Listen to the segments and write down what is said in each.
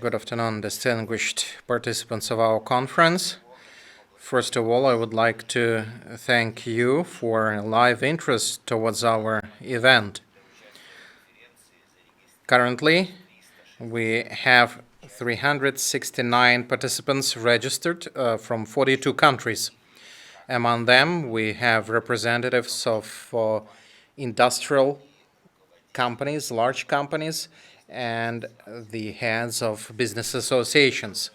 Good afternoon, distinguished participants of our conference. First of all, I would like to thank you for live interest towards our event. Currently, we have 369 participants registered from 42 countries. Among them, we have representatives of industrial companies, large companies, and the heads of business associations.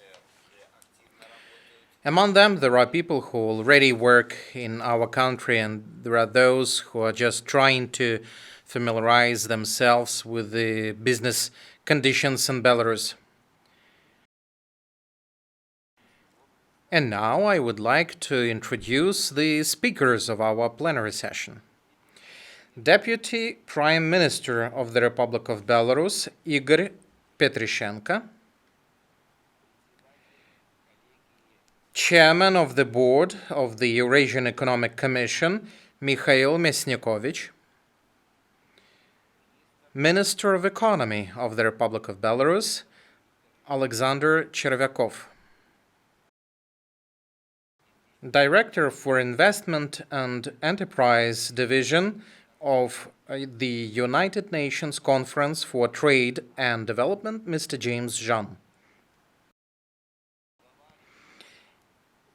Among them, there are people who already work in our country, and there are those who are just trying to familiarize themselves with the business conditions in Belarus. And now I would like to introduce the speakers of our plenary session. Deputy Prime Minister of the Republic of Belarus, I.V.Petrишенко, Chairman of the Board of the Eurasian Economic Commission, М.Мясникович, Minister of Economy of the Republic of Belarus, A.V.Червякov, Director for Investment and Enterprise Division of the United Nations Conference for Trade and Development, Mr. Dj.Jan.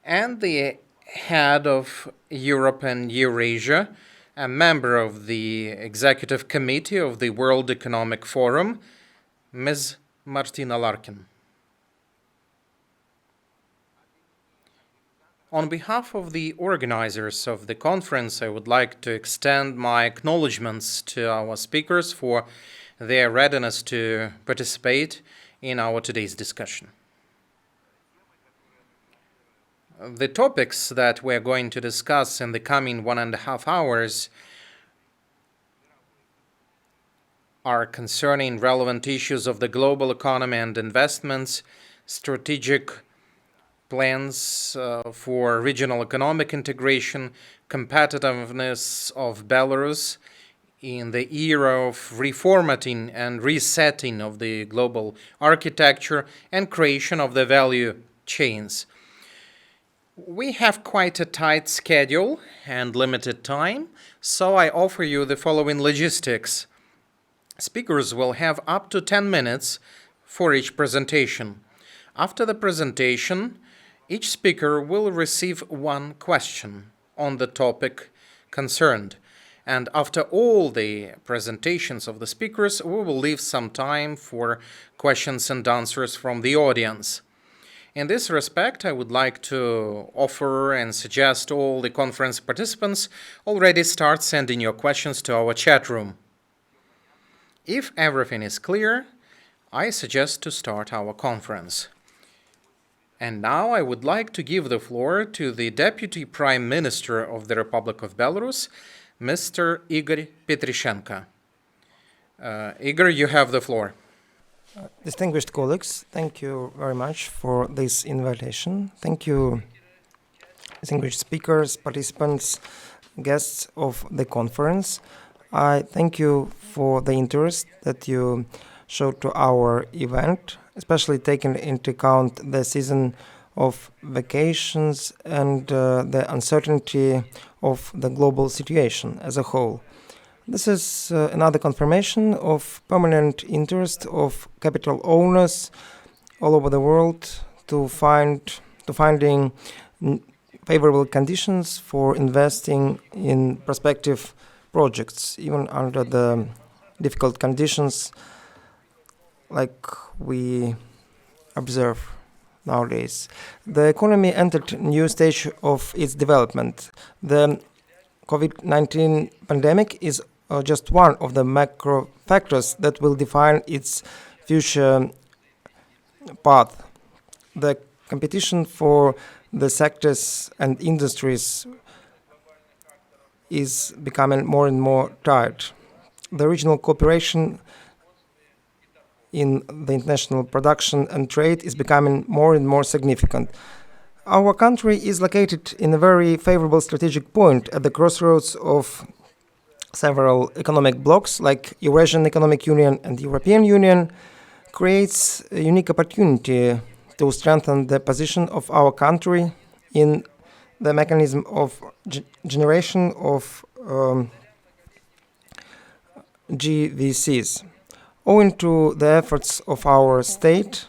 And the head of Europe and Eurasia, a member of the Executive Committee of the World Economic Forum, Ms. М.Ларкин. On behalf of the organizers of the conference, I would like to extend my acknowledgements to our speakers for their readiness to participate in our today's discussion. The topics that we're going to discuss in the coming 1.5 hours are concerning relevant issues of the global economy and investments, strategic plans for regional economic integration, competitiveness of Belarus in the era of reformatting and resetting of the global architecture and creation of the value chains. We have quite a tight schedule and limited time, so I offer you the following logistics. Speakers will have up to 10 minutes for each presentation. After the presentation, each speaker will receive one question on the topic concerned. And after all the presentations of the speakers, we will leave some time for questions and answers from the audience. In this respect, I would like to offer and suggest all the conference participants already start sending your questions to our chat room. If everything is clear, I suggest to start our conference. And now I would like to give the floor to the Deputy Prime Minister of the Republic of Belarus, Mr. I.V.Petrишенко. Igor, you have the floor. Distinguished colleagues, thank you very much for this invitation. Thank you, distinguished speakers, participants, guests of the conference. I thank you for the interest that you showed to our event, especially taking into account the season of vacations and the uncertainty of the global situation as a whole. This is another confirmation of permanent interest of capital owners all over the world to finding favorable conditions for investing in prospective projects, even under the difficult conditions like we observe nowadays. The economy entered a new stage of its development. The COVID-19 pandemic is just one of the macro factors that will define its future path. The competition for the sectors and industries is becoming more and more tight. The regional cooperation in the international production and trade is becoming more and more significant. Our country is located in a very favorable strategic point at the crossroads of several economic blocs like Eurasian Economic Union and European Union, creates a unique opportunity to strengthen the position of our country in the mechanism of generation of GVCs. Owing to the efforts of our state,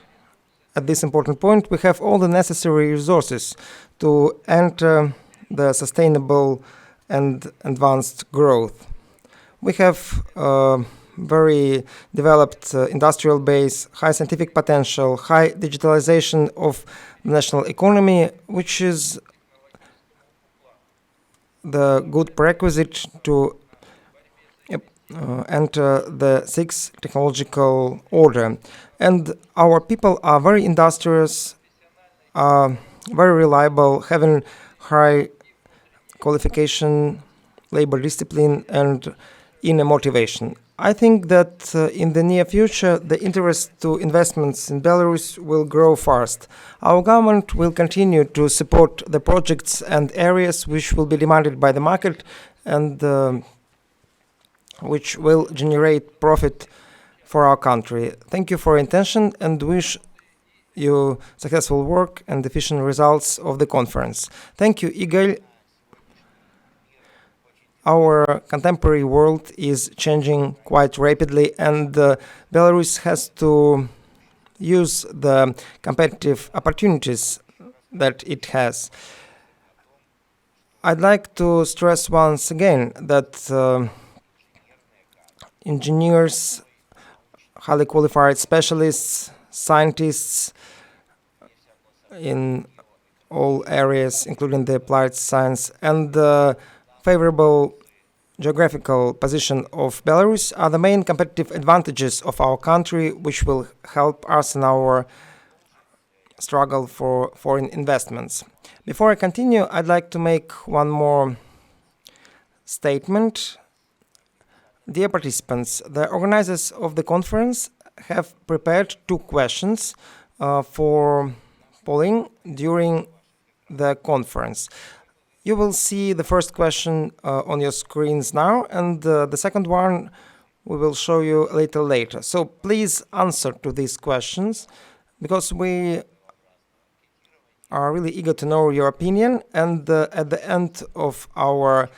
at this important point, we have all the necessary resources to enter the sustainable and advanced growth. We have very developed industrial base, high scientific potential, high digitalization of the national economy, which is the good prerequisite to enter the sixth technological order. And our people are very industrious, very reliable, having high qualification, labor discipline, and inner motivation. I think that in the near future, the interest to investments in Belarus will grow fast. Our government will continue to support the projects and areas which will be demanded by the market and which will generate profit for our country. Thank you for your attention and wish you successful work and efficient results of the conference. Thank you, Igor. Our contemporary world is changing quite rapidly, and Belarus has to use the competitive opportunities that it has. I'd like to stress once again that engineers, highly qualified specialists, scientists in all areas, including the applied science, and the favorable geographical position of Belarus are the main competitive advantages of our country, which will help us in our struggle for foreign investments. Before I continue, I'd like to make one more statement. Dear participants, the organizers of the conference have prepared 2 questions for polling during the conference. You will see the first question on your screens now, and the second one we will show you a little later. So please answer to these questions, because we are really eager to know your opinion, and at the end of our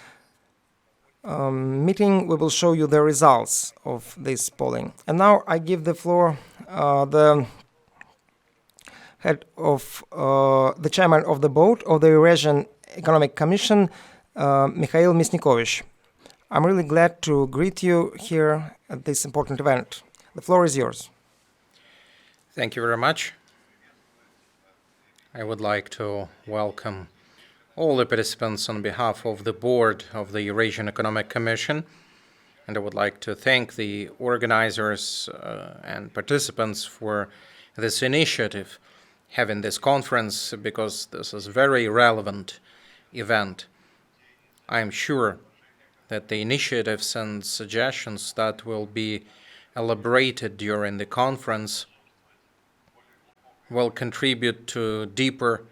meeting we will show you the results of this polling. And now I give the floor the head of the chairman of the board of the Eurasian Economic Commission, M.Мясникович. I'm really glad to greet you here at this important event. The floor is yours. Thank you very much. I would like to welcome all the participants on behalf of the board of the Eurasian Economic Commission, and I would like to thank the organizers and participants for this initiative, having this conference, because this is a very relevant event. I am sure that the initiatives and suggestions that will be elaborated during the conference will contribute to deeper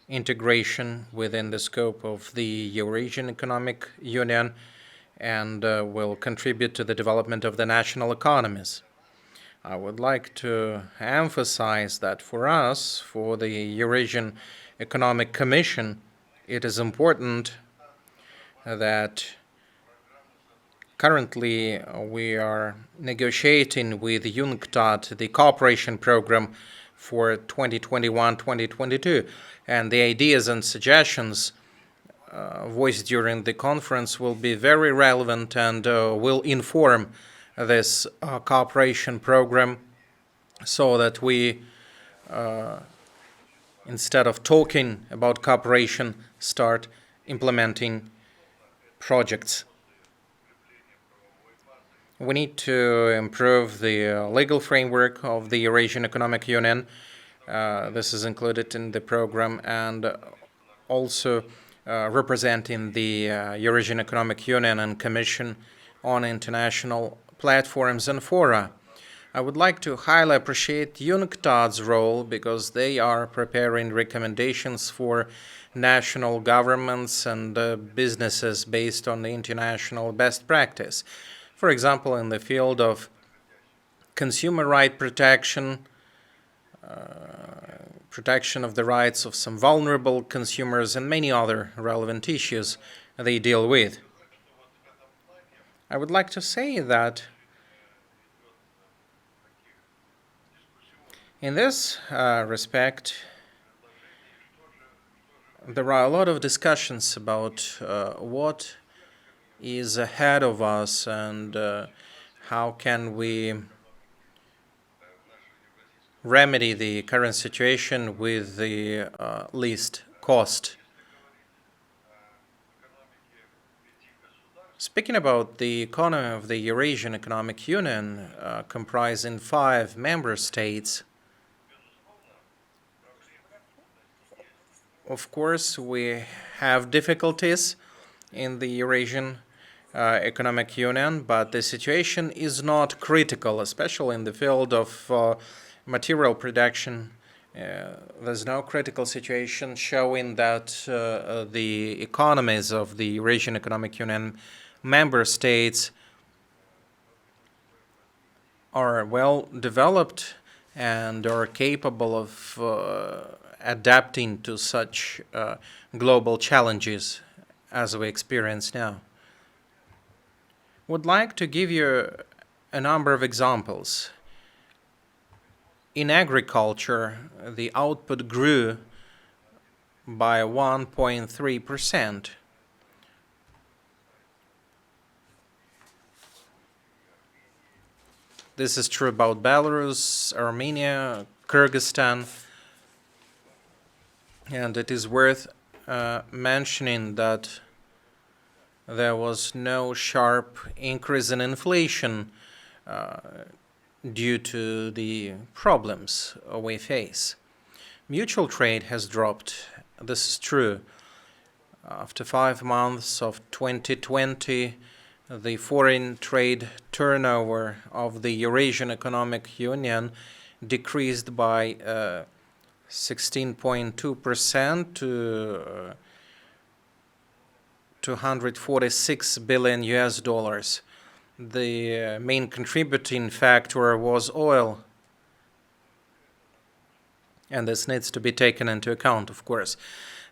integration within the scope of the Eurasian Economic Union and will contribute to the development of the national economies. I would like to emphasize that for us, for the Eurasian Economic Commission, it is important that currently we are negotiating with UNCTAD the cooperation program for 2021-2022, and the ideas and suggestions voiced during the conference will be very relevant and will inform this cooperation program, so that we, instead of talking about cooperation, start implementing projects. We need to improve the legal framework of the Eurasian Economic Union. This is included in the program, and also representing the Eurasian Economic Union and Commission on international platforms and fora. I would like to highly appreciate UNCTAD's role, because they are preparing recommendations for national governments and businesses based on the international best practice. For example, in the field of consumer right protection, protection of the rights of some vulnerable consumers, and many other relevant issues they deal with. I would like to say that in this respect, there are a lot of discussions about what is ahead of us and how can we remedy the current situation with the least cost. Speaking about the economy of the Eurasian Economic Union, comprising 5 member states, of course, we have difficulties in the Eurasian Economic Union, but the situation is not critical, especially in the field of material production. There's no critical situation showing that the economies of the Eurasian Economic Union member states are well developed and are capable of adapting to such global challenges as we experience now. Would like to give you a number of examples. In agriculture, the output grew by 1.3%. This is true about Belarus, Armenia, Kyrgyzstan, and it is worth mentioning that there was no sharp increase in inflation due to the problems we face. Mutual trade has dropped. This is true. After 5 months of 2020, the foreign trade turnover of the Eurasian Economic Union decreased by 16.2% to 246 billion US dollars. The main contributing factor was oil, and this needs to be taken into account, of course.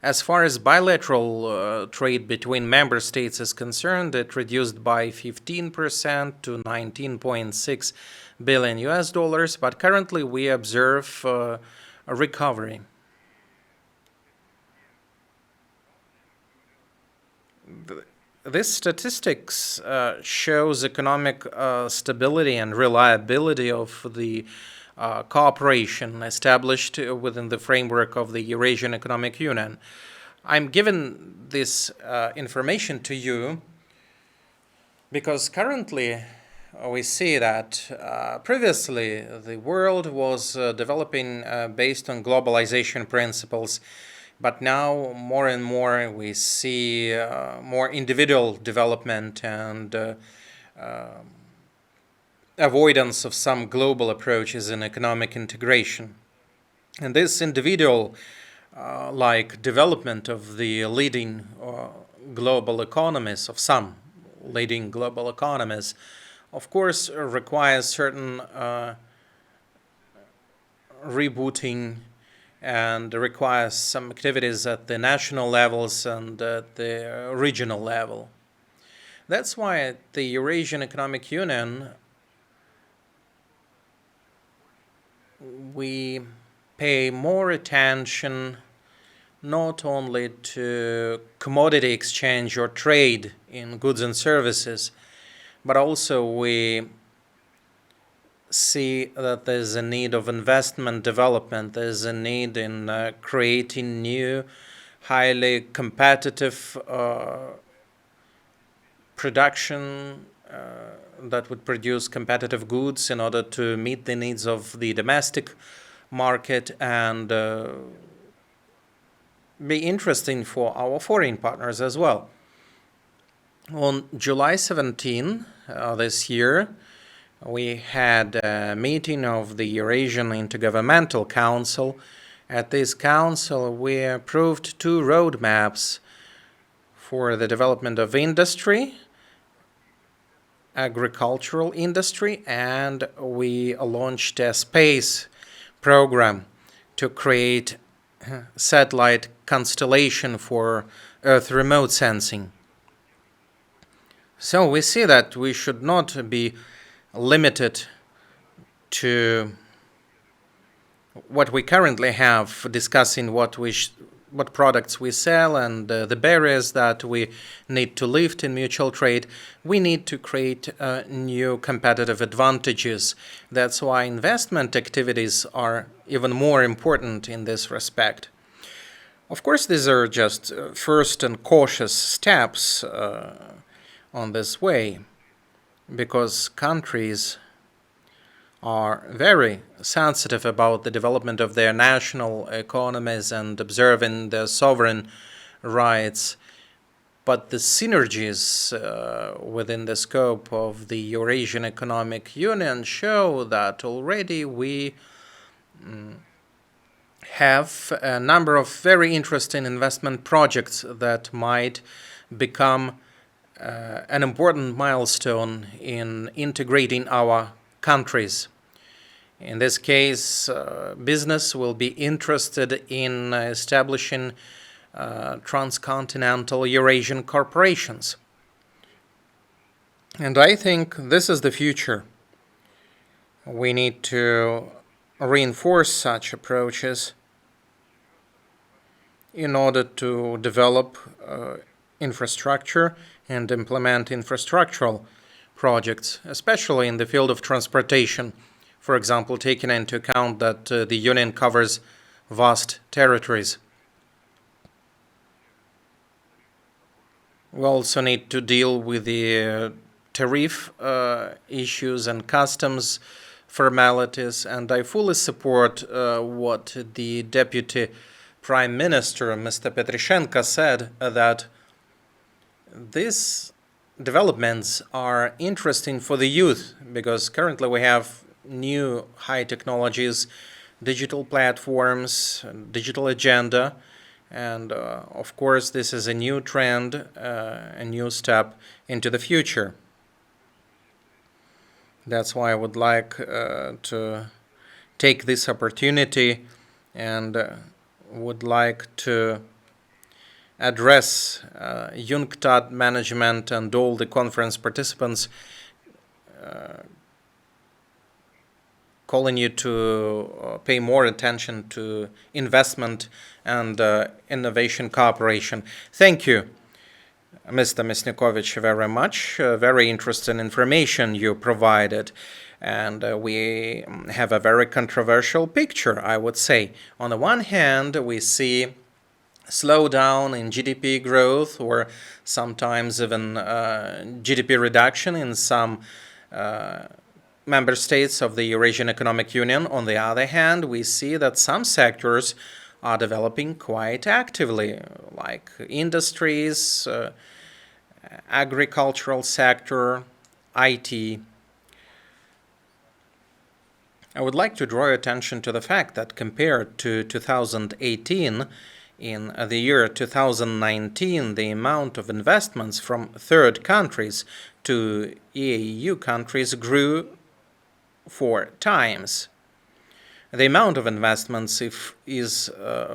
As far as bilateral trade between member states is concerned, it reduced by 15% to 19.6 billion US dollars, but currently we observe a recovery. This statistics shows economic stability and reliability of the cooperation established within the framework of the Eurasian Economic Union. I'm giving this information to you because currently we see that previously the world was developing based on globalization principles, but now more and more we see more individual development and avoidance of some global approaches in economic integration. And this individual like development of the leading global economies, of some leading global economies, of course requires certain rebooting and requires some activities at the national levels and at the regional level. That's why at the Eurasian Economic Union we pay more attention not only to commodity exchange or trade in goods and services, but also we see that there's a need of investment development. There's a need in creating new, highly competitive production that would produce competitive goods in order to meet the needs of the domestic market and be interesting for our foreign partners as well. On July 17 this year, we had a meeting of the Eurasian Intergovernmental Council. At this council, we approved 2 roadmaps for the development of industry agricultural industry, and we launched a space program to create satellite constellation for Earth remote sensing. So we see that we should not be limited to what we currently have, discussing what products we sell and the barriers that we need to lift in mutual trade. We need to create new competitive advantages. That's why investment activities are even more important in this respect. Of course, these are just first and cautious steps on this way, because countries are very sensitive about the development of their national economies and observing their sovereign rights. But the synergies within the scope of the Eurasian Economic Union show that already we have a number of very interesting investment projects that might become an important milestone in integrating our countries. In this case, business will be interested in establishing transcontinental Eurasian corporations. And I think this is the future. We need to reinforce such approaches in order to develop infrastructure and implement infrastructural projects, especially in the field of transportation. For example, taking into account that the Union covers vast territories. We also need to deal with the tariff issues and customs formalities, and I fully support what the Deputy Prime Minister, Mr. Petrishenko, said, that these developments are interesting for the youth, because currently we have new high technologies, digital platforms, digital agenda, and of course this is a new trend, a new step into the future. That's why I would like to take this opportunity and would like to address UNCTAD management and all the conference participants, calling you to pay more attention to investment and innovation cooperation. Thank you, Mr. Мясникович, very much. Very interesting information you provided. And we have a very controversial picture, I would say. On the one hand, we see slowdown in GDP growth, or sometimes even GDP reduction in some member states of the Eurasian Economic Union. On the other hand, we see that some sectors are developing quite actively, like industries, agricultural sector, IT. I would like to draw your attention to the fact that compared to 2018, in the year 2019, the amount of investments from third countries to EAU countries grew 4 times. The amount of investments is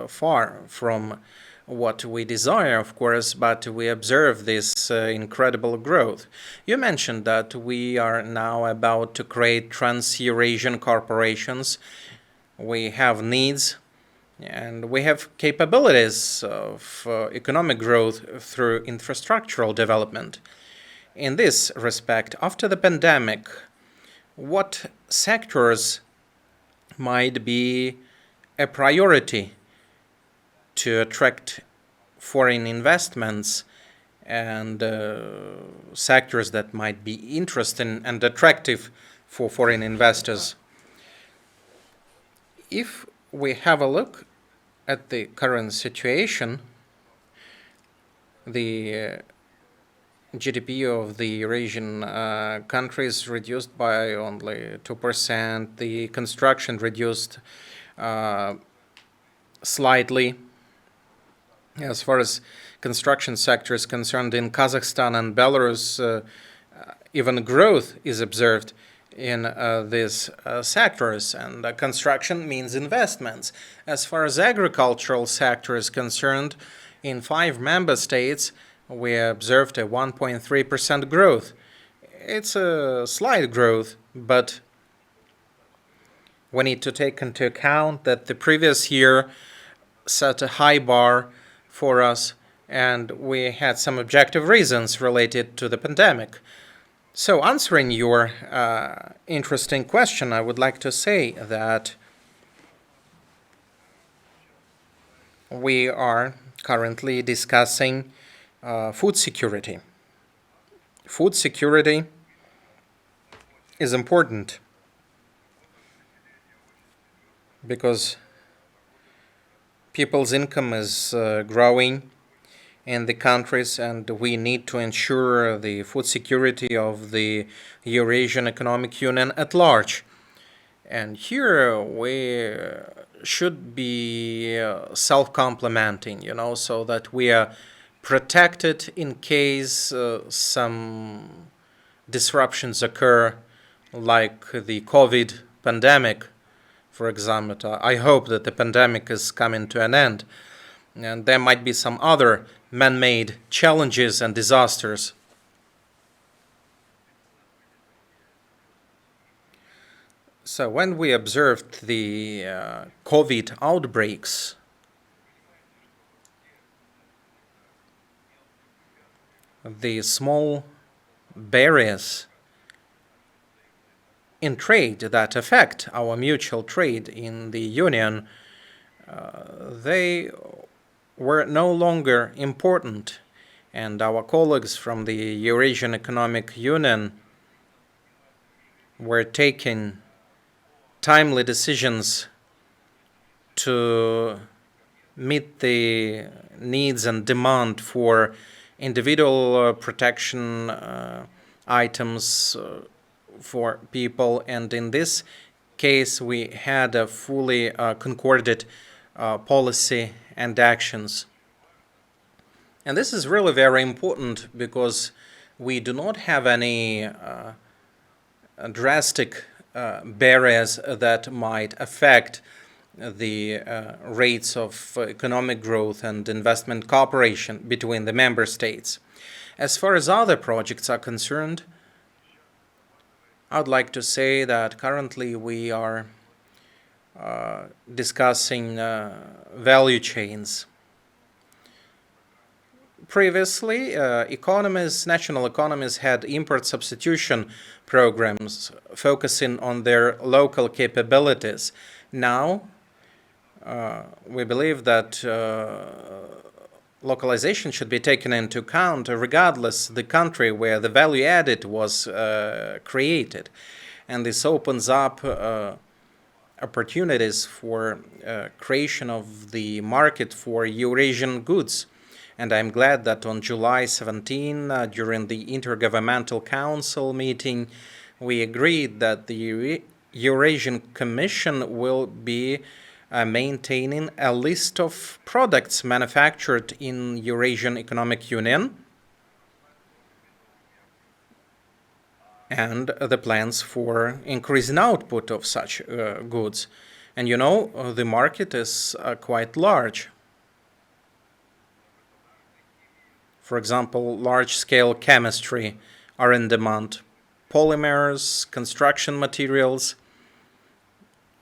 far from what we desire, of course, but we observe this incredible growth. You mentioned that we are now about to create trans-Eurasian corporations. We have needs and we have capabilities of economic growth through infrastructural development. In this respect, after the pandemic, what sectors might be a priority to attract foreign investments, and sectors that might be interesting and attractive for foreign investors? If we have a look at the current situation, the GDP of the Eurasian countries reduced by only 2%, the construction reduced slightly. As far as construction sector is concerned, in Kazakhstan and Belarus, even growth is observed in these sectors, and construction means investments. As far as agricultural sector is concerned, in 5 member states, we observed a 1.3% growth. It's a slight growth, but we need to take into account that the previous year set a high bar for us, and we had some objective reasons related to the pandemic. So, answering your interesting question, I would like to say that we are currently discussing food security. Food security is important because people's income is growing in the countries, and we need to ensure the food security of the Eurasian Economic Union at large. And here we should be self-complementing, so that we are protected in case some disruptions occur, like the COVID pandemic, for example. I hope that the pandemic is coming to an end, and there might be some other man-made challenges and disasters. So when we observed the COVID outbreaks, the small barriers in trade that affect our mutual trade in the Union, they were no longer important, and our colleagues from the Eurasian Economic Union were taking timely decisions to meet the needs and demand for individual protection items for people, and in this case we had a fully concorded policy and actions. And this is really very important because we do not have any drastic barriers that might affect the rates of economic growth and investment cooperation between the member states. As far as other projects are concerned, I would like to say that currently we are discussing value chains. Previously, national economies had import substitution programs focusing on their local capabilities. Now, we believe that localization should be taken into account regardless the country where the value added was created. And this opens up opportunities for creation of the market for Eurasian goods. And I'm glad that on July 17, during the Intergovernmental Council meeting, we agreed that the Eurasian Commission will be maintaining a list of products manufactured in Eurasian Economic Union and the plans for increasing output of such goods. And the market is quite large. For example, large-scale chemistry are in demand, polymers, construction materials,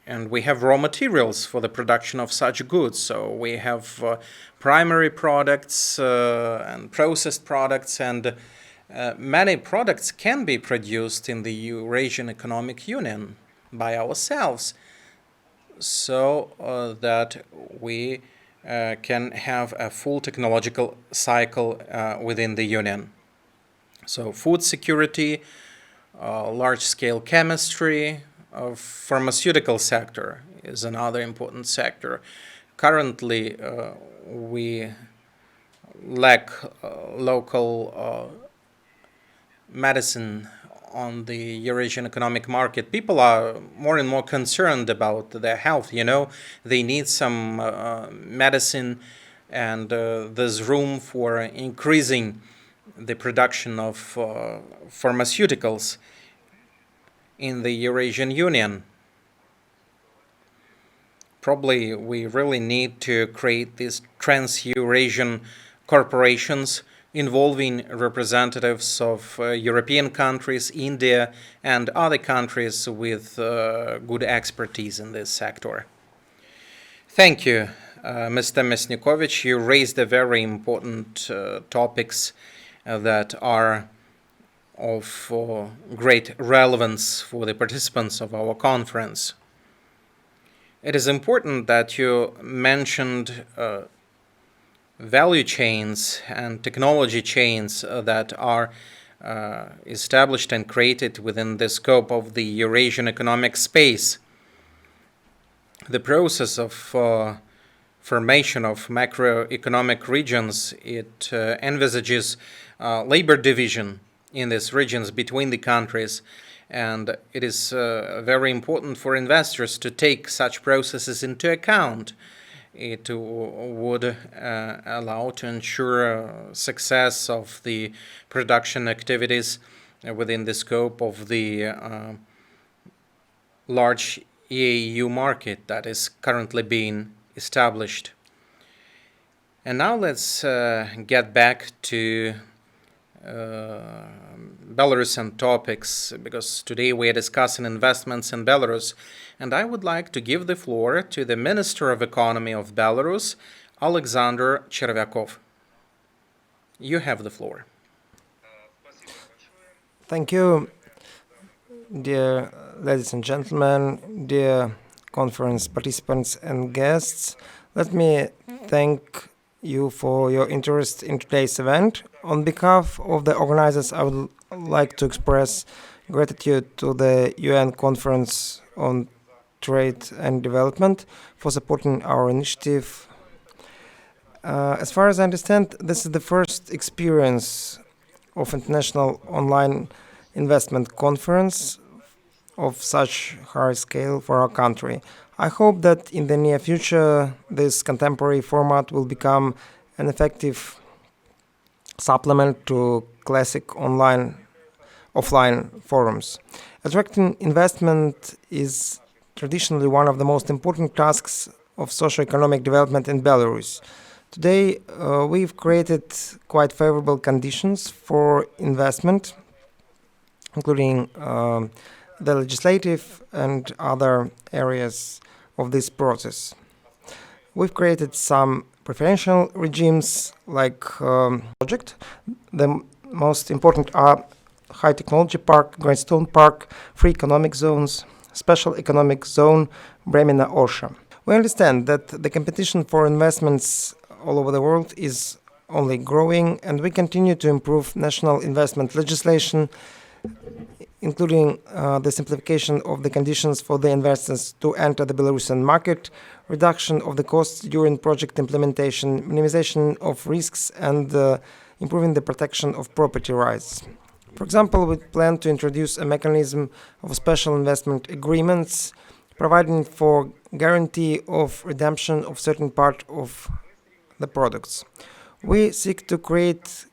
and we have raw materials for the production of such goods. So we have primary products and processed products, and many products can be produced in the Eurasian Economic Union by ourselves, so that we can have a full technological cycle within the Union. So food security, large-scale chemistry, pharmaceutical sector is another important sector. Currently, we lack local medicine on the Eurasian economic market. People are more and more concerned about their health. They need some medicine, and there's room for increasing the production of pharmaceuticals in the Eurasian Union. Probably we really need to create these trans-Eurasian corporations involving representatives of European countries, India, and other countries with good expertise in this sector. Thank you, Mr. Мясникович. You raised a very important topics that are of great relevance for the participants of our conference. It is important that you mentioned value chains and technology chains that are established and created within the scope of the Eurasian economic space. The process of formation of macroeconomic regions, it envisages labor division in these regions between the countries, and it is very important for investors to take such processes into account. It would allow to ensure success of the production activities within the scope of the large EAU market that is currently being established. And now let's get back to Belarusian topics, because today we are discussing investments in Belarus, and I would like to give the floor to the Minister of Economy of Belarus, A.V.Червяков. You have the floor. Thank you, dear ladies and gentlemen, dear conference participants and guests. Let me thank you for your interest in today's event. On behalf of the organizers, I would like to express gratitude to the UN Conference on Trade and Development for supporting our initiative. As far as I understand, this is the first experience of international online investment conference of such high scale for our country. I hope that in the near future, this contemporary format will become an effective supplement to classic offline forums. Attracting investment is traditionally one of the most important tasks of socio-economic development in Belarus. Today, we've created quite favorable conditions for investment, including the legislative and other areas of this process. We've created some preferential regimes like project. The most important are High Technology Park, Grindstone Park, Free Economic Zones, Special Economic Zone, Bremena Orsha. We understand that the competition for investments all over the world is only growing, and we continue to improve national investment legislation, including the simplification of the conditions for the investors to enter the Belarusian market, reduction of the costs during project implementation, minimization of risks, and improving the protection of property rights. For example, we plan to introduce a mechanism of special investment agreements, providing for guarantee of redemption of certain part of the products. We seek to create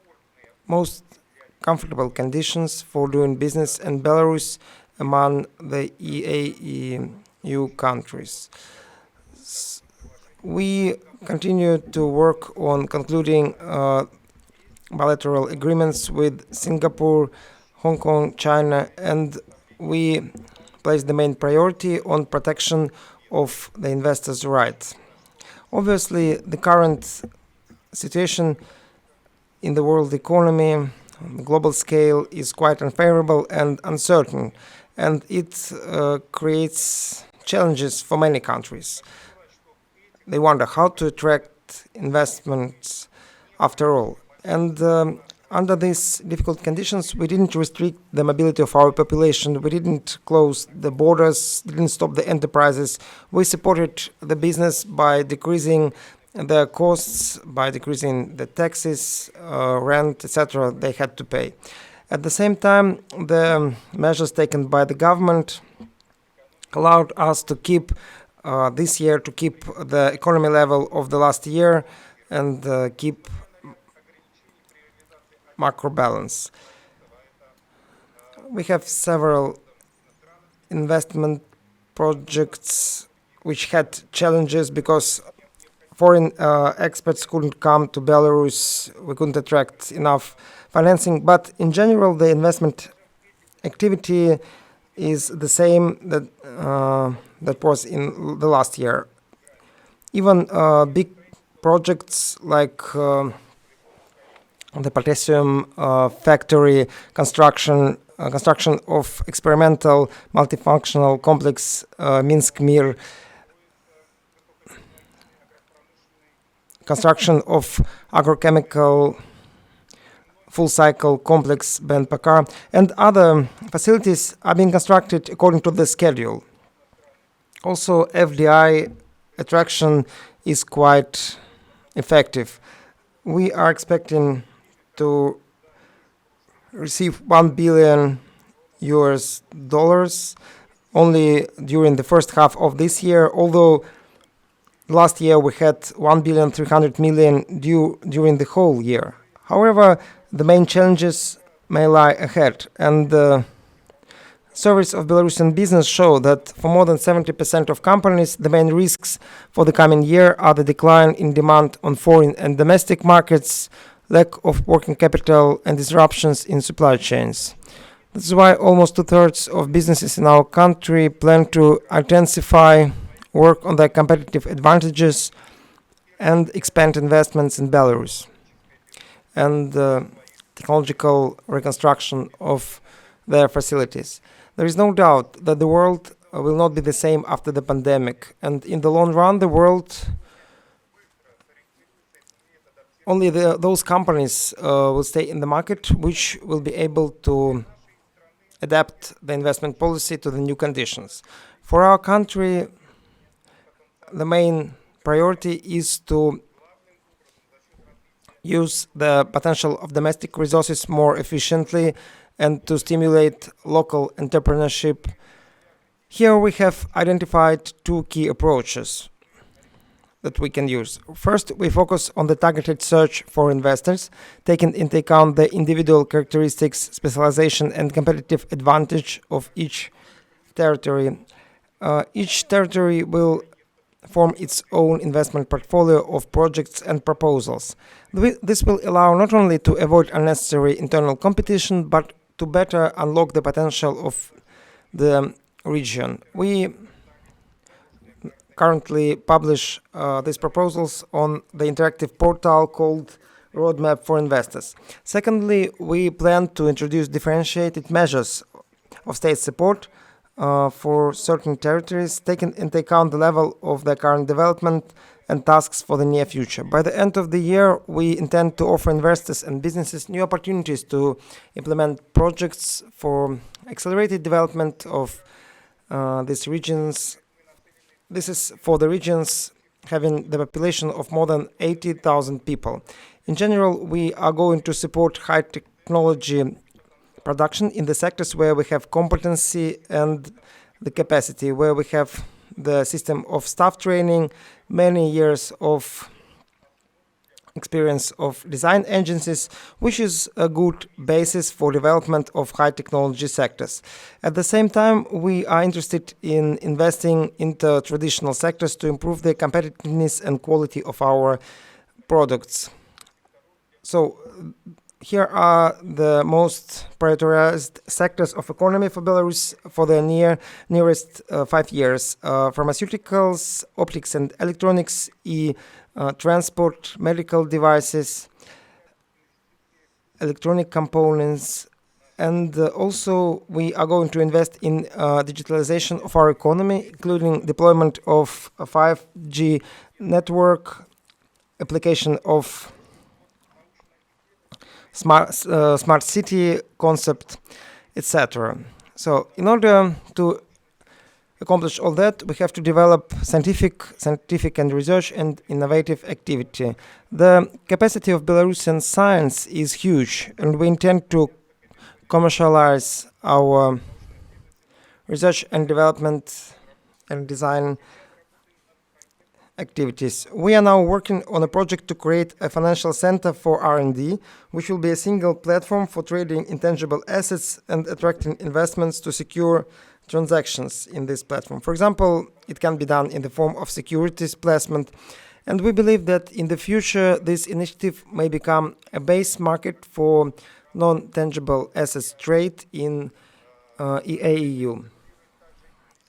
most comfortable conditions for doing business in Belarus among the EAU countries. We continue to work on concluding bilateral agreements with Singapore, Hong Kong, China, and we place the main priority on protection of the investors' rights. Obviously, the current situation in the world economy on the global scale is quite unfavorable and uncertain, and it creates challenges for many countries. They wonder how to attract investments after all. And under these difficult conditions, we didn't restrict the mobility of our population, we didn't close the borders, didn't stop the enterprises. We supported the business by decreasing the costs, by decreasing the taxes, rent, etc. they had to pay. At the same time, the measures taken by the government allowed us to keep this year to keep the economy level of the last year and keep macro balance. We have several investment projects which had challenges because foreign experts couldn't come to Belarus. We couldn't attract enough financing. But in general, the investment activity is the same that was in the last year. Even big projects like the potassium factory construction of experimental multifunctional complex Minsk-Mir, construction of agrochemical full-cycle complex BNPK, and other facilities are being constructed according to the schedule. Also, FDI attraction is quite effective. We are expecting to receive $1 billion only during the first half of this year, although last year we had $1.3 billion due during the whole year. However, the main challenges may lie ahead, and the surveys of Belarusian business show that for more than 70% of companies, the main risks for the coming year are the decline in demand on foreign and domestic markets, lack of working capital, and disruptions in supply chains. This is why almost two-thirds of businesses in our country plan to intensify work on their competitive advantages and expand investments in Belarus and technological reconstruction of their facilities. There is no doubt that the world will not be the same after the pandemic, and in the long run, the world only those companies will stay in the market which will be able to adapt the investment policy to the new conditions. For our country, the main priority is to use the potential of domestic resources more efficiently and to stimulate local entrepreneurship. Here we have identified two key approaches that we can use. First, we focus on the targeted search for investors, taking into account the individual characteristics, specialization, and competitive advantage of each territory. Each territory will form its own investment portfolio of projects and proposals. This will allow not only to avoid unnecessary internal competition, but to better unlock the potential of the region. We currently publish these proposals on the interactive portal called Roadmap for Investors. Secondly, we plan to introduce differentiated measures of state support for certain territories, taking into account the level of their current development and tasks for the near future. By the end of the year, we intend to offer investors and businesses new opportunities to implement projects for accelerated development of these regions. This is for the regions having the population of more than 80,000 people. In general, we are going to support high technology production in the sectors where we have competency and the capacity, where we have the system of staff training, many years of experience of design agencies, which is a good basis for development of high technology sectors. At the same time, we are interested in investing into traditional sectors to improve the competitiveness and quality of our products. So here are the most prioritized sectors of economy for Belarus for the nearest 5 years. Pharmaceuticals, optics and electronics, transport, medical devices, electronic components, and also we are going to invest in digitalization of our economy, including deployment of a 5G network, application of smart city concept, etc. So in order to accomplish all that, we have to develop scientific and research and innovative activity. The capacity of Belarusian science is huge, and we intend to commercialize our research and development and design activities. We are now working on a project to create a financial center for R&D, which will be a single platform for trading intangible assets and attracting investments to secure transactions in this platform. For example, it can be done in the form of securities placement, and we believe that in the future this initiative may become a base market for non-tangible assets trade in EAEU.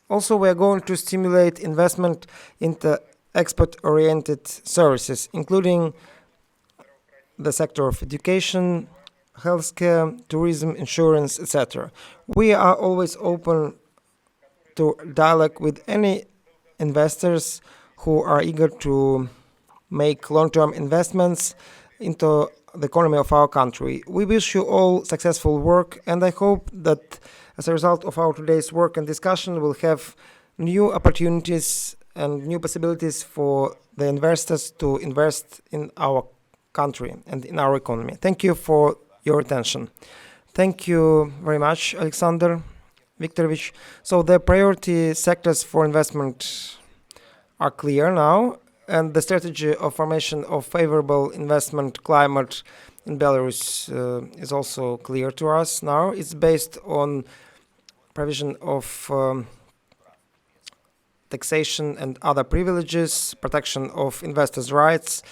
Also, we are going to stimulate investment into export-oriented services, including the sector of education, healthcare, tourism, insurance, etc. We are always open to dialogue with any investors who are eager to make long-term investments into the economy of our country. We wish you all successful work, and I hope that as a result of our today's work and discussion, we'll have new opportunities and new possibilities for the investors to invest in our country and in our economy. Thank you for your attention. Thank you very much, Alexander Viktorovich. So the priority sectors for investment are clear now, and the strategy of formation of favorable investment climate in Belarus is also clear to us now. It's based on provision of taxation and other privileges, protection of investors' rights.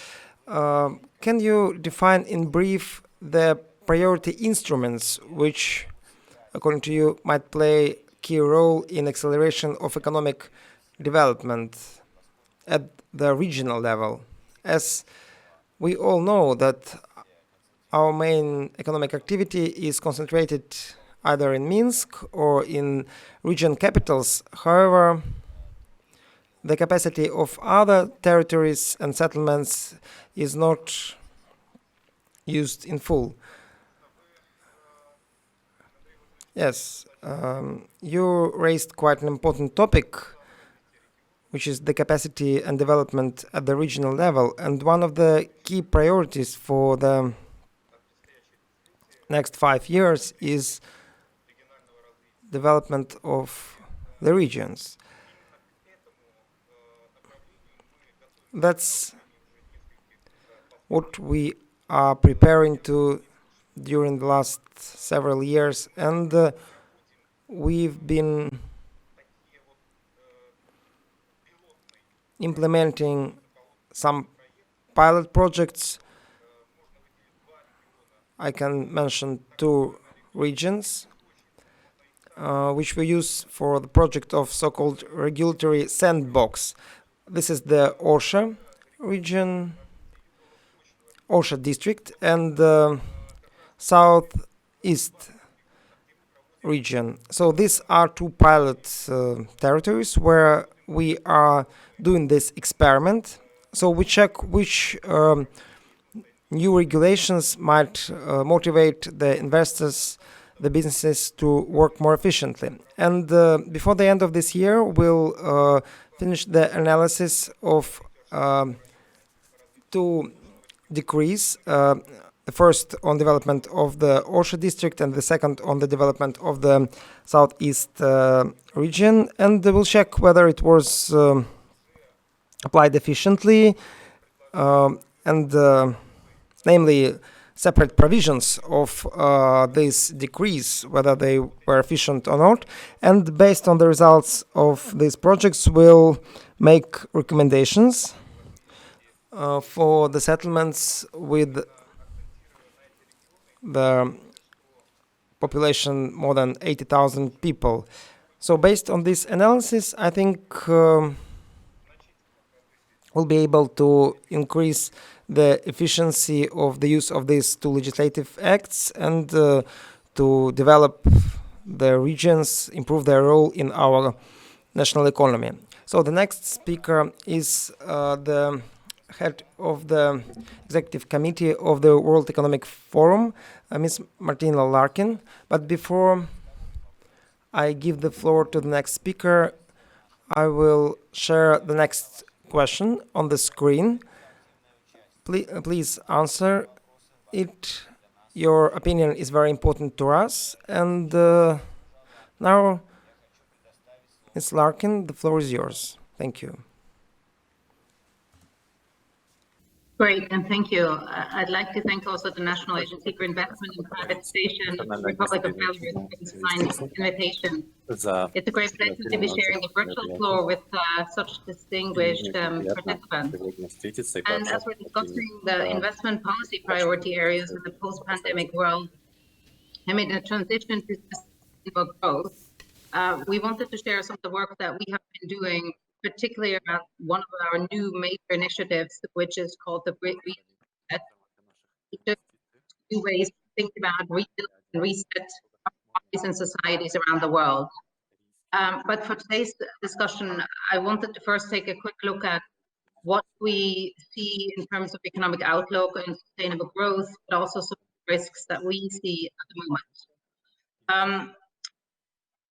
Can you define in brief the priority instruments which, according to you, might play a key role in acceleration of economic development at the regional level? As we all know that our main economic activity is concentrated either in Minsk or in region capitals. However, the capacity of other territories and settlements is not used in full. Yes, you raised quite an important topic, which is the capacity and development at the regional level. And one of the key priorities for the next 5 years is development of the regions. That's what we are preparing to during the last several years, and we've been implementing some pilot projects. I can mention 2 regions which we use for the project of so-called regulatory sandbox. This is the Orsha region, Orsha district, and the southeast region. So these are 2 pilot territories where we are doing this experiment. So we check which new regulations might motivate the investors, the businesses to work more efficiently. And before the end of this year, we'll finish the analysis of 2 decrees. The first on development of the Orsha district and the second on the development of the southeast region. And we'll check whether it was applied efficiently and namely separate provisions of these decrees, whether they were efficient or not. And based on the results of these projects, we'll make recommendations for the settlements with the population more than 80,000 people. So based on this analysis, I think we'll be able to increase the efficiency of the use of these 2 legislative acts and to develop the regions, improve their role in our national economy. So the next speaker is the head of the executive committee of the World Economic Forum, Ms. Martina Larkin. But before I give the floor to the next speaker, I will share the next question on the screen. Please answer it. Your opinion is very important to us. And now, Ms. Larkin, the floor is yours. Thank you. Great, and thank you. I'd like to thank also the National Agency for Investment in Privatization of the Republic of Belarus for this kind invitation. It's a great pleasure to be sharing the virtual floor with such distinguished participants. And as we're discussing the investment policy priority areas in the post-pandemic world, amid a transition to sustainable growth, we wanted to share some of the work that we have been doing, particularly around one of our new major initiatives, which is called the Great Reset. Just two ways to think about rebuild and reset economies and societies around the world. But for today's discussion, I wanted to first take a quick look at what we see in terms of economic outlook and sustainable growth, but also some risks that we see at the moment.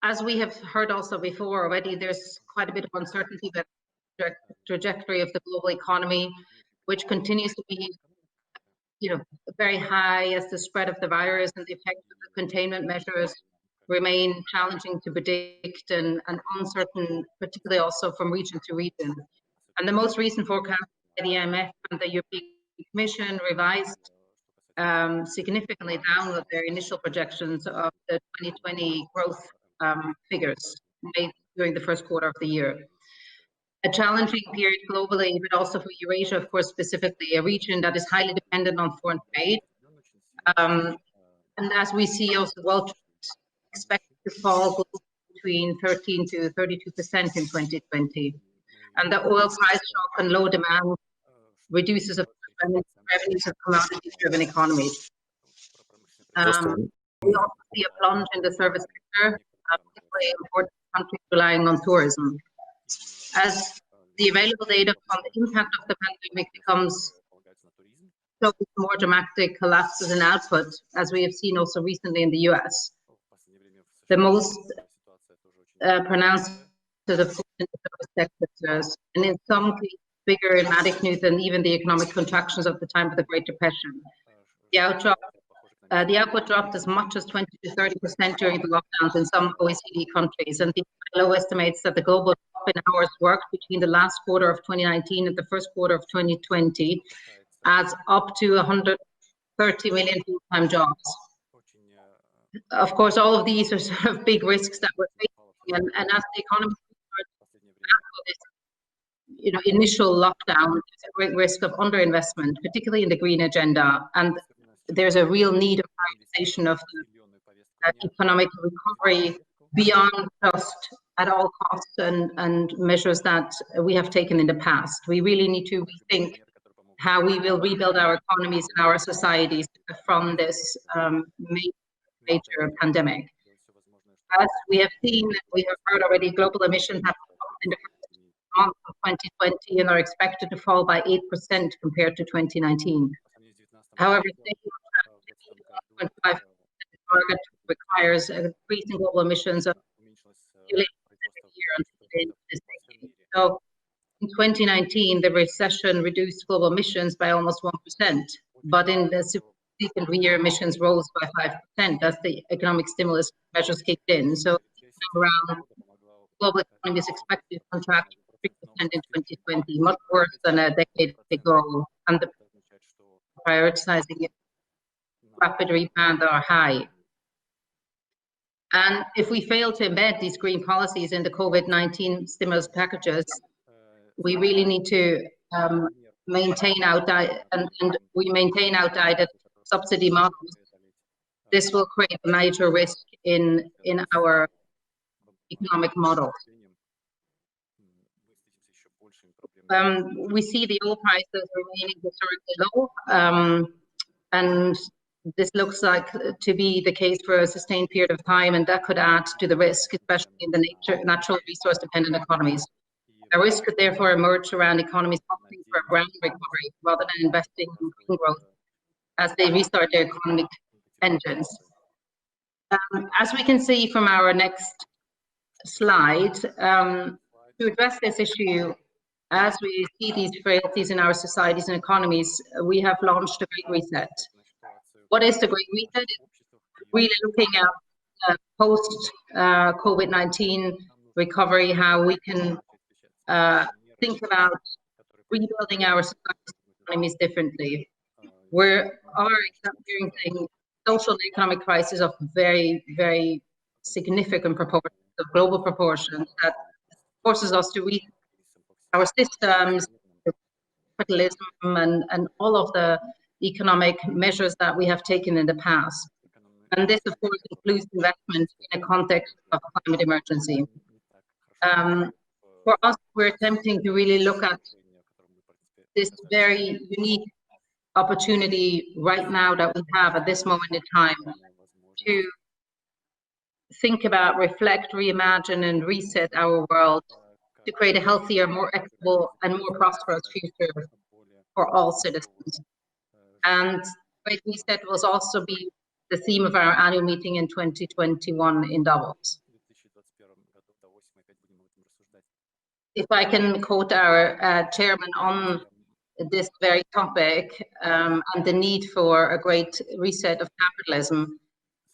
As we have heard also before already, there's quite a bit of uncertainty about the trajectory of the global economy, which continues to be, very high as the spread of the virus and the effects of the containment measures remain challenging to predict and uncertain, particularly also from region to region. And the most recent forecast by the IMF and the European Commission revised significantly downward their initial projections of the 2020 growth figures made during the first quarter of the year. A challenging period globally, but also for Eurasia, of course, specifically, a region that is highly dependent on foreign trade. And as we see also, world trade expected to fall between 13 to 32% in 2020. And the oil price shock and low demand reduces revenues of commodity-driven economies. We also see a plunge in the service sector, particularly important countries relying on tourism. As the available data on the impact of the pandemic becomes so more dramatic collapses in output, as we have seen also recently in the US. The most pronounced to the food and service sectors, and in some cases bigger in magnitude than even the economic contractions of the time of the Great Depression. The output dropped as much as 20 to 30% during the lockdowns in some OECD countries, and the ILO estimates that the global drop in hours worked between the last quarter of 2019 and the first quarter of 2020 adds up to 130 million full-time jobs. Of course, all of these are sort of big risks that we're facing, and as the economy this, initial lockdown, there's a great risk of underinvestment, particularly in the green agenda, and there's a real need of prioritization of the economic recovery beyond just at all costs and measures that we have taken in the past. We really need to rethink how we will rebuild our economies and our societies from this major pandemic. As we have seen, we have heard already, global emissions have in the first month of 2020 and are expected to fall by 8% compared to 2019. However, the 1.5% target requires an increase in global emissions of nearly a year until the end of this decade. So in 2019, the recession reduced global emissions by almost 1%, but in the subsequent year, emissions rose by 5% as the economic stimulus measures kicked in. So around global economy is expected to contract 3% in 2020, much worse than a decade ago, and the prioritizing rapid rebound are high. And if we fail to embed these green policies in the COVID-19 stimulus packages, we really need to maintain outdated subsidy models. This will create a major risk in our economic models. We see the oil prices remaining historically low, and this looks like to be the case for a sustained period of time, and that could add to the risk, especially in the natural resource dependent economies. A risk could therefore emerge around economies opting for a ground recovery rather than investing in green growth as they restart their economic engines. As we can see from our next slide, to address this issue, as we see these frailties in our societies and economies, we have launched a Great Reset. What is the Great Reset? It's really looking at post-COVID-19 recovery, how we can think about rebuilding our societies economies differently. We are experiencing social and economic crisis of very, very significant proportions, of global proportions, that forces us to rethink our systems, capitalism, and all of the economic measures that we have taken in the past. And this, of course, includes investment in a context of a climate emergency. For us, we're attempting to really look at this very unique opportunity right now that we have at this moment in time to think about, reflect, reimagine, and reset our world to create a healthier, more equitable, and more prosperous future for all citizens. And Great Reset will also be the theme of our annual meeting in 2021 in Davos. If I can quote our chairman on this very topic and the need for a great reset of capitalism,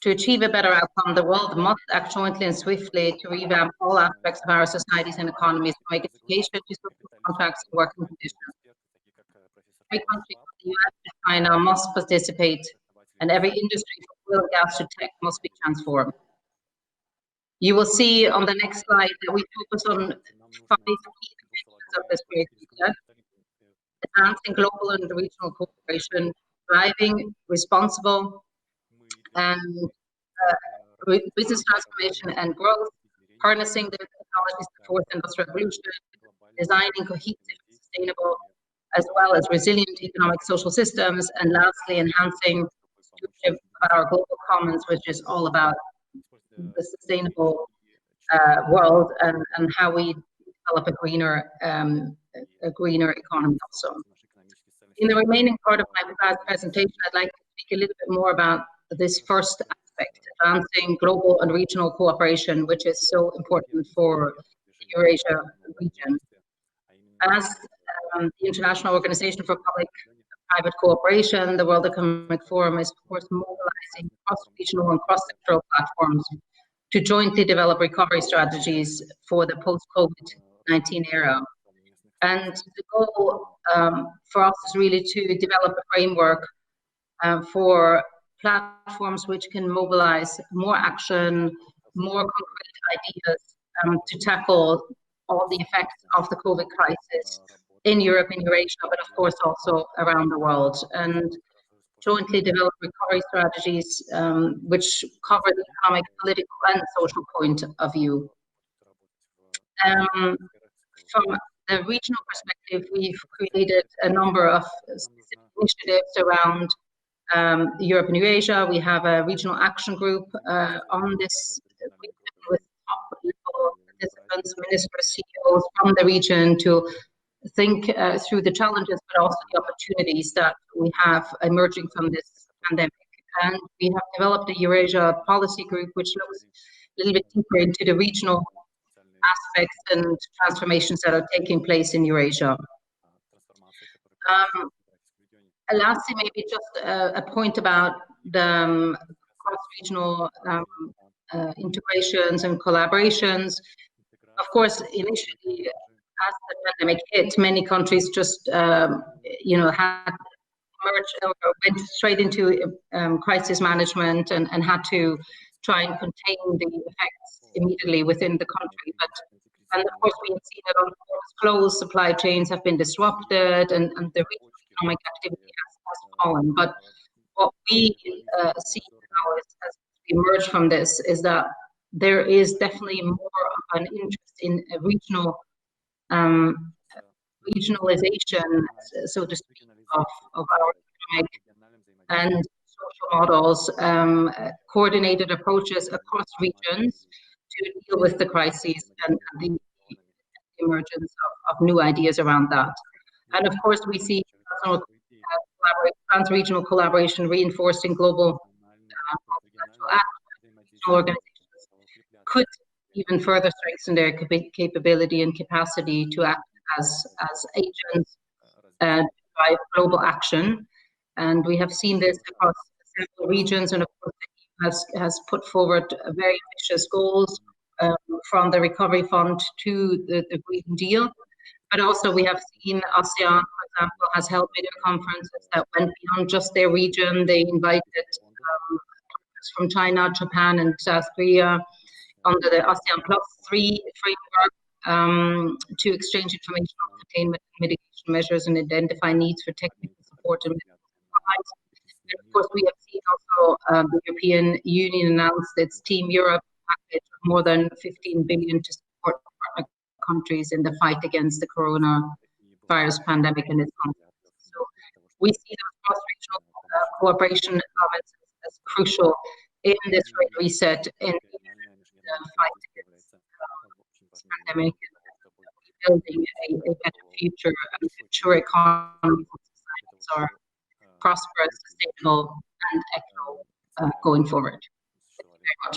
to achieve a better outcome, the world must act jointly and swiftly to revamp all aspects of our societies and economies, to make education, to social contracts, and working conditions. Every country from the US to China must participate, and every industry from oil, gas to tech must be transformed. You will see on the next slide that we focus on 5 key dimensions of this great reset: enhancing global and regional cooperation, driving responsible and business transformation and growth, harnessing the technologies of the fourth industrial revolution, designing cohesive, sustainable, as well as resilient economic social systems, and lastly, enhancing stewardship of our global commons, which is all about the sustainable world and how we develop a greener economy also. In the remaining part of my presentation, I'd like to speak a little bit more about this first aspect, advancing global and regional cooperation, which is so important for the Eurasia region. As the International Organization for Public-Private Cooperation, the World Economic Forum is, of course, mobilizing cross-regional and cross-sectoral platforms to jointly develop recovery strategies for the post-COVID-19 era. And the goal for us is really to develop a framework for platforms which can mobilize more action, more concrete ideas to tackle all the effects of the COVID crisis in Europe and Eurasia, but of course also around the world, and jointly develop recovery strategies which cover the economic, political, and social point of view. From the regional perspective, we've created a number of specific initiatives around Europe and Eurasia. We have a regional action group on this with top-level participants, ministers, CEOs from the region to think through the challenges, but also the opportunities that we have emerging from this pandemic. And we have developed a Eurasia policy group, which looks a little bit deeper into the regional aspects and transformations that are taking place in Eurasia. Lastly, maybe just a point about the cross-regional integrations and collaborations. Of course, initially, as the pandemic hit, many countries just, had emerged or went straight into crisis management and had to try and contain the effects immediately within the country. And of course, we have seen that all the borders closed, supply chains have been disrupted, and the regional economic activity has fallen. But what we see now as we emerge from this is that there is definitely more of an interest in a regional regionalization, so to speak, of our economic and social models, coordinated approaches across regions to deal with the crises and the emergence of new ideas around that. And of course, we see trans-regional collaboration reinforcing global organizations could even further strengthen their capability and capacity to act as agents and drive global action. And we have seen this across several regions, and of course the EU has put forward very ambitious goals from the Recovery Fund to the Green Deal. But also we have seen ASEAN, for example, has held video conferences that went beyond just their region. They invited partners from China, Japan, and South Korea under the ASEAN Plus 3 framework to exchange information on containment and mitigation measures and identify needs for technical support and advice. And of course, we have seen also the European Union announced its Team Europe package of more than 15 billion to support partner countries in the fight against the coronavirus pandemic and its consequences. So we see those cross-regional cooperation elements as crucial in this great reset in the fight against this pandemic and building a better future and ensure economies and societies are prosperous, sustainable, and equitable going forward. Thank you very much.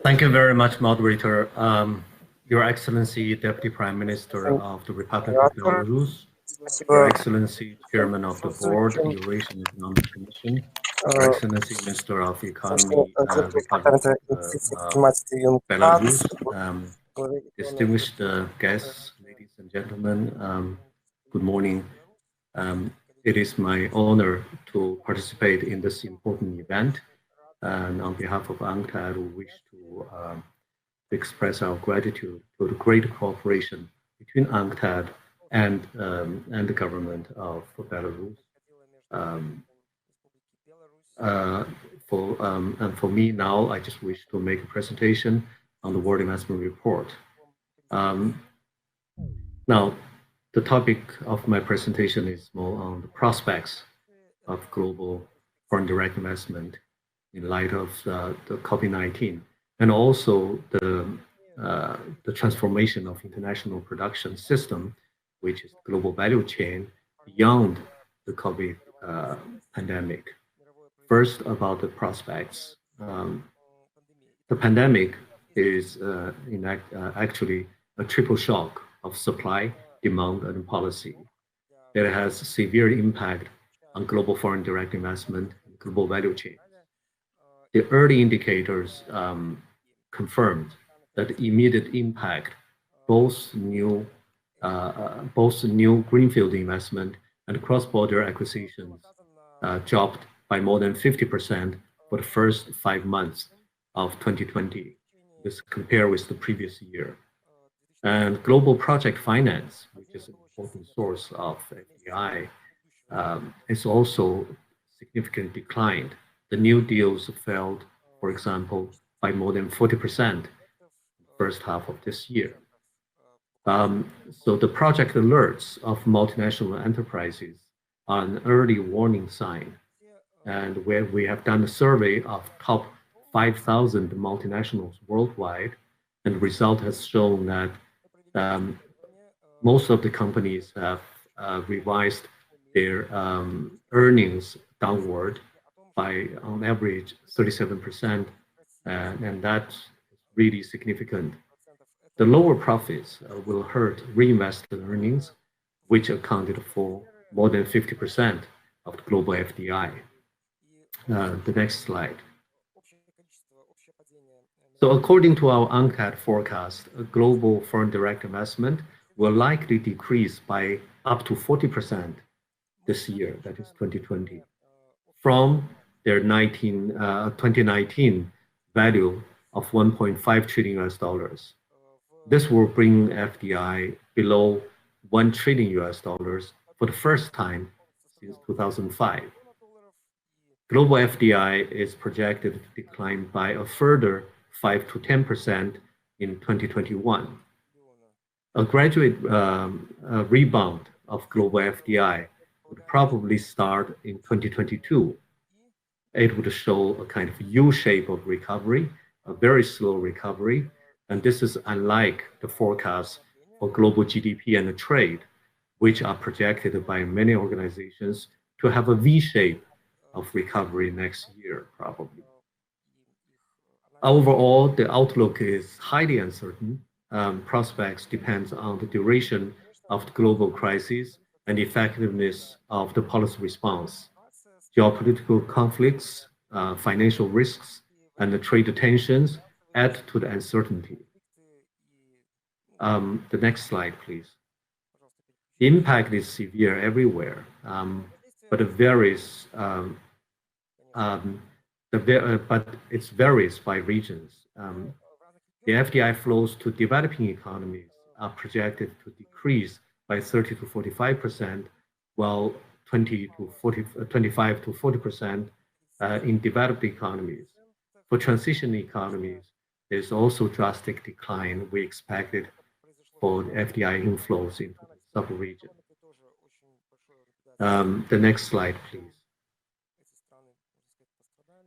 Thank you very much, moderator. Your Excellency, Deputy Prime Minister of the Republic of Belarus, Your Excellency, Chairman of the Board, Eurasian Economic Commission, Your Excellency, Minister of Economy, Republic of Belarus, distinguished guests, ladies and gentlemen, good morning. It is my honor to participate in this important event. And on behalf of UNCTAD, we wish to express our gratitude for the great cooperation between UNCTAD and the government of Belarus. For me now, I just wish to make a presentation on the World Investment Report. Now, the topic of my presentation is more on the prospects of global foreign direct investment in light of the COVID-19, and also the transformation of international production system, which is global value chain beyond the COVID pandemic. First, about the prospects. The pandemic is actually a triple shock of supply, demand, and policy. It has severe impact on global foreign direct investment and global value chain. The early indicators confirmed that the immediate impact, both new greenfield investment and cross-border acquisitions dropped by more than 50% for the first 5 months of 2020. This compared with the previous year. And global project finance, which is an important source of FDI, is also significantly declined. The new deals fell, for example, by more than 40% in the first half of this year. So the project alerts of multinational enterprises are an early warning sign. And where we have done a survey of top 5,000 multinationals worldwide, and the result has shown that most of the companies have revised their earnings downward by, on average, 37%, and that's really significant. The lower profits will hurt reinvested earnings, which accounted for more than 50% of the global FDI. The next slide. So according to our UNCTAD forecast, global foreign direct investment will likely decrease by up to 40% this year, that is 2020, from their 2019 value of $1.5 trillion. This will bring FDI below $1 trillion for the first time since 2005. Global FDI is projected to decline by a further 5 to 10% in 2021. A gradual rebound of global FDI would probably start in 2022. It would show a kind of U shape of recovery, a very slow recovery, and this is unlike the forecasts for global GDP and trade, which are projected by many organizations to have a V shape of recovery next year, probably. Overall, the outlook is highly uncertain. Prospects depend on the duration of the global crisis and effectiveness of the policy response. Geopolitical conflicts, financial risks, and the trade tensions add to the uncertainty. The next slide, please. The impact is severe everywhere, but it varies. But it varies by regions. The FDI flows to developing economies are projected to decrease by 30 to 45%, while 25 to 40% in developed economies. For transition economies, there's also drastic decline we expected for FDI inflows into the sub-region. The next slide, please.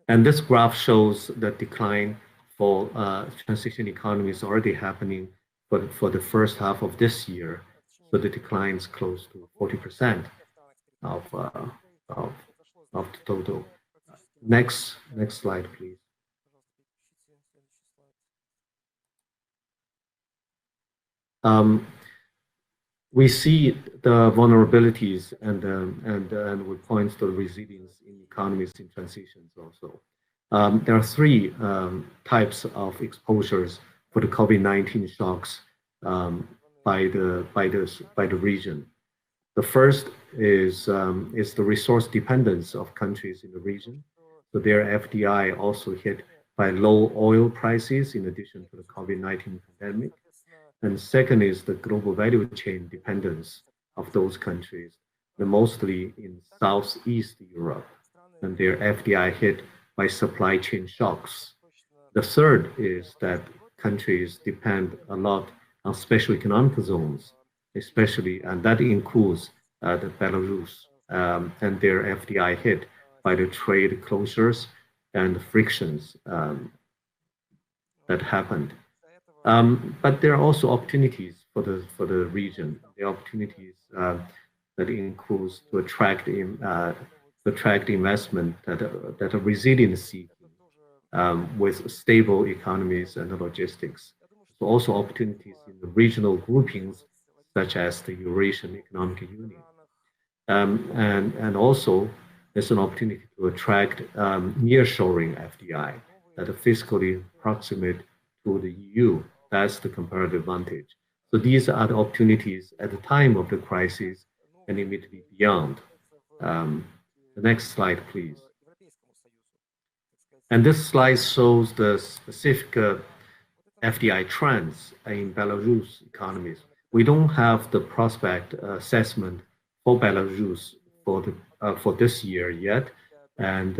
And this graph shows the decline for transition economies already happening for the first half of this year. So the decline is close to 40% of the total. Next slide, please. We see the vulnerabilities and we point to the resilience in economies in transitions also. There are three types of exposures for the COVID-19 shocks by the region. The first is the resource dependence of countries in the region. So their FDI also hit by low oil prices in addition to the COVID-19 pandemic. And second is the global value chain dependence of those countries, mostly in Southeast Europe, and their FDI hit by supply chain shocks. The third is that countries depend a lot on special economic zones, especially, and that includes the Belarus, and their FDI hit by the trade closures and frictions that happened. But there are also opportunities for the region. The opportunities that includes to attract investment that are resiliency with stable economies and logistics. So also opportunities in the regional groupings such as the Eurasian Economic Union, and also there's an opportunity to attract nearshoring FDI that are fiscally proximate to the EU. That's the comparative advantage. So these are the opportunities at the time of the crisis and immediately beyond. The next slide, please. And this slide shows the specific FDI trends in Belarus economies. We don't have the prospect assessment for Belarus for this year yet, and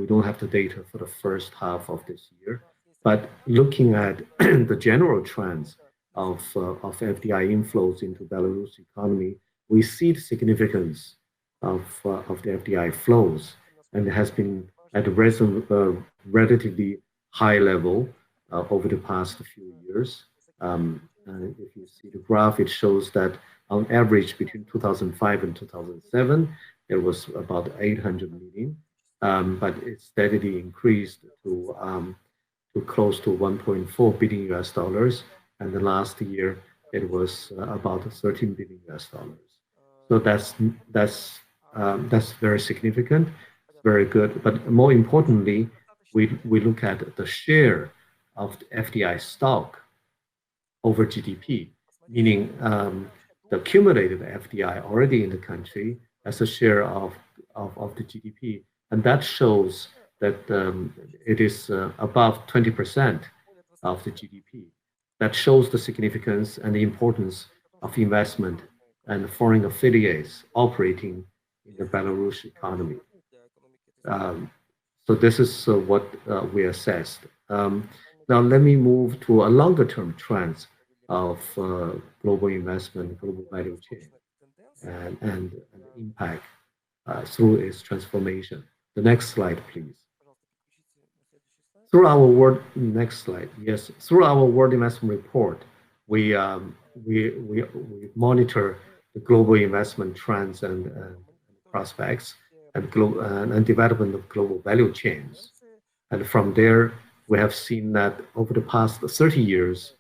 we don't have the data for the first half of this year. But looking at the general trends of FDI inflows into Belarus economy, we see the significance of the FDI flows, and it has been at a relatively high level over the past few years. If you see the graph, it shows that on average between 2005 and 2007, there was about 800 million, but it steadily increased to close to $1.4 billion, and the last year it was about $13 billion. So that's very significant, very good. But more importantly, we look at the share of the FDI stock over GDP, meaning the accumulated FDI already in the country as a share of the GDP, and that shows that it is above 20% of the GDP. That shows the significance and the importance of investment and foreign affiliates operating in the Belarus economy. So this is what we assessed. Now let me move to a longer-term trends of global investment, global value chain, and impact through its transformation. The next slide, please. Through our world, next slide, yes. Through our World Investment Report, we monitor the global investment trends and prospects and development of global value chains. And from there, we have seen that over the past 30 years,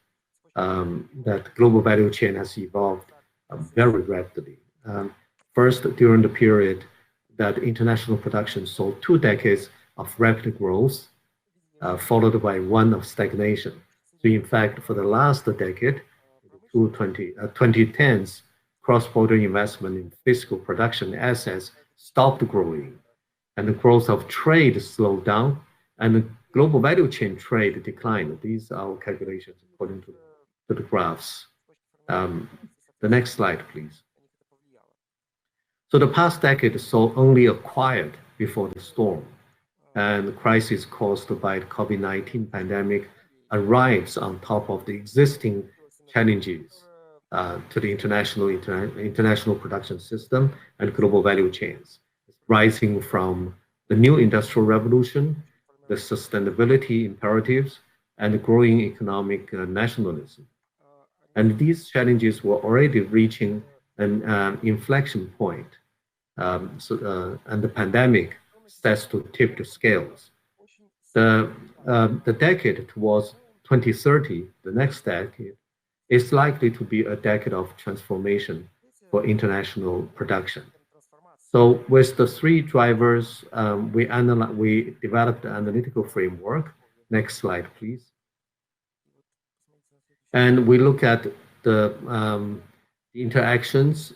that global value chain has evolved very rapidly. First, during the period that international production saw 2 decades of rapid growth, followed by one of stagnation. So in fact, for the last decade, 2010s, cross-border investment in physical production assets stopped growing, and the growth of trade slowed down, and the global value chain trade declined. These are our calculations according to the graphs. The next slide, please. So the past decade saw only a quiet before the storm, and the crisis caused by the COVID-19 pandemic arrives on top of the existing challenges to the international production system and global value chains, rising from the new industrial revolution, the sustainability imperatives, and the growing economic nationalism. And these challenges were already reaching an inflection point. And the pandemic starts to tip the scales. The decade towards 2030, the next decade, is likely to be a decade of transformation for international production. So with the 3 drivers, we developed an analytical framework. Next slide, please. And we look at the interactions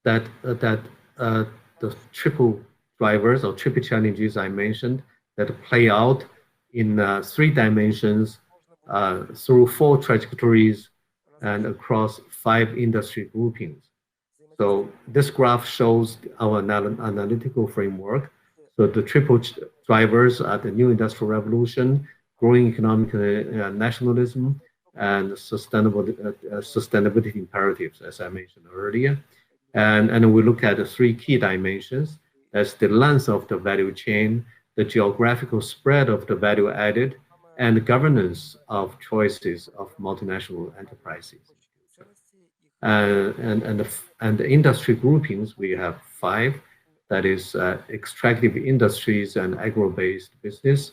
that the triple drivers or triple challenges I mentioned that play out in 3 dimensions through 4 trajectories and across 5 industry groupings. So this graph shows our analytical framework. So the triple drivers are the new industrial revolution, growing economic nationalism, and sustainability imperatives, as I mentioned earlier. And we look at the 3 key dimensions as the length of the value chain, the geographical spread of the value added, and the governance of choices of multinational enterprises. And the industry groupings, we have 5, that is extractive industries and agro-based business,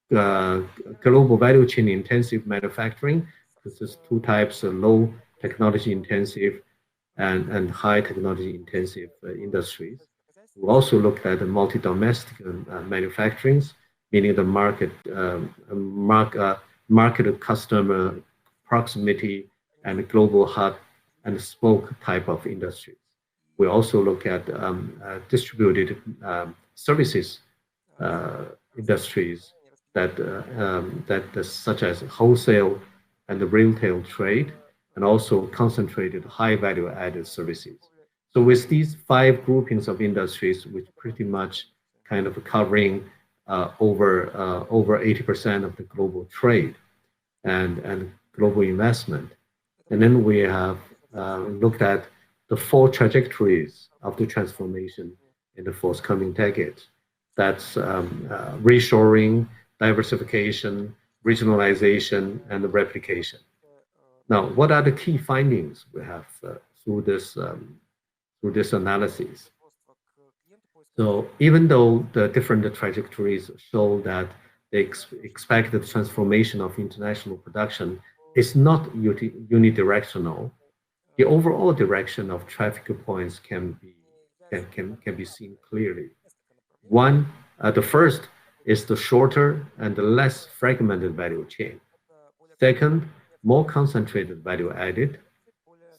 global value chain intensive manufacturing. This is 2 types of low technology intensive and high technology intensive industries. We also look at the multi-domestic manufacturings, meaning the market customer proximity and global hub and spoke type of industries. We also look at distributed services industries that such as wholesale and the retail trade, and also concentrated high value added services. So with these 5 groupings of industries, which pretty much kind of covering over 80% of the global trade and global investment. And then we have looked at the 4 trajectories of the transformation in the forthcoming decades. That's reshoring, diversification, regionalization, and the replication. Now, what are the key findings we have through this analysis? So even though the different trajectories show that the expected transformation of international production is not unidirectional, the overall direction of traffic points can be seen clearly. The first is the shorter and the less fragmented value chain. Second, more concentrated value added.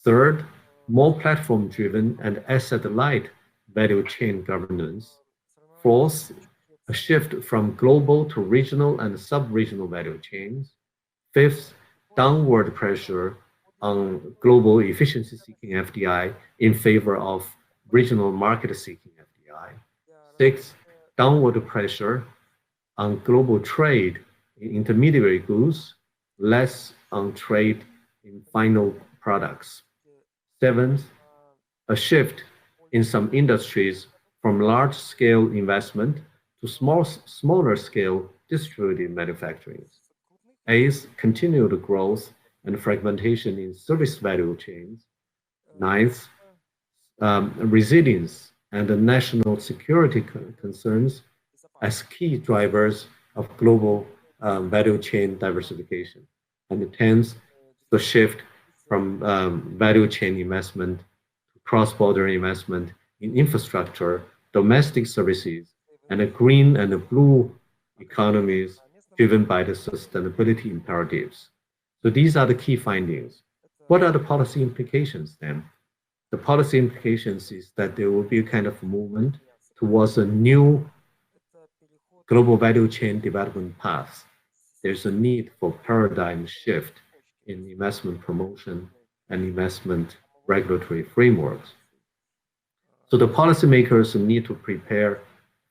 Third, more platform-driven and asset-light value chain governance. Fourth, a shift from global to regional and sub-regional value chains. Fifth, downward pressure on global efficiency-seeking FDI in favor of regional market-seeking FDI. Sixth, downward pressure on global trade in intermediary goods, less on trade in final products. Seventh, a shift in some industries from large-scale investment to smaller-scale distributed manufacturing. Eighth, continued growth and fragmentation in service value chains. Ninth, resilience and the national security concerns as key drivers of global value chain diversification. And the 10th, the shift from value chain investment to cross-border investment in infrastructure, domestic services, and a green and a blue economies driven by the sustainability imperatives. So these are the key findings. What are the policy implications then? The policy implications is that there will be a kind of movement towards a new global value chain development path. There's a need for paradigm shift in investment promotion and investment regulatory frameworks. So the policymakers need to prepare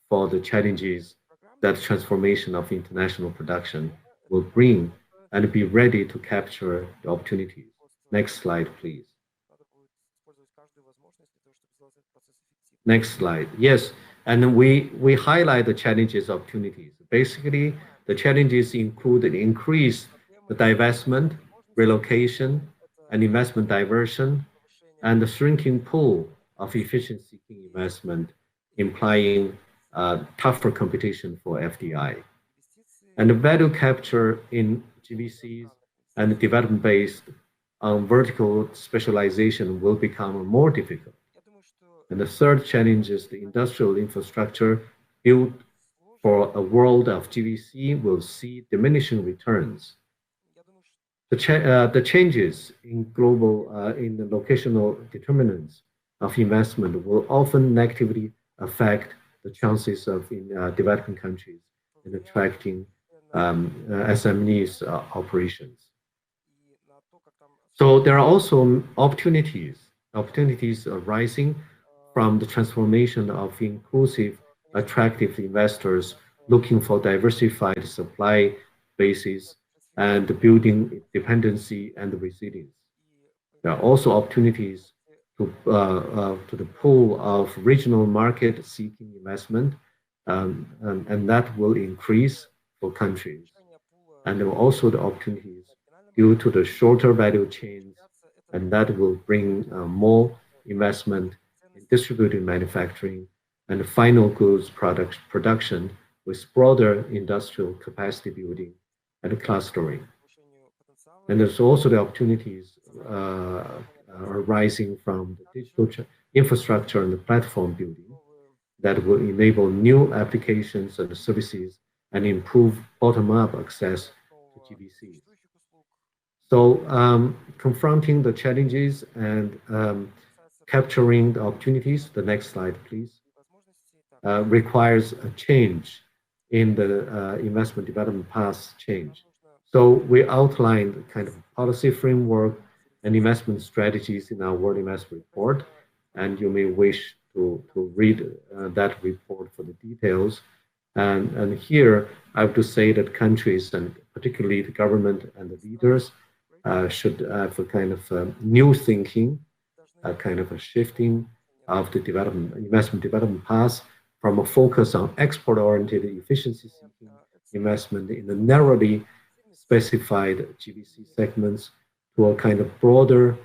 for the challenges that transformation of international production will bring and be ready to capture the opportunities. Next slide, please. Next slide. Yes, and we highlight the challenges, opportunities. Basically, the challenges include the increase the divestment, relocation, and investment diversion, and the shrinking pool of efficiency-seeking investment, implying tougher competition for FDI. And the value capture in GVCs and development based on vertical specialization will become more difficult. And the third challenge is the industrial infrastructure built for a world of GVC will see diminishing returns. The changes in global, in the locational determinants of investment will often negatively affect the chances of developing countries in attracting SMEs operations. So there are also opportunities arising from the transformation of inclusive, attractive investors looking for diversified supply bases and building dependency and resilience. There are also opportunities to the pool of regional market seeking investment, and that will increase for countries. And there are also the opportunities due to the shorter value chains, and that will bring more investment in distributed manufacturing and final goods production with broader industrial capacity building and clustering. And there's also the opportunities arising from the digital infrastructure and the platform building that will enable new applications and services and improve bottom-up access to GVCs. So confronting the challenges and capturing the opportunities, the next slide, please, requires a change in the investment development path change. So we outlined kind of policy framework and investment strategies in our World Investment Report, and you may wish to read that report for the details. And here I have to say that countries, and particularly the government and the leaders, should have a kind of new thinking, a kind of a shifting of the investment development path from a focus on export-oriented efficiency-seeking investment in the narrowly specified GVC segments to a kind of broader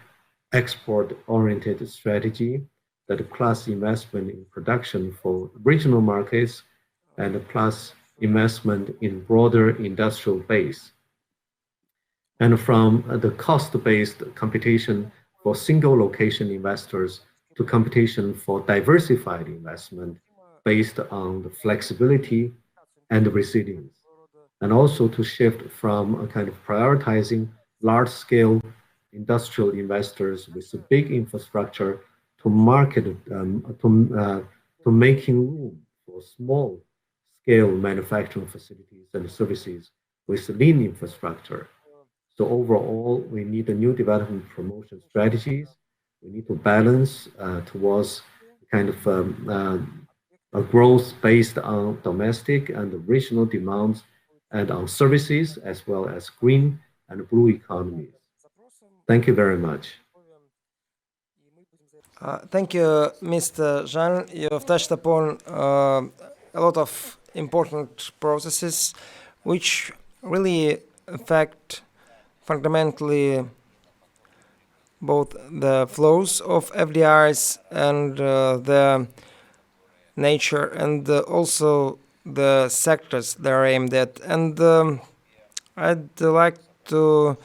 export-oriented strategy that plus investment in production for regional markets and plus investment in broader industrial base. And from the cost-based computation for single location investors to competition for diversified investment based on the flexibility and resilience, and also to shift from a kind of prioritizing large-scale industrial investors with a big infrastructure to market to making room for small-scale manufacturing facilities and services with lean infrastructure. So overall, we need a new development promotion strategies. We need to balance towards kind of a growth based on domestic and regional demands and on services, as well as green and blue economies. Thank you very much. Thank you, Mr. Zhang. You have touched upon a lot of important processes which really affect fundamentally both the flows of FDIs and the nature and also the sectors they are aimed at. And I'd like to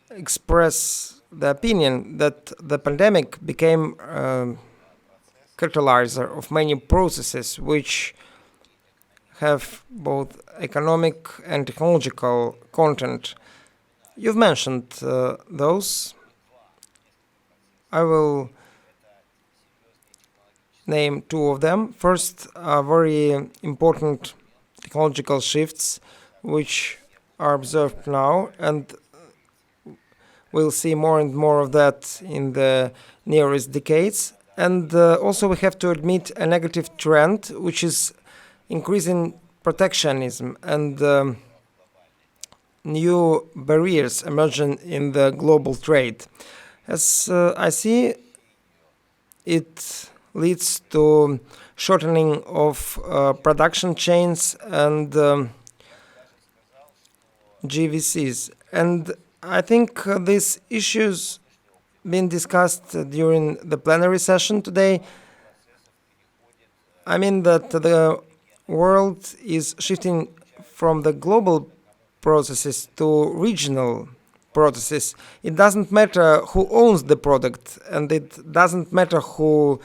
express the opinion that the pandemic became a catalyzer of many processes which have both economic and technological content. You've mentioned those. I will name two of them. First, very important technological shifts which are observed now, and we'll see more and more of that in the nearest decades. And also we have to admit a negative trend, which is increasing protectionism and new barriers emerging in the global trade. As I see, it leads to shortening of production chains and GVCs. And I think these issues been discussed during the plenary session today. I mean that the world is shifting from the global processes to regional processes. It doesn't matter who owns the product, and it doesn't matter who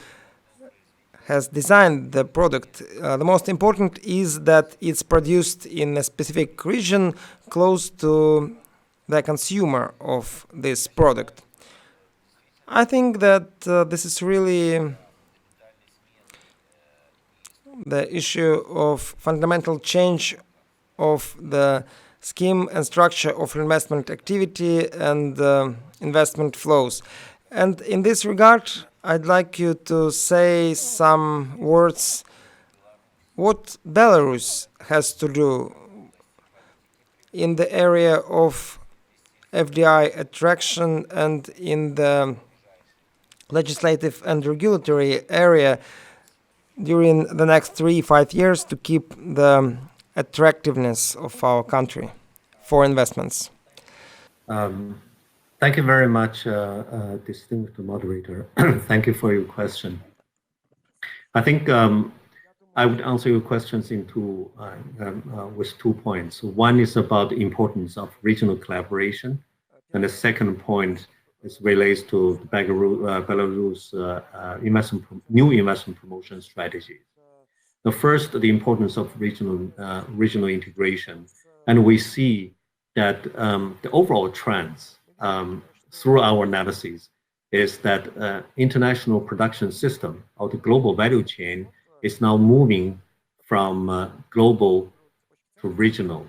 has designed the product. The most important is that it's produced in a specific region close to the consumer of this product. I think that this is really the issue of fundamental change of the scheme and structure of investment activity and investment flows. And in this regard, I'd like you to say some words what Belarus has to do in the area of FDI attraction and in the legislative and regulatory area during the next 3-5 years to keep the attractiveness of our country for investments. Thank you very much, distinguished moderator. Thank you for your question. I think I would answer your questions into with 2 points. One is about the importance of regional collaboration, and the second point is relates to Belarus new investment promotion strategies. The first, the importance of regional integration, and we see that the overall trends through our analysis is that international production system of the global value chain is now moving from global to regional,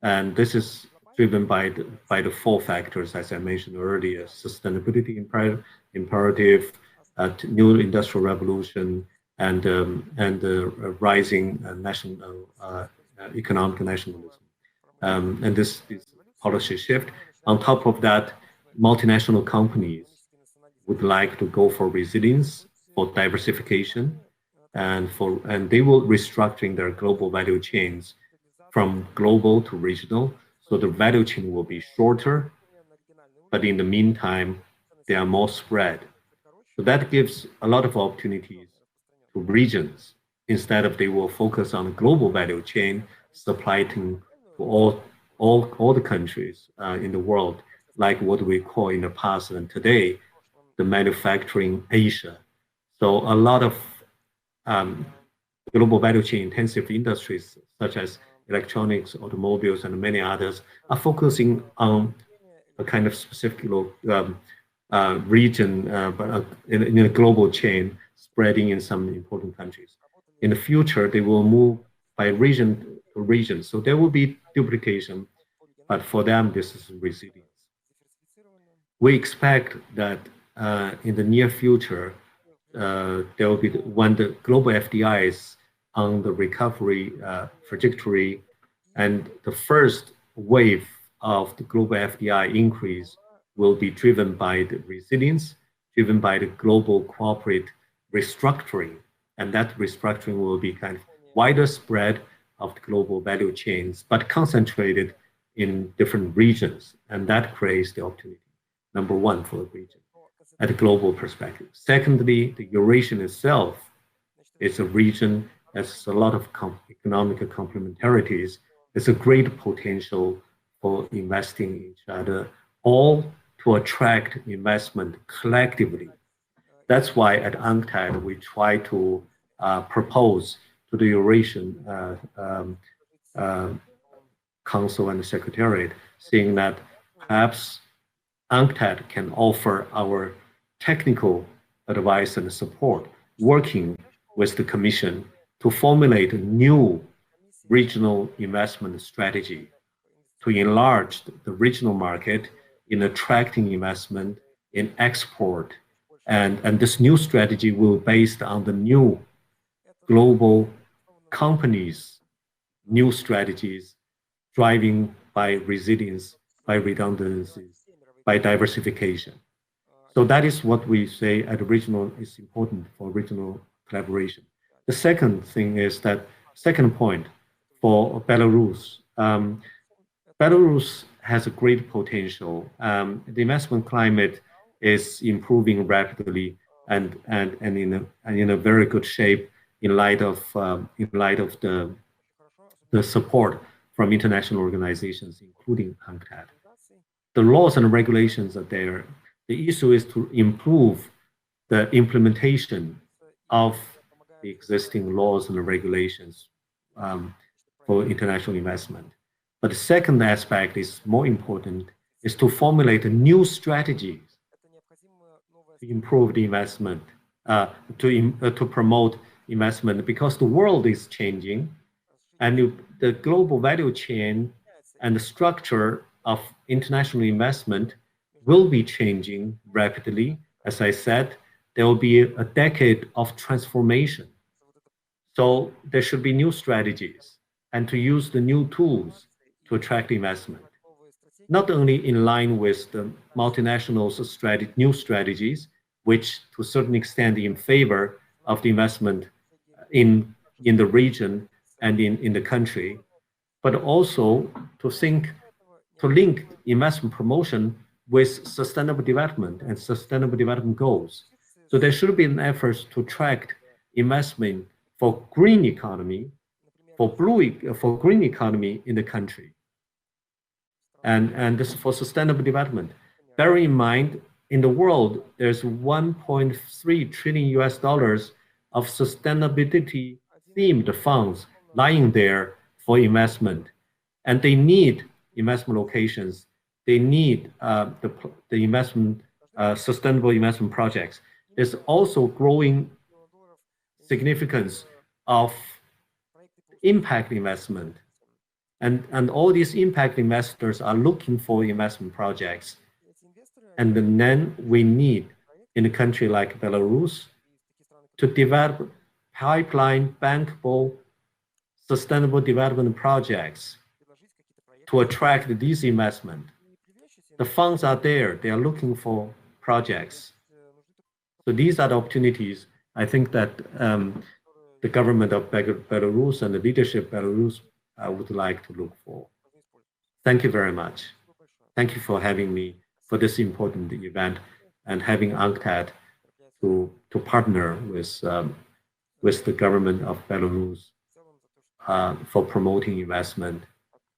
and this is driven by the 4 factors, as I mentioned earlier: sustainability imperative, new industrial revolution, and rising national economic nationalism, and this policy shift. On top of that, multinational companies would like to go for resilience, for diversification, and they will restructuring their global value chains from global to regional. So the value chain will be shorter, but in the meantime, they are more spread. So that gives a lot of opportunities to regions. Instead of they will focus on the global value chain, supply to all the countries in the world. like what we call in the past and today, the manufacturing Asia. So a lot of global value chain intensive industries, such as electronics, automobiles, and many others, are focusing on a kind of specific region, but in a global chain, spreading in some important countries. In the future, they will move by region to region. So there will be duplication, but for them, this is resilience. We expect that in the near future, there will be when the global FDI is on the recovery trajectory, and the first wave of the global FDI increase will be driven by the resilience, driven by the global corporate restructuring, and that restructuring will be kind of wider spread of the global value chains, but concentrated in different regions, and that creates the opportunity. Number one, for the region at a global perspective. Secondly, the Eurasian itself is a region that has a lot of economic complementarities. There's a great potential for investing in each other, all to attract investment collectively. That's why at UNCTAD, we try to propose to the Eurasian Council and the Secretariat, saying that perhaps UNCTAD can offer our technical advice and support, working with the Commission to formulate a new regional investment strategy to enlarge the regional market in attracting investment in export. And this new strategy will be based on the new global companies, new strategies, driving by resilience, by redundancies, by diversification. So that is what we say at regional is important for regional collaboration. The second thing is that, second point for Belarus, Belarus has a great potential. The investment climate is improving rapidly and in a very good shape in light of the support from international organizations, including UNCTAD. The laws and regulations are there. The issue is to improve the implementation of the existing laws and regulations for international investment. But the second aspect is more important, is to formulate new strategies to improve the investment, to promote investment, because the world is changing and the global value chain and the structure of international investment will be changing rapidly. As I said, there will be a decade of transformation. So there should be new strategies and to use the new tools to attract investment, not only in line with the multinationals' new strategies, which to a certain extent in favor of the investment in the region and in the country, but also to link investment promotion with sustainable development and sustainable development goals. So there should be an effort to attract investment for green economy, for green economy in the country, and this is for sustainable development. Bear in mind, in the world, there's $1.3 trillion of sustainability themed funds lying there for investment, and they need investment locations. They need the investment, sustainable investment projects. There's also growing significance of impact investment. And all these impact investors are looking for investment projects. And then we need, in a country like Belarus, to develop pipeline bankable sustainable development projects to attract these investment. The funds are there, they are looking for projects. So these are the opportunities I think that the government of Belarus and the leadership of Belarus would like to look for. Thank you very much. Thank you for having me for this important event and having UNCTAD to partner with the government of Belarus for promoting investment.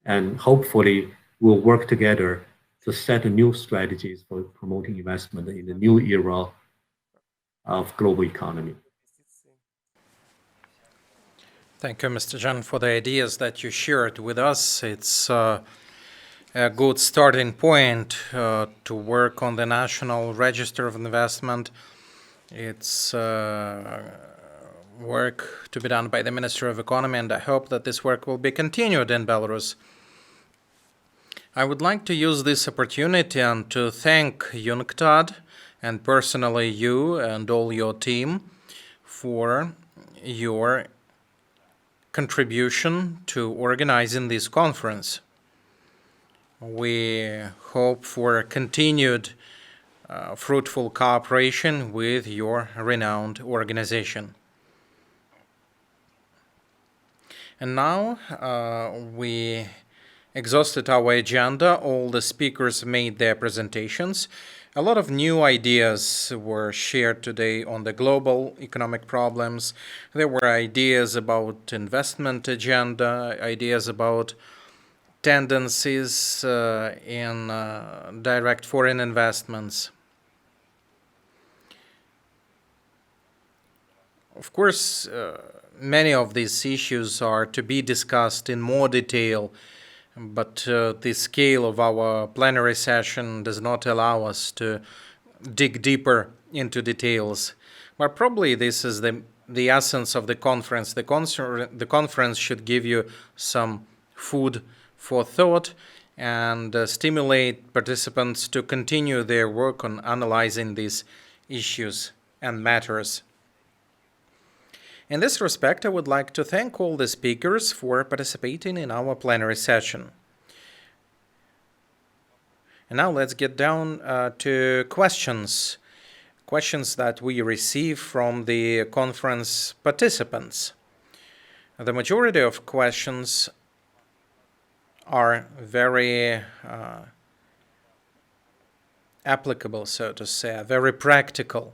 And hopefully we'll work together to set new strategies for promoting investment in the new era of global economy. Thank you, Mr. Zhang, for the ideas that you shared with us. It's a good starting point to work on the National Register of Investment. It's work to be done by the Minister of Economy, and I hope that this work will be continued in Belarus. I would like to use this opportunity and to thank UNCTAD and personally you and all your team for your contribution to organizing this conference. We hope for continued fruitful cooperation with your renowned organization. And now we exhausted our agenda. All the speakers made their presentations. A lot of new ideas were shared today on the global economic problems. There were ideas about investment agenda, ideas about tendencies in direct foreign investments. Of course, many of these issues are to be discussed in more detail, but the scale of our plenary session does not allow us to dig deeper into details. But probably this is the essence of the conference. The conference should give you some food for thought and stimulate participants to continue their work on analyzing these issues and matters. In this respect, I would like to thank all the speakers for participating in our plenary session. And now let's get down to questions that we receive from the conference participants. The majority of questions are very applicable, so to say, very practical.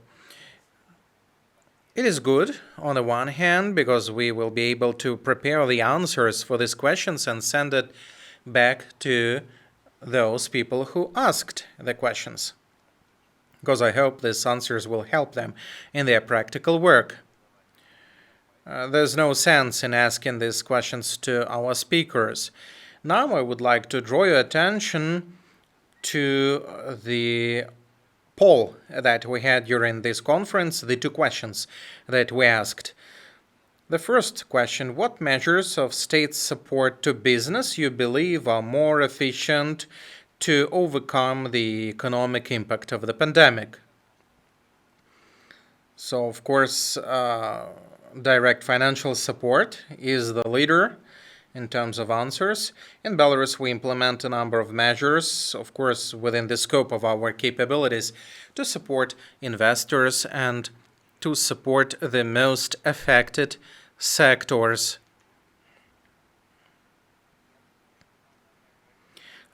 It is good, on the one hand, because we will be able to prepare the answers for these questions and send it back to those people who asked the questions, because I hope these answers will help them in their practical work. There's no sense in asking these questions to our speakers. Now I would like to draw your attention to the poll that we had during this conference, the two questions that we asked. The first question: what measures of state support to business you believe are more efficient to overcome the economic impact of the pandemic? So, of course, direct financial support is the leader in terms of answers. In Belarus, we implement a number of measures, of course, within the scope of our capabilities, to support investors and to support the most affected sectors.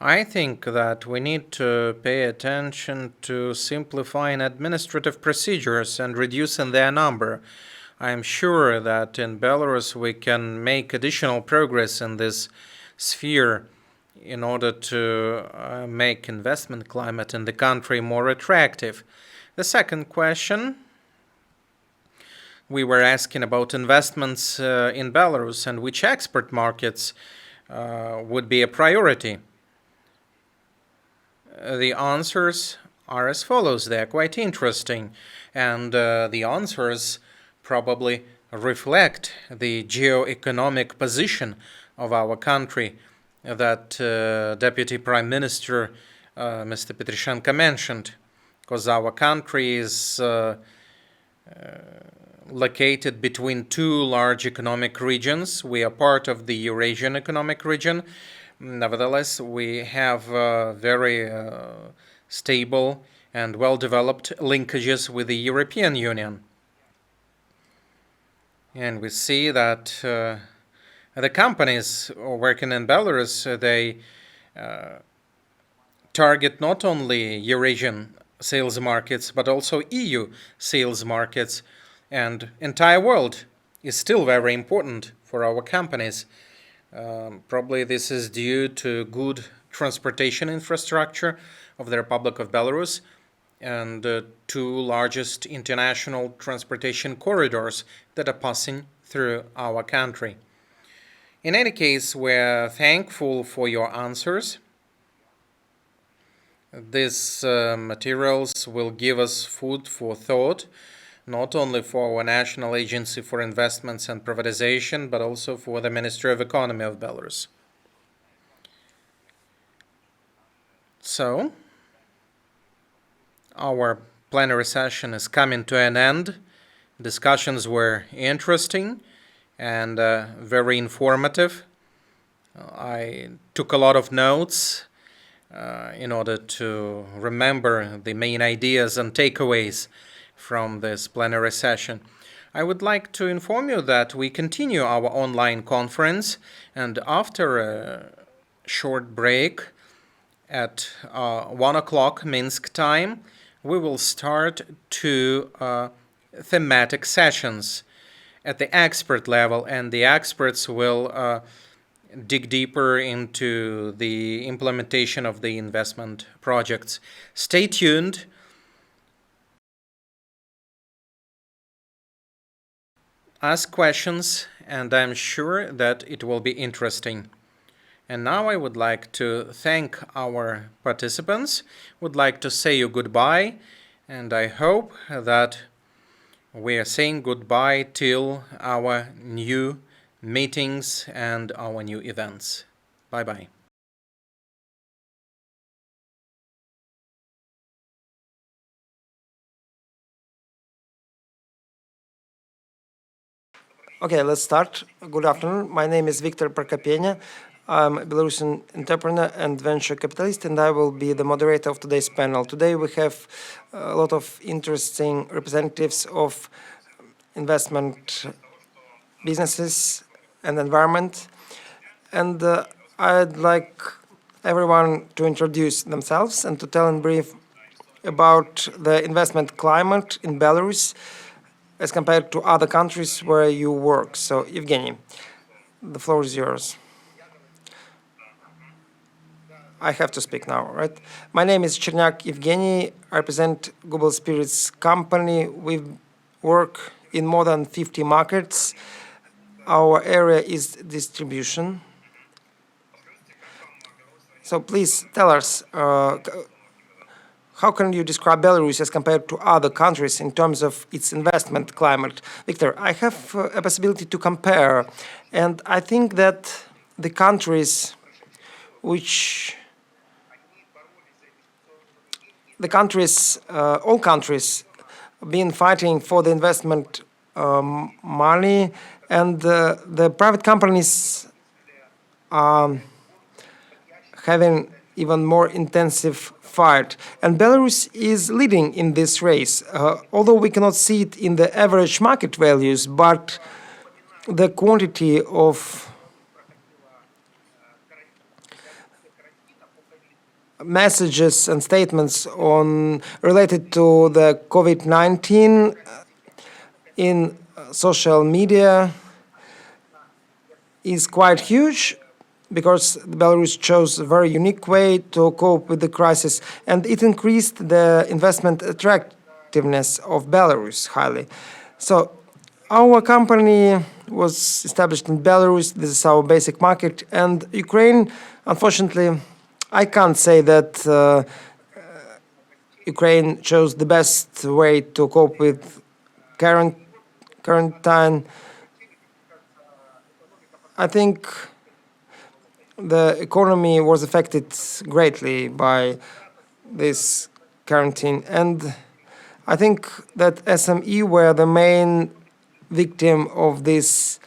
I think that we need to pay attention to simplifying administrative procedures and reducing their number. I am sure that in Belarus we can make additional progress in this sphere in order to make investment climate in the country more attractive. The second question, we were asking about investments in Belarus and which export markets would be a priority. The answers are as follows. They are quite interesting, and the answers probably reflect the geo-economic position of our country that Deputy Prime Minister Mr. Petrishenko mentioned, because our country is located between two large economic regions. We are part of the Eurasian economic region. Nevertheless, we have very stable and well-developed linkages with the European Union. And we see that the companies working in Belarus, they target not only Eurasian sales markets, but also EU sales markets. And entire world is still very important for our companies. Probably this is due to good transportation infrastructure of the Republic of Belarus and two largest international transportation corridors that are passing through our country. In any case, we're thankful for your answers. These materials will give us food for thought, not only for our National Agency for Investments and Privatization, but also for the Ministry of Economy of Belarus. So, our plenary session is coming to an end. Discussions were interesting and very informative. I took a lot of notes in order to remember the main ideas and takeaways from this plenary session. I would like to inform you that we continue our online conference, and after a short break at 1 o'clock Minsk time, we will start two thematic sessions at the expert level, and the experts will dig deeper into the implementation of the investment projects. Stay tuned. Ask questions, and I'm sure that it will be interesting. And now I would like to thank our participants, would like to say you goodbye, and I hope that we are saying goodbye till our new meetings and our new events. Bye-bye. Okay, let's start. Good afternoon. My name is Viktor Prokopenya. I'm a Belarusian entrepreneur and venture capitalist, and I will be the moderator of today's panel. Today we have a lot of interesting representatives of investment businesses and environment. And I'd like everyone to introduce themselves and to tell in brief about the investment climate in Belarus as compared to other countries where you work. So, Evgeny, the floor is yours. I have to speak now, right? My name is Cherniak Evgeny. I represent Global Spirits Company. We work in more than 50 markets. Our area is distribution. So please tell us, how can you describe Belarus as compared to other countries in terms of its investment climate? Victor, I have a possibility to compare, and I think that the countries all countries been fighting for the investment money, and the private companies are having even more intensive fight. And Belarus is leading in this race, although we cannot see it in the average market values, but the quantity of messages and statements related to the COVID-19 in social media is quite huge, because Belarus chose a very unique way to cope with the crisis, and it increased the investment attractiveness of Belarus highly. So our company was established in Belarus. This is our basic market. And Ukraine, unfortunately, I can't say that Ukraine chose the best way to cope with quarantine. I think the economy was affected greatly by this quarantine, and I think that SME were the main victim of these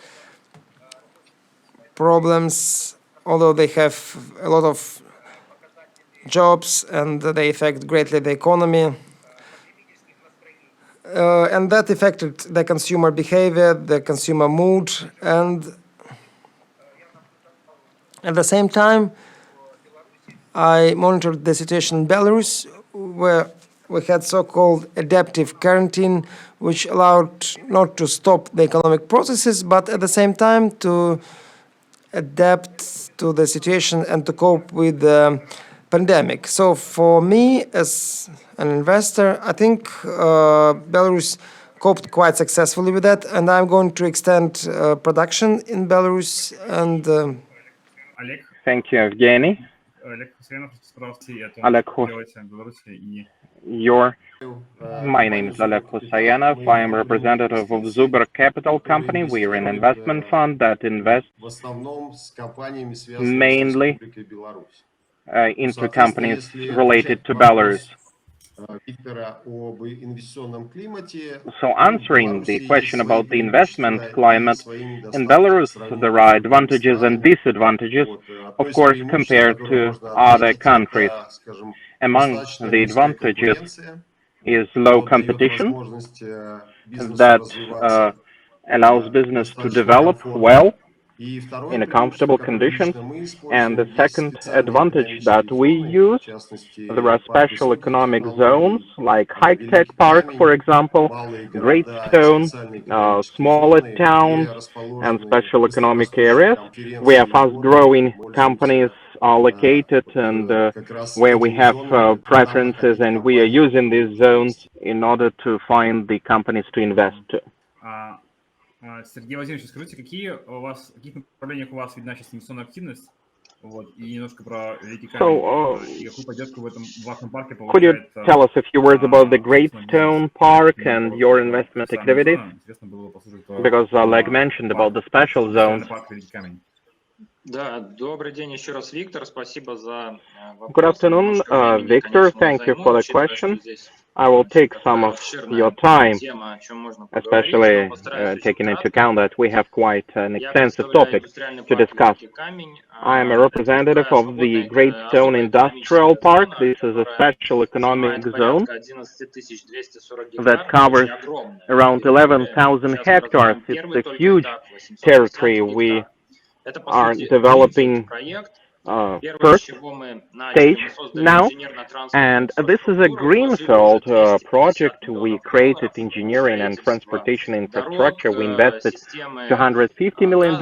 problems, although they have a lot of jobs and they affect greatly the economy. And that affected the consumer behavior, the consumer mood, and at the same time, I monitored the situation in Belarus, where we had so-called adaptive quarantine, which allowed not to stop the economic processes, but at the same time to adapt to the situation and to cope with the pandemic. So for me, as an investor, I think Belarus coped quite successfully with that, and I'm going to extend production in Belarus. And thank you, Evgeny. My name is Oleg Husayanov. I am representative of Zuber Capital Company. We are an investment fund that invests mainly into companies related to Belarus. So answering the question about the investment climate, in Belarus there are advantages and disadvantages, of course, compared to other countries. Among the advantages is low competition that allows business to develop well in a comfortable conditions. And the second advantage that we use, there are special economic zones like high-tech park, for example, Great Stone, smaller towns, and special economic areas where fast-growing companies are located and where we have preferences, and we are using these zones in order to find the companies to invest to. Сергей Владимирович, скажите, в каких направлениях у вас видна сейчас инвестиционная активность? Вот, и немножко про Великий Камень, и какую поддержку в этом вашем парке получает. Could you tell us a few words about the Great Stone Park and your investment activities? Because Oleg mentioned about the special zones. Да, добрый день еще раз, Виктор. Спасибо за вопрос. Good afternoon, Victor. Thank you for the question. I will take some of your time, especially taking into account that we have quite an extensive topic to discuss. I am a representative of the Great Stone Industrial Park. This is a special economic zone that covers around 11,000 hectares. It's a huge territory. We are developing first stage now, and this is a greenfield project. We created engineering and transportation infrastructure. We invested $250 million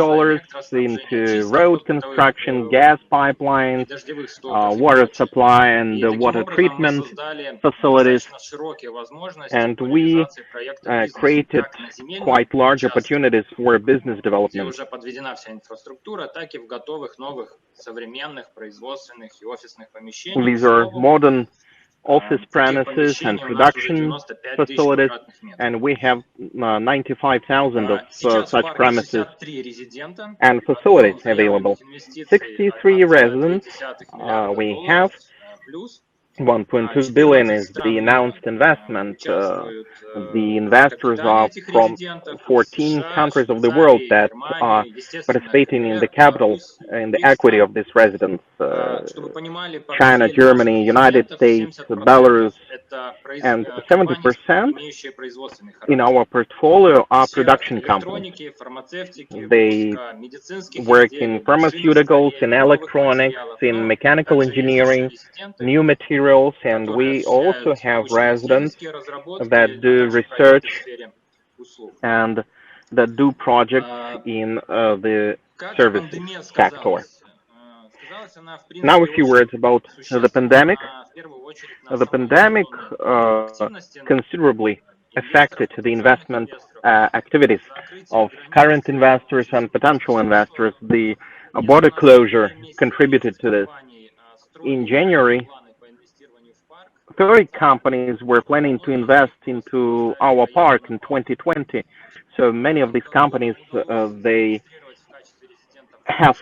into road construction, gas pipelines, water supply and water treatment facilities, and we created quite large opportunities for business development. These are modern office premises and production facilities, and we have 95,000 of such premises and facilities available. 63 residents we have. 1.2 billion is the announced investment. The investors are from 14 countries of the world that are participating in the capital, in the equity of this residence. China, Germany, United States, Belarus, and 70% in our portfolio are production companies. They work in pharmaceuticals, in electronics, in mechanical engineering, new materials, and we also have residents that do research and that do projects in the services sector. Now a few words about the pandemic. The pandemic considerably affected the investment activities of current investors and potential investors. The border closure contributed to this. In January, 30 companies were planning to invest into our park in 2020. So many of these companies, they have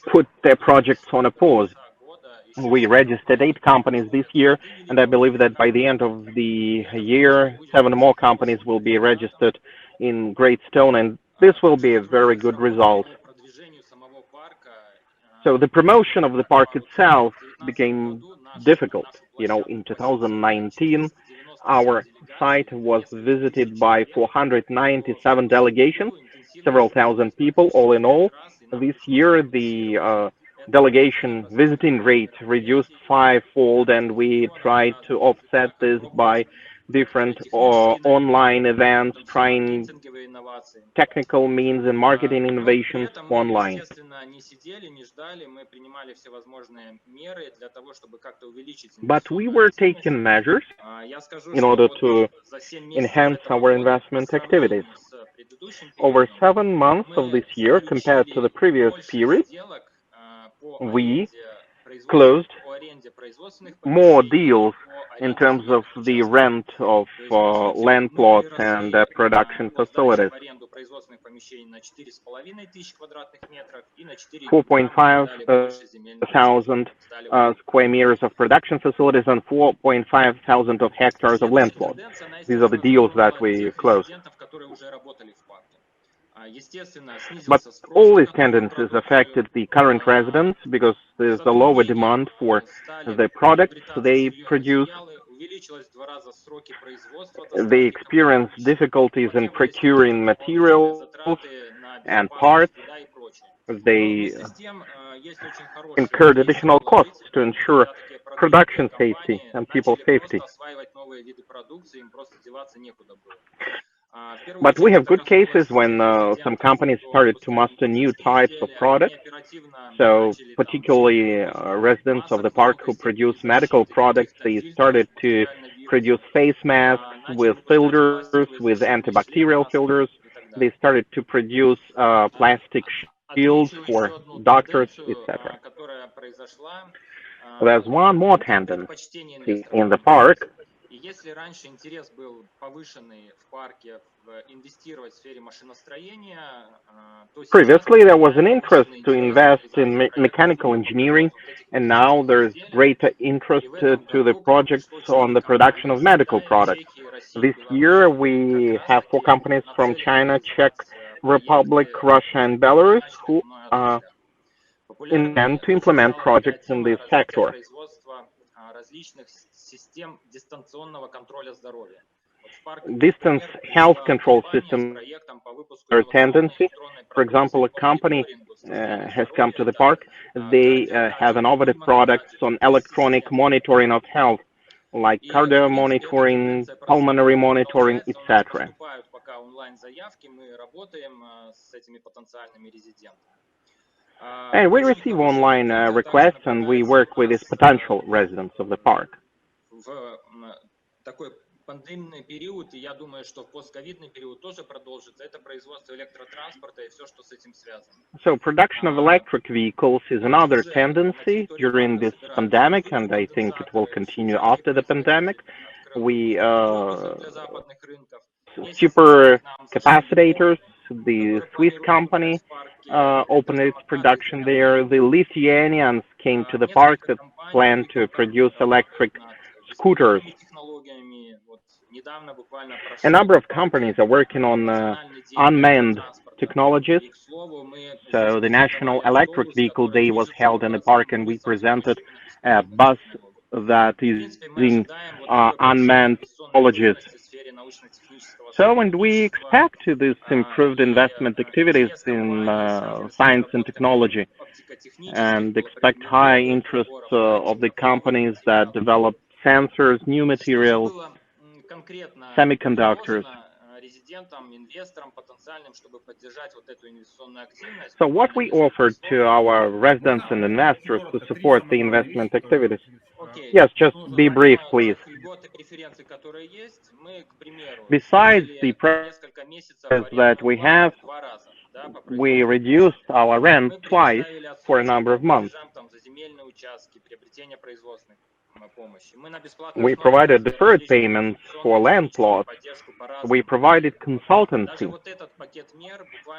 put their projects on a pause. We registered 8 companies this year, and I believe that by the end of the year, 7 more companies will be registered in Great Stone, and this will be a very good result. So the promotion of the park itself became difficult. You know, in 2019, our site was visited by 497 delegations, several thousand people all in all. This year, the delegation visiting rate reduced 5-fold, and we tried to offset this by different online events, trying technical means and marketing innovations online. But we were taking measures in order to enhance our investment activities. Over 7 months of this year, compared to the previous period, we closed more deals in terms of the rent of land plots and production facilities. 4.5 thousand square meters of production facilities and 4.5 thousand of hectares of land plots. These are the deals that we closed. But all these tendencies affected the current residents because there's a lower demand for the products they produce. They experience difficulties in procuring materials and parts. They incurred additional costs to ensure production safety and people safety. But we have good cases when some companies started to master new types of products. So particularly residents of the park who produce medical products, they started to produce face masks with filters, with antibacterial filters. They started to produce plastic shields for doctors, etc. There's one more tendency in the park. Previously, there was an interest to invest in mechanical engineering, and now there's greater interest to the projects on the production of medical products. This year, we have 4 companies from China, Czech Republic, Russia, and Belarus who intend to implement projects in this sector. Distance health control systems are a tendency. For example, a company has come to the park. They have innovative products on electronic monitoring of health, like cardio monitoring, pulmonary monitoring, etc. And we receive online requests, and we work with these potential residents of the park. Пандемийный период, и я думаю, что в постковидный период тоже продолжится, это производство электротранспорта и все, что с этим связано. So production of electric vehicles is another tendency during this pandemic, and I think it will continue after the pandemic. We super capacitors, the Swiss company opened its production there. The Lithuanians came to the park that planned to produce electric scooters. A number of companies are working on unmanned technologies. So the National Electric Vehicle Day was held in the park, and we presented a bus that is using unmanned technologies. So, and we expect this improved investment activities in science and technology, and expect high interest of the companies that develop sensors, new materials, semiconductors. So what we offered to our residents and investors to support the investment activities? Yes, just be brief, please. Besides the prices that we have, we reduced our rent twice for a number of months. We provided deferred payments for land plots. We provided consultancy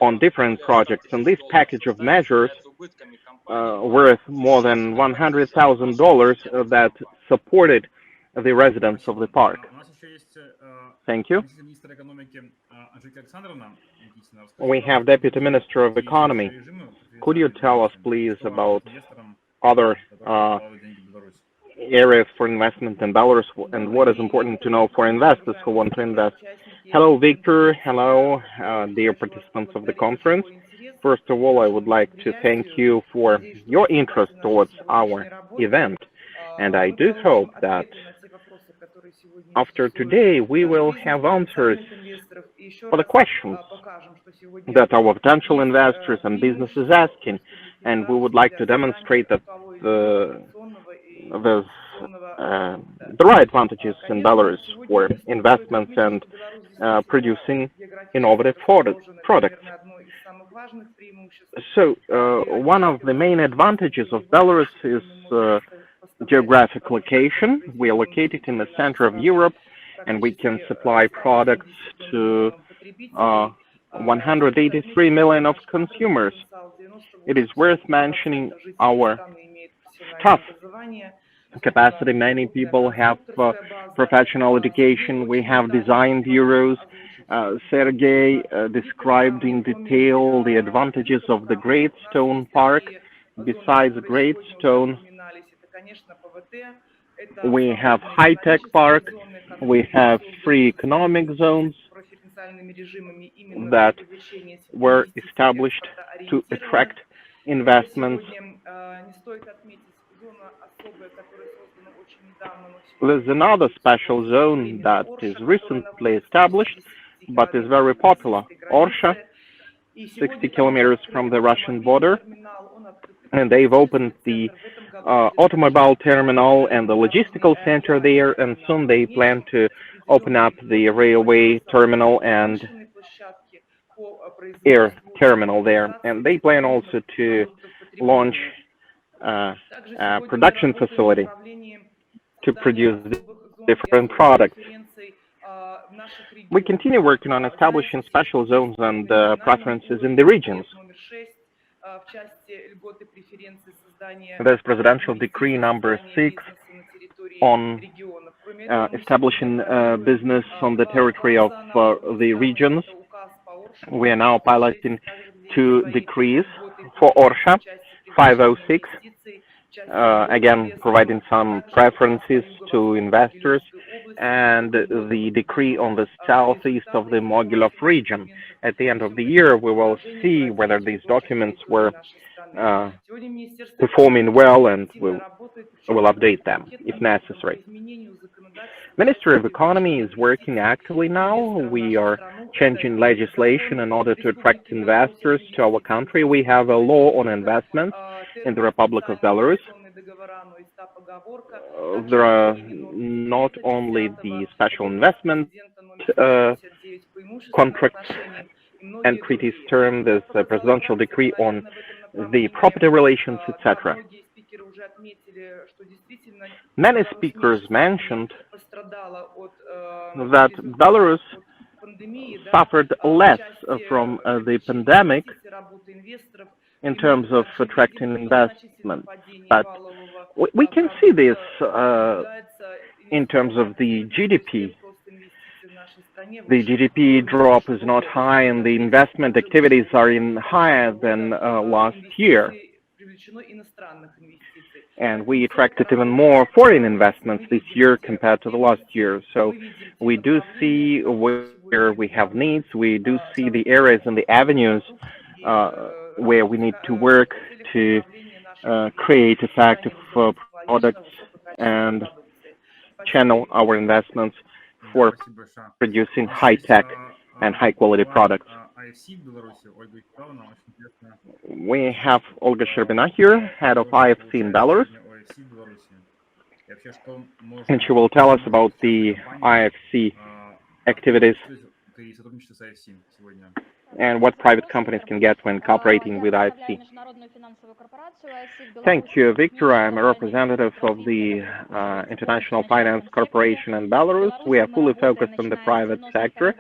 on different projects, and this package of measures worth more than $100,000 that supported the residents of the park. Thank you. We have Deputy Minister of Economy. Could you tell us, please, about other areas for investment in Belarus and what is important to know for investors who want to invest? Hello, Victor. Hello, dear participants of the conference. First of all, I would like to thank you for your interest towards our event. And I do hope that after today, we will have answers for the questions that our potential investors and businesses asking, and we would like to demonstrate that there's the right advantages in Belarus for investments and producing innovative products. So one of the main advantages of Belarus is geographic location. We are located in the center of Europe, and we can supply products to 183 million of consumers. It is worth mentioning our staff capacity. Many people have professional education. We have design bureaus. Sergey described in detail the advantages of the Great Stone Park. Besides Great Stone, we have high-tech park. We have free economic zones that were established to attract investments. There's another special zone that is recently established, but is very popular, Orsha, 60 kilometers from the Russian border, and they've opened the automobile terminal and the logistical center there, and soon they plan to open up the railway terminal and air terminal there, and they plan also to launch a production facility to produce different products. We continue working on establishing special zones and preferences in the regions. There's Presidential Decree number 6 on establishing business on the territory of the regions. We are now piloting 2 decrees for Orsha, 506, again providing some preferences to investors, and the decree on the southeast of the Mogilov region. At the end of the year, we will see whether these documents were performing well, and we'll update them if necessary. Ministry of Economy is working actively now. We are changing legislation in order to attract investors to our country. We have a law on investments in the Republic of Belarus. There are not only the special investment contracts and treaties term, there's a presidential decree on the property relations, etc. Many speakers mentioned that Belarus suffered less from the pandemic in terms of attracting investment. But we can see this in terms of the GDP. The GDP drop is not high, and the investment activities are higher than last year. And we attracted even more foreign investments this year compared to the last year. So we do see where we have needs. We do see the areas and the avenues where we need to work to create effective products and channel our investments for producing high-tech and high-quality products. We have Olga Sherbina here, head of IFC in Belarus, and she will tell us about the IFC activities and what private companies can get when cooperating with IFC. Thank you, Victor. I'm a representative of the International Finance Corporation in Belarus. We are fully focused on the private sector.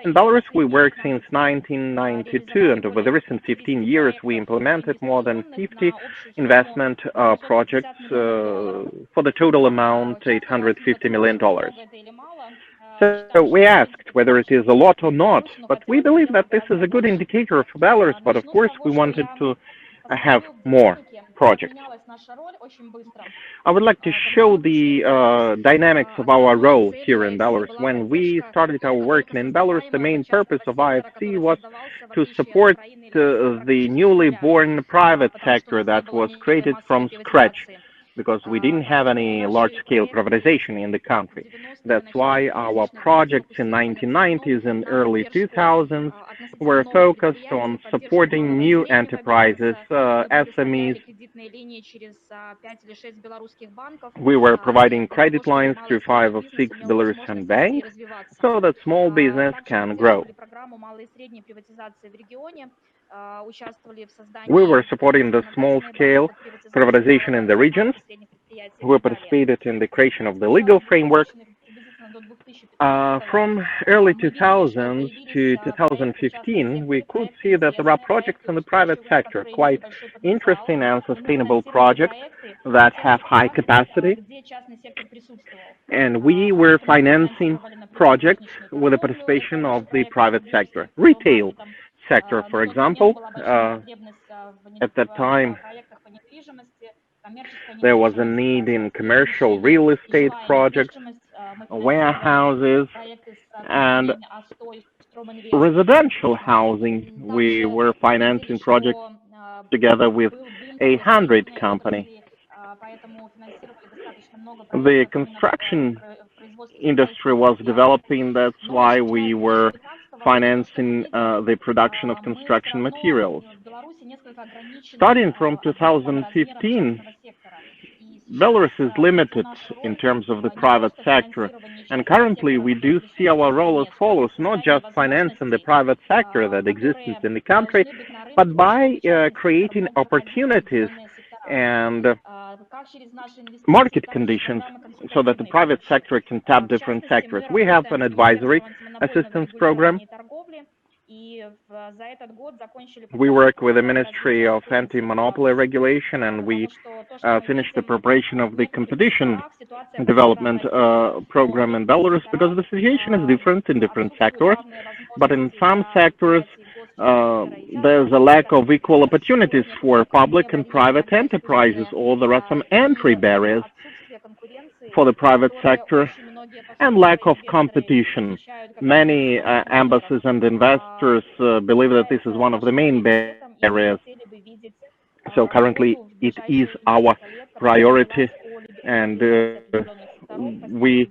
In Belarus, we work since 1992, and over the recent 15 years, we implemented more than 50 investment projects for the total amount $850 million. So we asked whether it is a lot or not, but we believe that this is a good indicator for Belarus, but of course we wanted to have more projects. I would like to show the dynamics of our role here in Belarus. When we started our work in Belarus, the main purpose of IFC was to support the newly born private sector that was created from scratch. because we didn't have any large-scale privatization in the country. That's why our projects in 1990s and early 2000s were focused on supporting new enterprises, SMEs. We were providing credit lines through 5 or 6 Belarusian banks so that small business can grow. We were supporting the small-scale privatization in the regions. We participated in the creation of the legal framework. From early 2000s to 2015, we could see that there are projects in the private sector, quite interesting and sustainable projects that have high capacity. And we were financing projects with the participation of the private sector. Retail sector, for example, at that time, there was a need in commercial real estate projects, warehouses, and residential housing. We were financing projects together with a 100 company. The construction industry was developing, that's why we were financing the production of construction materials. Starting from 2015, Belarus is limited in terms of the private sector, and currently we do see our role as follows: not just financing the private sector that exists in the country, but by creating opportunities and market conditions so that the private sector can tap different sectors. We have an advisory assistance program. We work with the Ministry of Anti-Monopoly Regulation, and we finished the preparation of the competition development program in Belarus, because the situation is different in different sectors. But in some sectors, there's a lack of equal opportunities for public and private enterprises, or there are some entry barriers for the private sector, and lack of competition. Many embassies and investors believe that this is one of the main barriers. So currently it is our priority, and we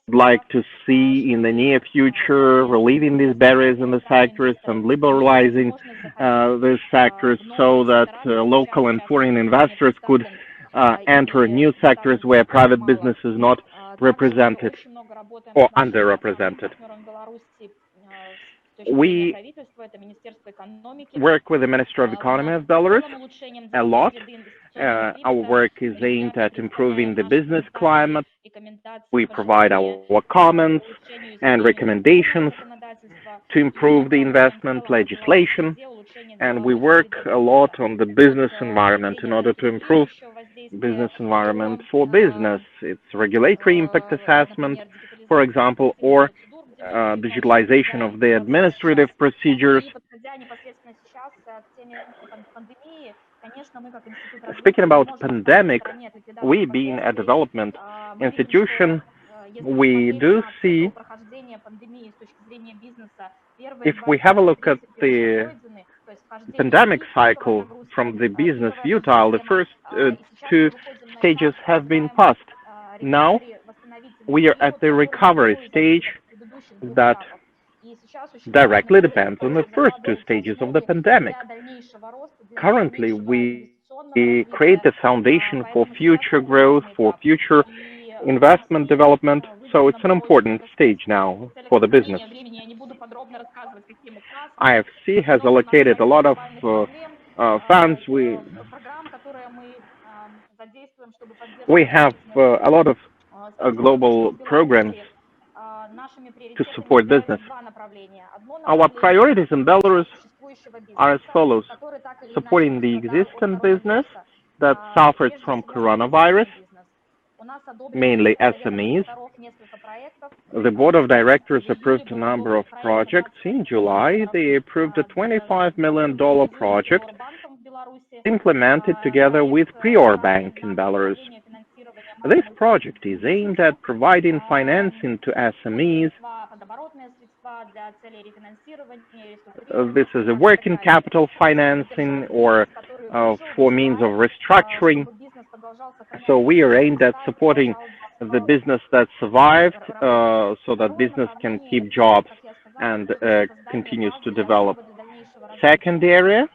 would like to see in the near future relieving these barriers in the sectors and liberalizing these sectors so that local and foreign investors could enter new sectors where private business is not represented or underrepresented. We work with the Minister of Economy of Belarus a lot. Our work is aimed at improving the business climate. We provide our comments and recommendations to improve the investment legislation, and we work a lot on the business environment in order to improve business environment for business. It's regulatory impact assessment, for example, or digitalization of the administrative procedures. Speaking about pandemic, we being a development institution, we do see, if we have a look at the pandemic cycle from the business viewpoint, the first 2 stages have been passed. Now we are at the recovery stage that directly depends on the first 2 stages of the pandemic. Currently, we create the foundation for future growth, for future investment development, so it's an important stage now for the business. IFC has allocated a lot of funds. We have a lot of global programs to support business. Our priorities in Belarus are as follows: supporting the existing business that suffered from coronavirus, mainly SMEs. The board of directors approved a number of projects. In July, they approved a $25 million project implemented together with Prior Bank in Belarus. This project is aimed at providing financing to SMEs. This is a working capital financing or for means of restructuring. So we are aimed at supporting the business that survived, so that business can keep jobs and continues to develop. Second area,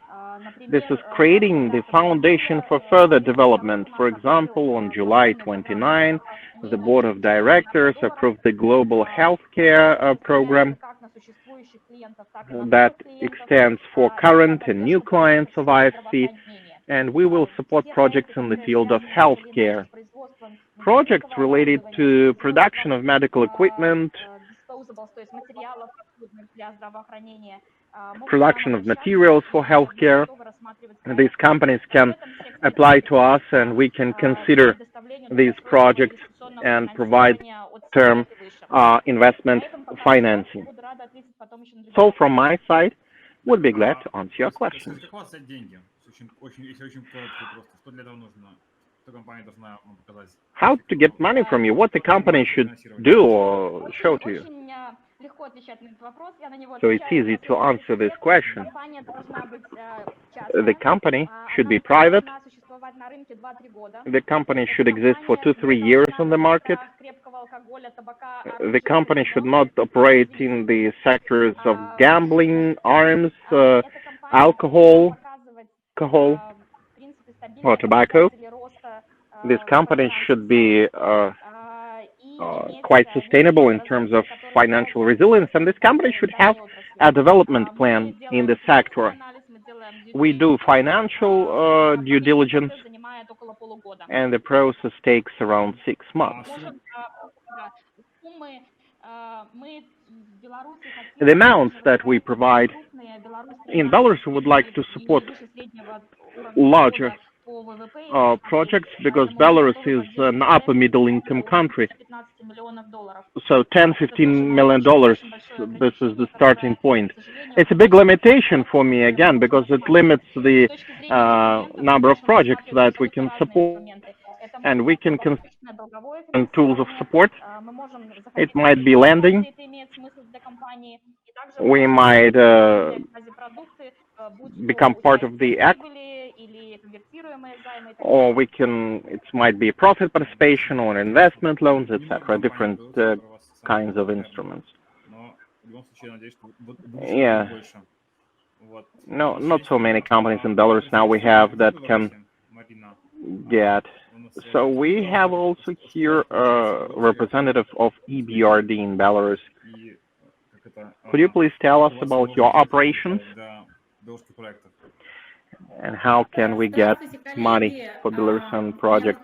this is creating the foundation for further development. For example, on July 29, the Board of Directors approved the Global Healthcare Program that extends for current and new clients of IFC, and we will support projects in the field of healthcare. Projects related to production of medical equipment, production of materials for healthcare. These companies can apply to us and we can consider these projects and provide term investment financing. So from my side, would be glad to answer your questions. How to get money from you? What the company should do or show to you? So it's easy to answer this question. The company should be private. The company should exist for 2-3 years on the market. The company should not operate in the sectors of gambling, arms, alcohol, or tobacco. This company should be quite sustainable in terms of financial resilience, and this company should have a development plan in the sector. We do financial due diligence, and the process takes around 6 months. The amounts that we provide in Belarus, we would like to support larger projects, because Belarus is an upper middle income country. So $10–15 million, this is the starting point. It's a big limitation for me, again, because it limits the number of projects that we can support, and we can consider tools of support. It might be lending. We might become part of the act, or we can, it might be profit participation or investment loans, etc., different kinds of instruments. Yeah. No, not so many companies in Belarus now we have that can get. So we have also here a representative of EBRD in Belarus. Could you please tell us about your operations and how can we get money for Belarusian projects?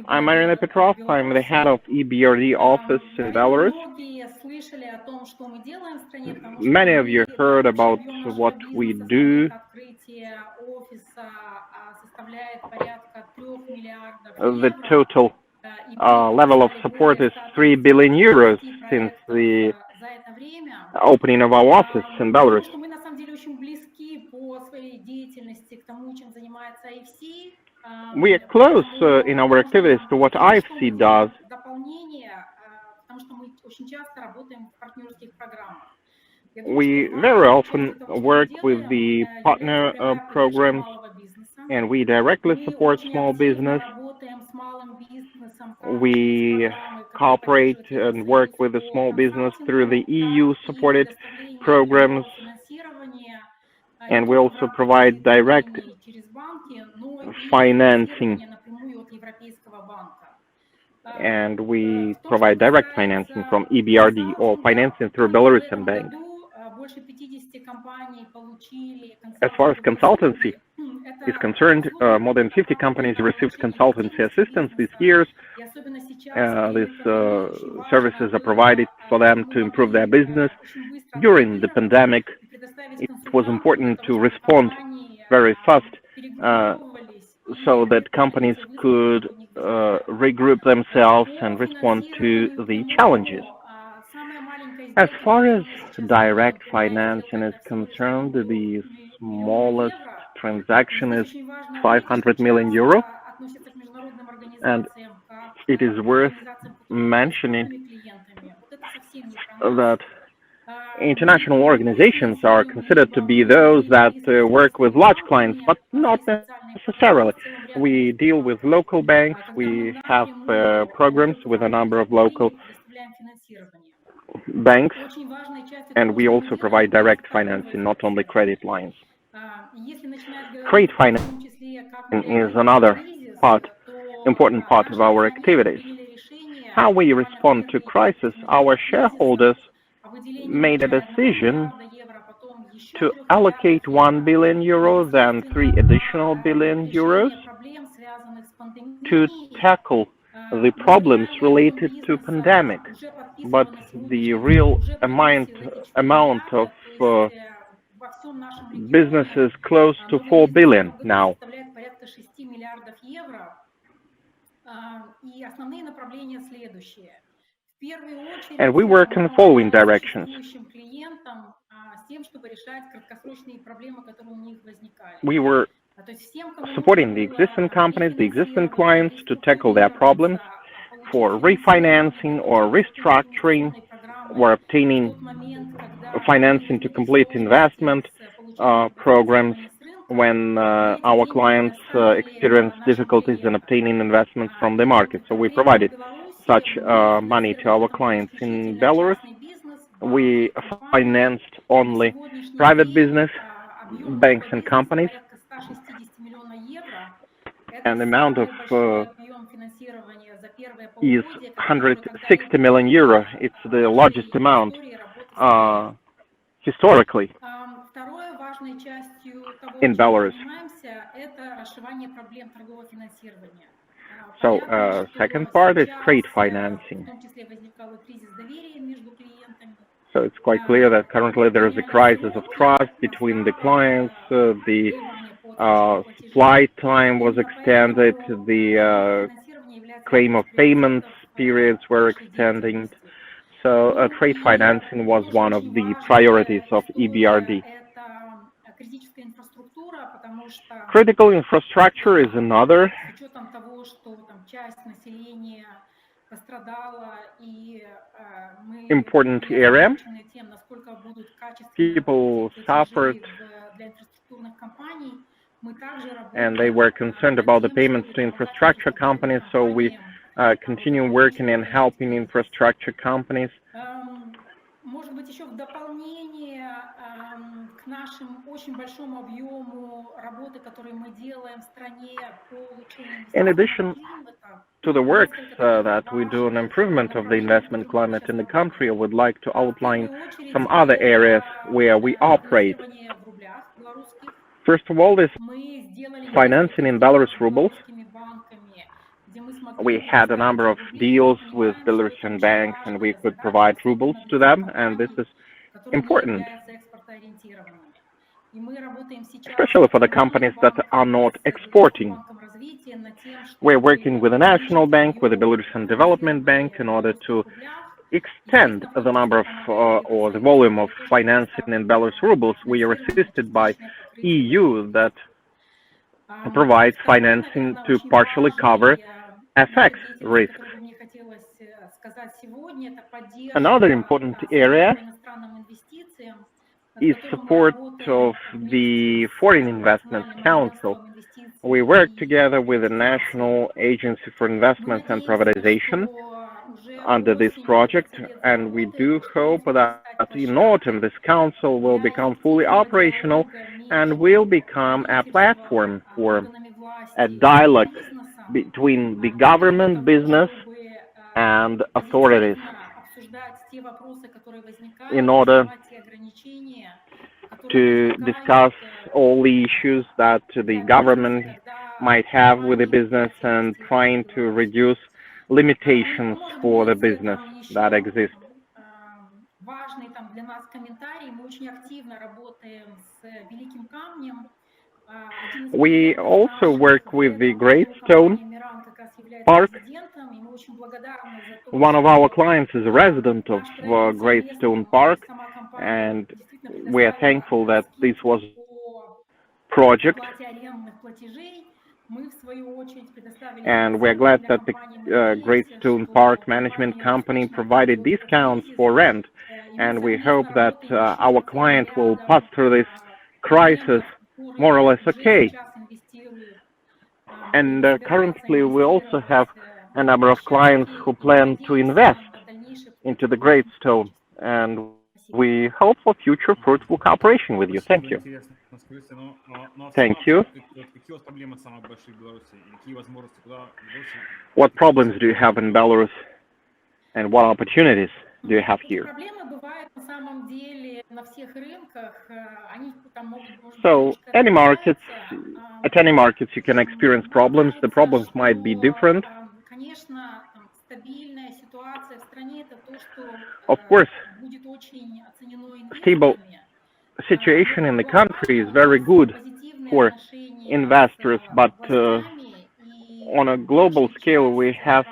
I'm Marina Petrov. I'm the head of EBRD office in Belarus. Many of you heard about what we do. The total level of support is 3 billion euros since the opening of our office in Belarus. We are close in our activities to what IFC does. We very often work with the partner programs, and we directly support small business. We cooperate and work with the small business through the EU-supported programs, and we also provide direct financing, and we provide direct financing from EBRD or financing through Belarusian banks. As far as consultancy is concerned, more than 50 companies received consultancy assistance this year. These services are provided for them to improve their business. During the pandemic, it was important to respond very fast so that companies could regroup themselves and respond to the challenges. As far as direct financing is concerned, the smallest transaction is 500 million euro, and it is worth mentioning that international organizations are considered to be those that work with large clients, but not necessarily. We deal with local banks. We have programs with a number of local banks, and we also provide direct financing, not only credit lines. Trade financing is another important part of our activities. How we respond to crisis, our shareholders made a decision to allocate €1 billion and 3 additional billion euros to tackle the problems related to pandemic. But the real amount of business is close to 4 billion now. And we work in the following directions. We were supporting the existing companies, the existing clients to tackle their problems for refinancing or restructuring or obtaining financing to complete investment programs when our clients experienced difficulties in obtaining investments from the market. So we provided such money to our clients. In Belarus, we financed only private business, banks and companies, and the amount of is 160 million euro. It's the largest amount historically in Belarus. So second part is trade financing. So it's quite clear that currently there is a crisis of trust between the clients. The supply time was extended. The claim of payments periods were extending. So trade financing was one of the priorities of EBRD. Critical infrastructure is another important area. People suffered and they were concerned about the payments to infrastructure companies, so we continue working and helping infrastructure companies. In addition to the works that we do on improvement of the investment climate in the country, I would like to outline some other areas where we operate. First of all, is financing in Belarus rubles. We had a number of deals with Belarusian banks and we could provide rubles to them, and this is important, especially for the companies that are not exporting. We're working with the National Bank, with the Belarusian Development Bank in order to extend the number of or the volume of financing in Belarus rubles. We are assisted by EU that provides financing to partially cover FX risks. Another important area is support of the Foreign Investments Council. We work together with the National Agency for Investments and Privatization under this project, and we do hope that in autumn this council will become fully operational and will become a platform for a dialogue between the government, business, and authorities in order to discuss all the issues that the government might have with the business and trying to reduce limitations for the business that exist. We also work with the Great Stone Park. One of our clients is a resident of Great Stone Park, and we are thankful that this was a project, and we're glad that the Great Stone Park Management Company provided discounts for rent, and we hope that our client will pass through this crisis more or less okay. And currently we also have a number of clients who plan to invest into the Great Stone, and we hope for future fruitful cooperation with you. Thank you. Thank you. What problems do you have in Belarus, and what opportunities do you have here? So, any markets, at any markets you can experience problems. The problems might be different. Of course, stable situation in the country is very good for investors, but on a global scale we have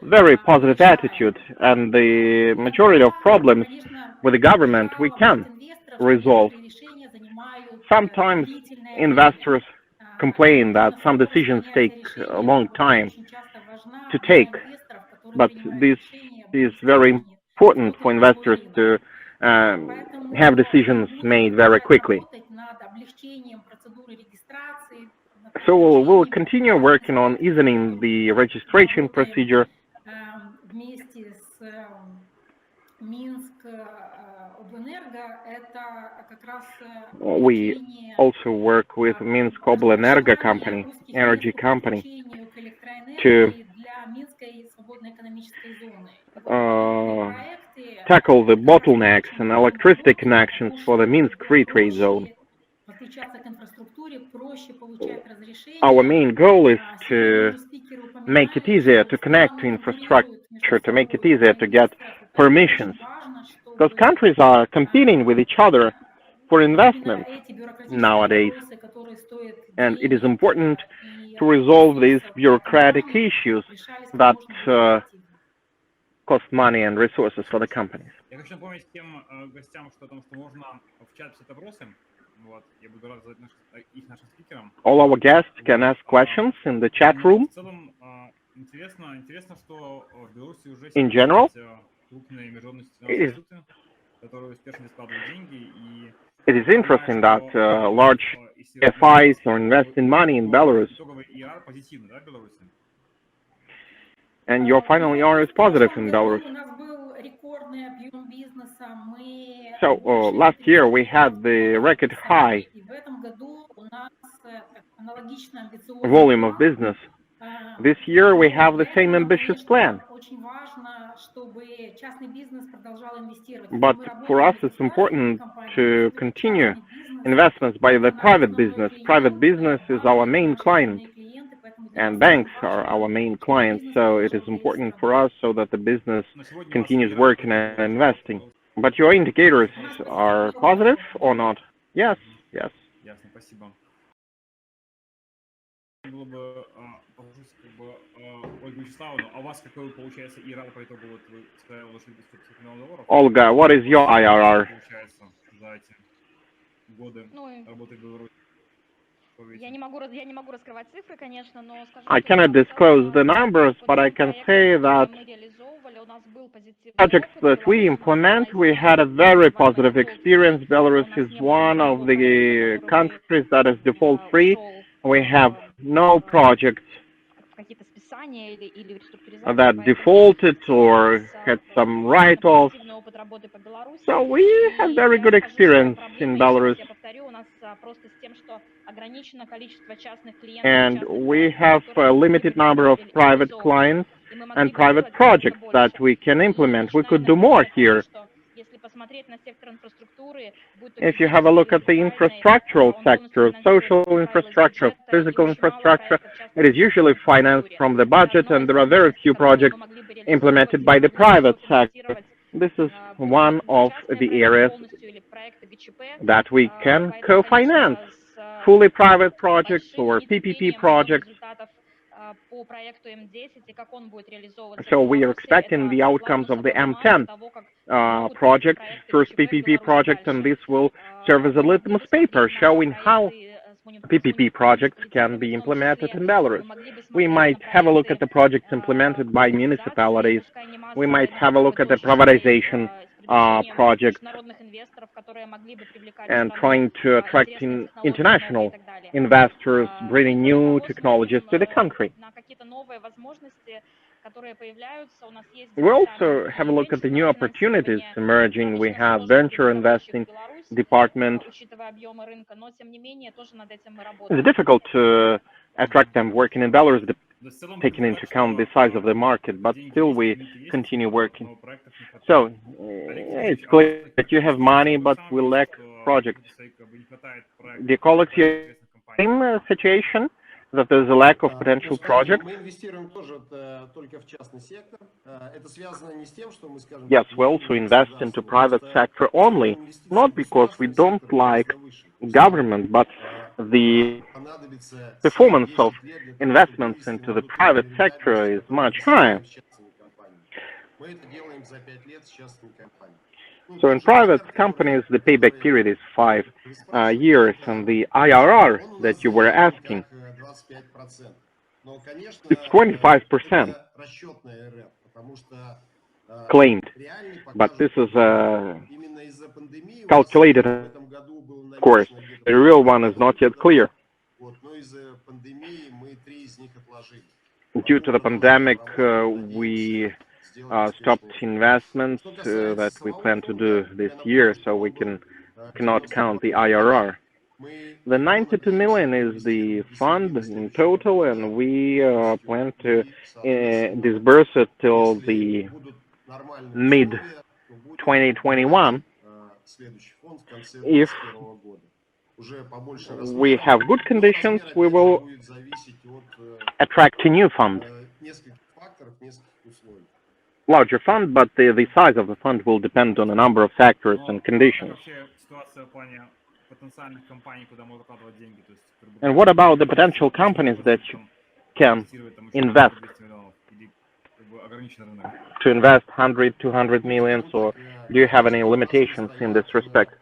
very positive attitude, and the majority of problems with the government we can resolve. Sometimes investors complain that some decisions take a long time to take, but this is very important for investors to have decisions made very quickly. So we'll continue working on easing the registration procedure. We also work with Minsk Oblenergo company, energy company, to tackle the bottlenecks and electricity connections for the Minsk Free Trade Zone. Our main goal is to make it easier to connect to infrastructure, to make it easier to get permissions, because countries are competing with each other for investment nowadays, and it is important to resolve these bureaucratic issues that cost money and resources for the companies. All our guests can ask questions in the chat room. In general, it is interesting that large FIs are investing money in Belarus. And your final ER is positive in Belarus. So last year we had the record high volume of business. This year we have the same ambitious plan. But for us it's important to continue investments by the private business. Private business is our main client, and banks are our main clients, so it is important for us so that the business continues working and investing. But your indicators are positive or not? Yes, yes. Olga, what is your IRR? I cannot disclose the numbers, but I can say that projects that we implement, we had a very positive experience. Belarus is one of the countries that is default-free. We have no projects that defaulted or had some write-offs. So we have very good experience in Belarus. And we have a limited number of private clients and private projects that we can implement. We could do more here. If you have a look at the infrastructural sector, social infrastructure, physical infrastructure, it is usually financed from the budget, and there are very few projects implemented by the private sector. This is one of the areas that we can co-finance, fully private projects or PPP projects. So we are expecting the outcomes of the M10 project, first PPP project, and this will serve as a litmus paper showing how PPP projects can be implemented in Belarus. We might have a look at the projects implemented by municipalities. We might have a look at the privatization projects and trying to attract international investors, bringing new technologies to the country. We also have a look at the new opportunities emerging. We have venture investing department. It's difficult to attract them working in Belarus, taking into account the size of the market, but still we continue working. So it's clear that you have money, but we lack projects. Dear colleagues, you same situation, that there's a lack of potential projects? Yes, we also invest into private sector only, not because we don't like government, but the performance of investments into the private sector is much higher. So in private companies, the payback period is 5 years, and the IRR that you were asking, it's 25% claimed, but this is calculated, of course. The real one is not yet clear. Due to the pandemic, we stopped investments that we plan to do this year, so we cannot count the IRR. The 92 million is the fund in total, and we plan to disburse it till the mid-2021. If we have good conditions, we will attract a new fund. Larger fund, but the size of the fund will depend on a number of factors and conditions. And what about the potential companies that you can invest? To invest 100, 200 million, or do you have any limitations in this respect?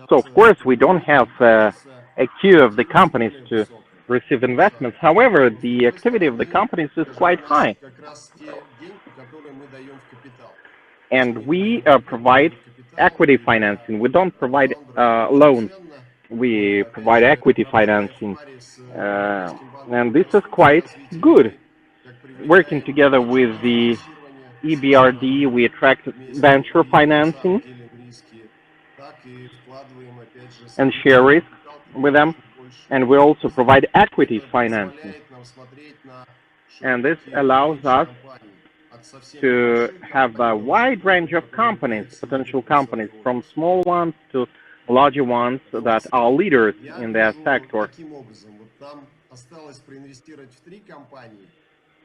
So, of course, we don't have a queue of the companies to receive investments. However, the activity of the companies is quite high. And we provide equity financing. We don't provide loans. We provide equity financing. And this is quite good. Working together with the EBRD, we attract venture financing and share risk with them. And we also provide equity financing. And this allows us to have a wide range of companies, potential companies, from small ones to larger ones that are leaders in their sector.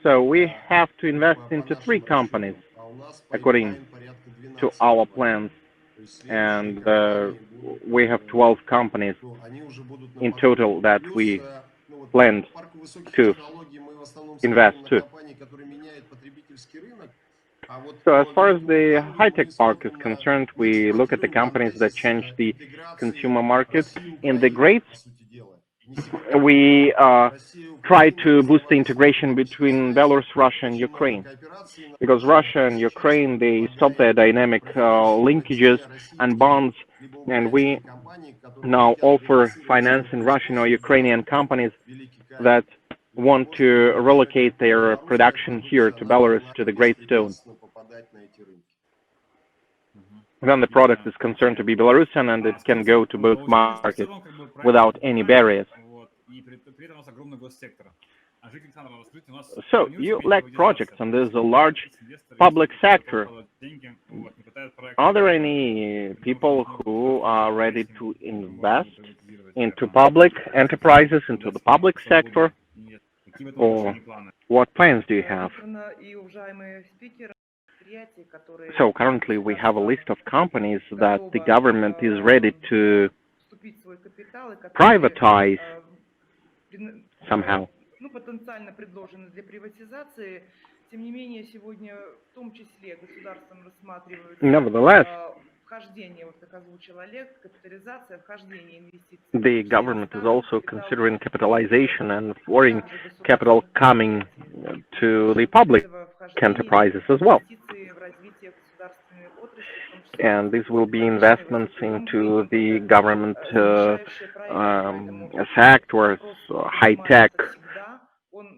So we have to invest into 3 companies, according to our plans. And we have 12 companies in total that we planned to invest to. So as far as the high-tech park is concerned, we look at the companies that change the consumer market. In the grades, we try to boost the integration between Belarus, Russia, and Ukraine. Because Russia and Ukraine, they stop their dynamic linkages and bonds, and we now offer financing Russian or Ukrainian companies that want to relocate their production here to Belarus, to the Great Stone. Then the product is concerned to be Belarusian, and it can go to both markets without any barriers. So you lack projects, and there's a large public sector. Are there any people who are ready to invest into public enterprises, into the public sector? Or what plans do you have? So currently we have a list of companies that the government is ready to privatize somehow. Nevertheless, the government is also considering capitalization and foreign capital coming to the public enterprises as well. And these will be investments into the government sectors, high-tech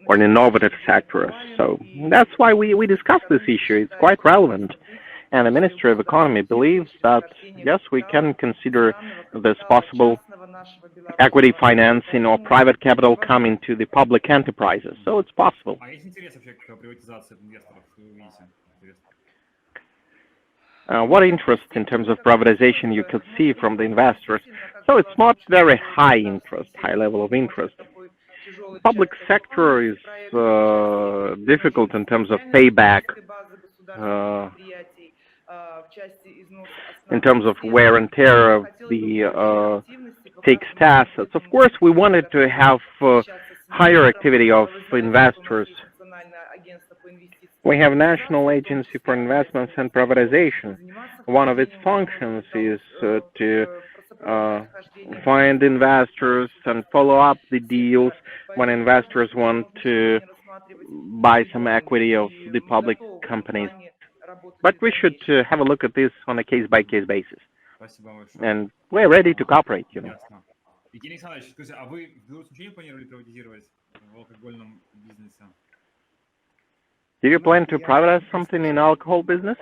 or innovative sectors. So that's why we discussed this issue. It's quite relevant. And the Ministry of Economy believes that, yes, we can consider this possible equity financing or private capital coming to the public enterprises. So it's possible. What interest in terms of privatization you could see from the investors? So it's not very high interest, high level of interest. Public sector is difficult in terms of payback, in terms of wear and tear of the fixed assets. Of course, we wanted to have higher activity of investors. We have National Agency for Investments and Privatization. One of its functions is to find investors and follow up the deals when investors want to buy some equity of the public companies. But we should have a look at this on a case-by-case basis. And we're ready to cooperate, you know. Евгений Александрович, скажите, а вы в Беларуси ничего не планировали приватизировать в алкогольном бизнесе? Do you plan to privatize something in alcohol business?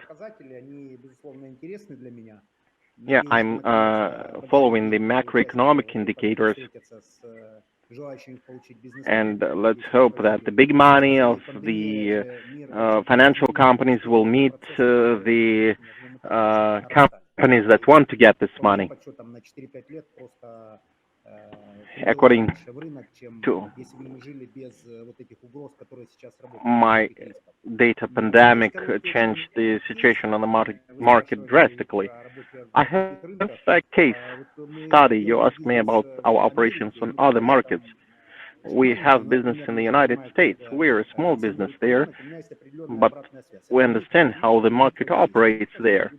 Yeah, I'm following the macroeconomic indicators, and let's hope that the big money of the financial companies will meet the companies that want to get this money. According to my data, pandemic changed the situation on the market drastically. I have a case study. You asked me about our operations on other markets. We have business in the United States. We're a small business there, but we understand how the market operates there.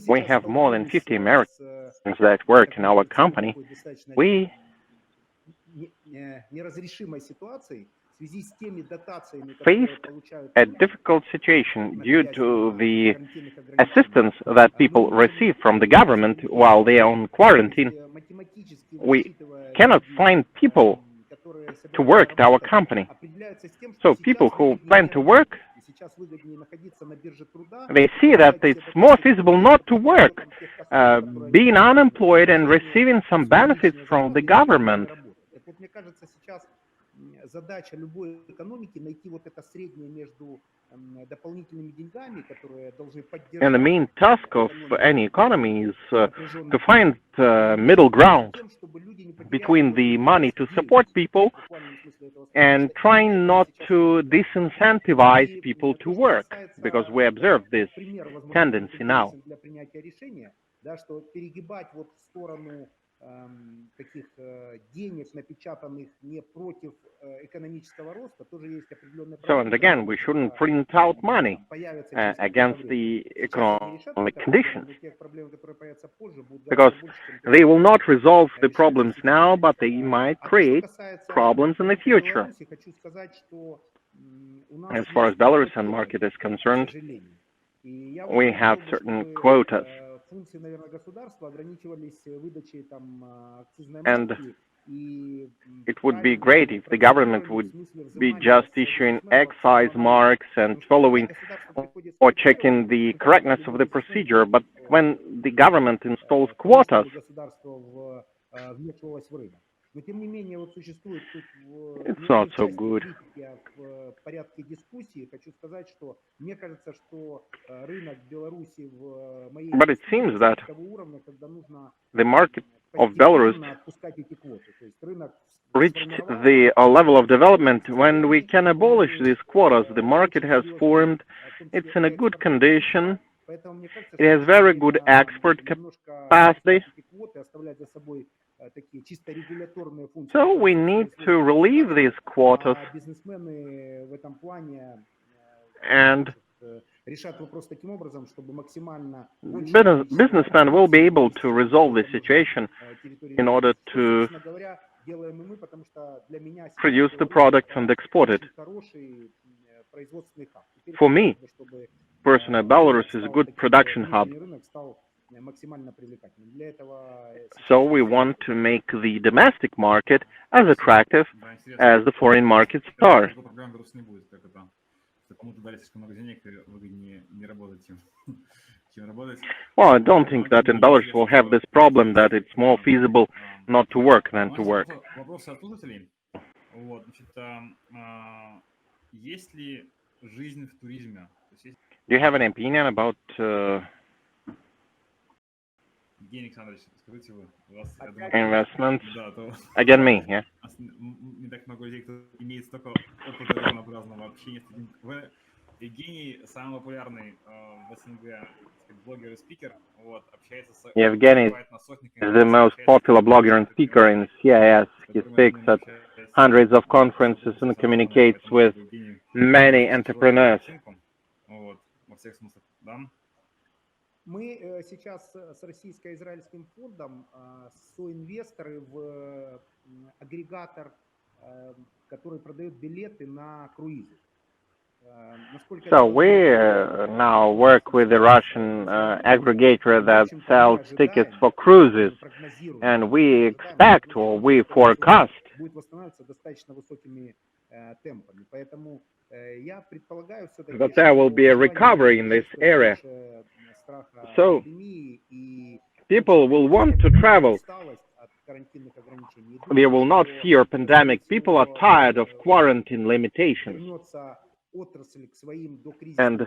We have more than 50 Americans that work in our company. We faced a difficult situation due to the assistance that people receive from the government while they are on quarantine. We cannot find people to work at our company. So people who plan to work, they see that it's more feasible not to work, being unemployed and receiving some benefits from the government. And the main task of any economy is to find middle ground between the money to support people and trying not to disincentivize people to work, because we observe this tendency now. So, and again, we shouldn't print out money against the economic conditions, because they will not resolve the problems now, but they might create problems in the future. As far as Belarus and market is concerned, we have certain quotas. And it would be great if the government would be just issuing excise marks and following or checking the correctness of the procedure. But when the government installs quotas, it's not so good. But it seems that the market of Belarus reached the level of development when we can abolish these quotas. The market has formed, it's in a good condition, it has very good export capacity. So we need to relieve these quotas, and businessmen will be able to resolve the situation in order to produce the product and export it. For me, personally, Belarus is a good production hub. So we want to make the domestic market as attractive as the foreign markets are. Well, I don't think that in Belarus we'll have this problem that it's more feasible not to work than to work. Do you have an opinion about investments? Again, me, yeah. Евгений самый популярный в СНГ блогер и спикер. Evgeny is the most popular blogger and speaker in CIS. He speaks at hundreds of conferences and communicates with many entrepreneurs. Мы сейчас с российско-израильским фондом соинвесторы в агрегатор, который продает билеты на круизы. So we now work with the Russian aggregator that sells tickets for cruises, and we expect or we forecast that there will be a recovery in this area. So people will want to travel. They will not fear pandemic. People are tired of quarantine limitations. And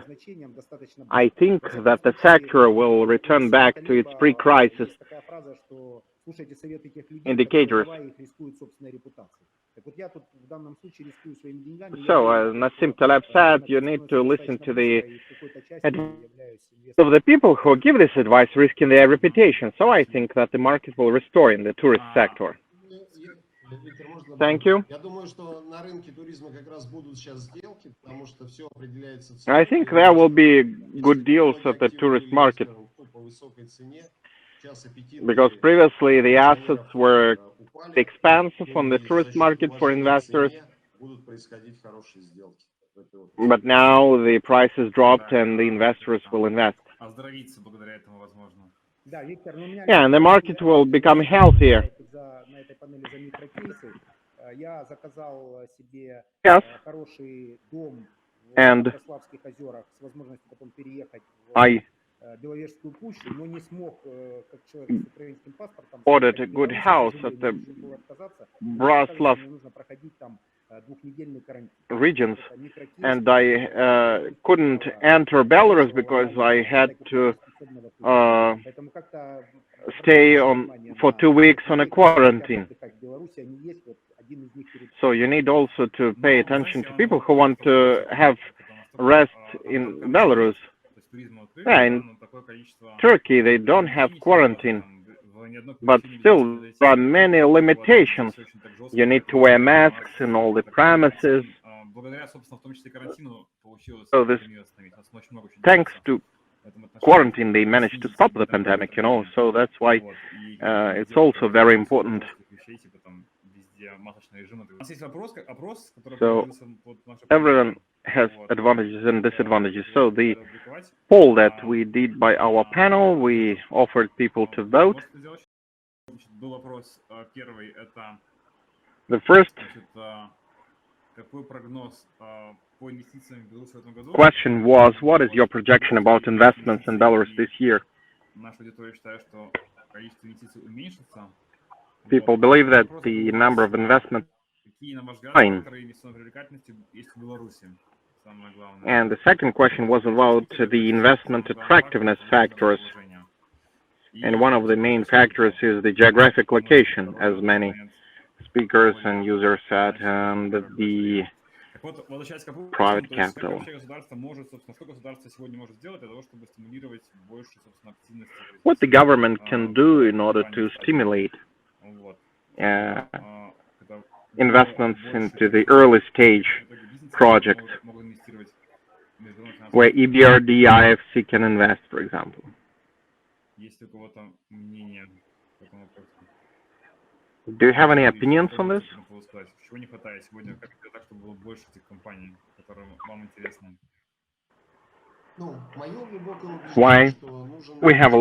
I think that the sector will return back to its pre-crisis indicators. So, as Nassim Taleb said, you need to listen to the advice of the people who give this advice, risking their reputation. So I think that the market will restore in the tourist sector. Thank you. I think there will be good deals at the tourist market, because previously the assets were expensive on the tourist market for investors, but now the prices dropped and the investors will invest. Yeah, and the market will become healthier. Yes. And I ordered a good house at the Braslav regions, and I couldn't enter Belarus because I had to stay for 2 weeks on a quarantine. So you need also to pay attention to people who want to have rest in Belarus. Yeah, in Turkey they don't have quarantine, but still there are many limitations. You need to wear masks in all the premises. So this, thanks to quarantine, they managed to stop the pandemic, you know, so that's why it's also very important. So everyone has advantages and disadvantages. So the poll that we did by our panel, we offered people to vote. The first question was, what is your projection about investments in Belarus this year? People believe that the number of investments is fine. And the second question was about the investment attractiveness factors. And one of the main factors is the geographic location, as many speakers and users said, and the private capital. What the government can do in order to stimulate investments into the early stage projects where EBRD, IFC can invest, for example. Do you have any opinions on this? Чего не хватает сегодня? Как сделать так, чтобы было больше этих компаний, которые вам интересны? Why we have a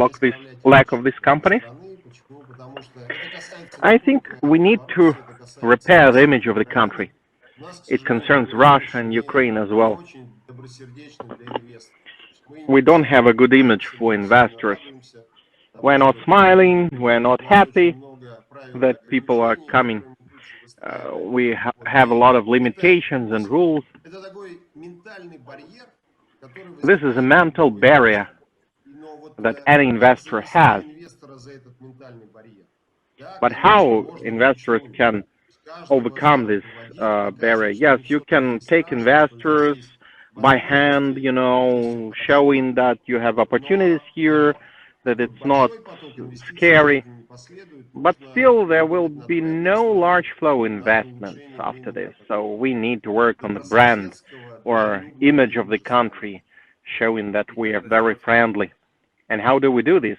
lack of these companies? I think we need to repair the image of the country. It concerns Russia and Ukraine as well. We don't have a good image for investors. We're not smiling, we're not happy that people are coming. We have a lot of limitations and rules. This is a mental barrier that any investor has. But how investors can overcome this barrier? Yes, you can take investors by hand, you know, showing that you have opportunities here, that it's not scary. But still, there will be no large flow investments after this. So we need to work on the brand or image of the country, showing that we are very friendly. And how do we do this?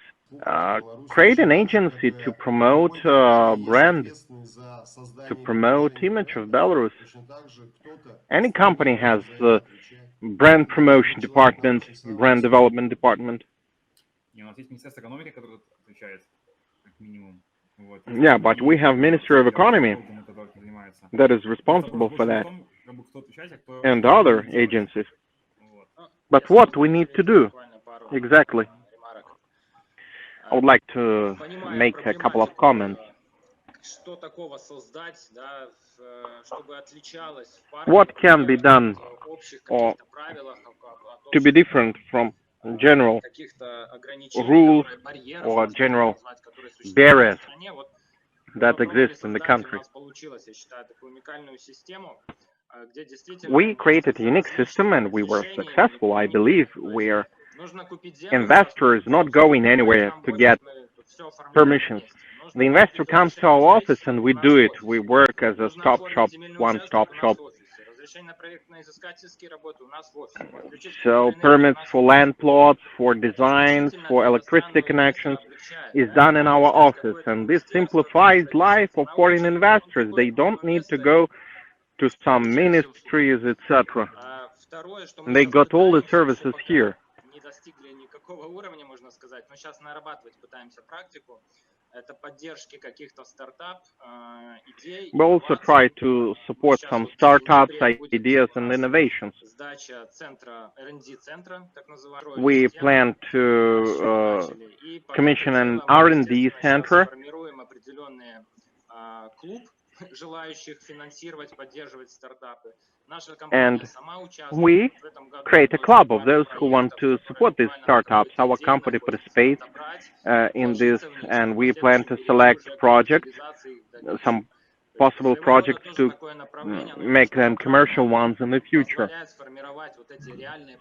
Create an agency to promote brand, to promote image of Belarus. Any company has a brand promotion department, brand development department. Yeah, but we have Minister of Economy that is responsible for that, and other agencies. But what we need to do exactly? I would like to make a couple of comments. What can be done or to be different from general rules or general barriers that exist in the country? We created a unique system and we were successful, I believe, where investors not going anywhere to get permissions. The investor comes to our office and we do it. We work as a stop shop, one-stop shop. So permits for land plots, for designs, for electricity connections is done in our office. And this simplifies life of foreign investors. They don't need to go to some ministries, etc. They got all the services here. We also try to support some startups, ideas, and innovations. We plan to commission an R&D center, and we create a club of those who want to support these startups. Our company participates in this, and we plan to select projects, some possible projects to make them commercial ones in the future.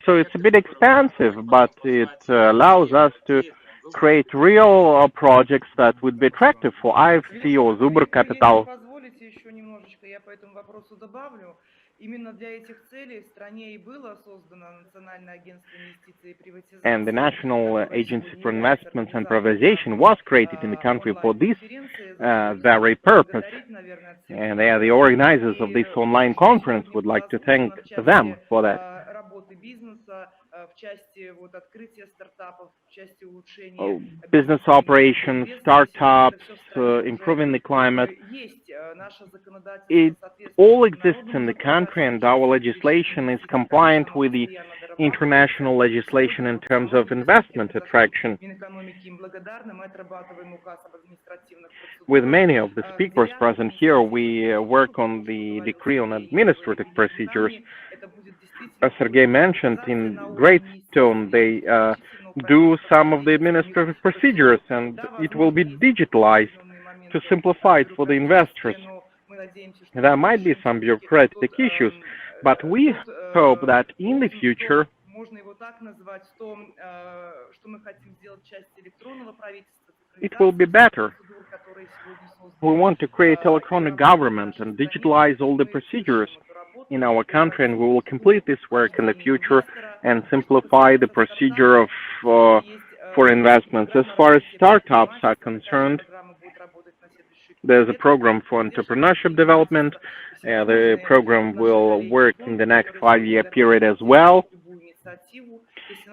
So it's a bit expensive, but it allows us to create real projects that would be attractive for IFC or Zubr Capital. And the National Agency for Investments and Privatization was created in the country for this very purpose. And they are the organizers of this online conference. Would like to thank them for that. Business operations, startups, improving the climate. It all exists in the country, and our legislation is compliant with the international legislation in terms of investment attraction. With many of the speakers present here, we work on the decree on administrative procedures. As Sergei mentioned, in Greystone, they do some of the administrative procedures, and it will be digitalized to simplify it for the investors. There might be some bureaucratic issues, but we hope that in the future it will be better. We want to create electronic government and digitalize all the procedures in our country, and we will complete this work in the future and simplify the procedure of for investments. As far as startups are concerned, There's a program for entrepreneurship development. The program will work in the next 5-year period as well.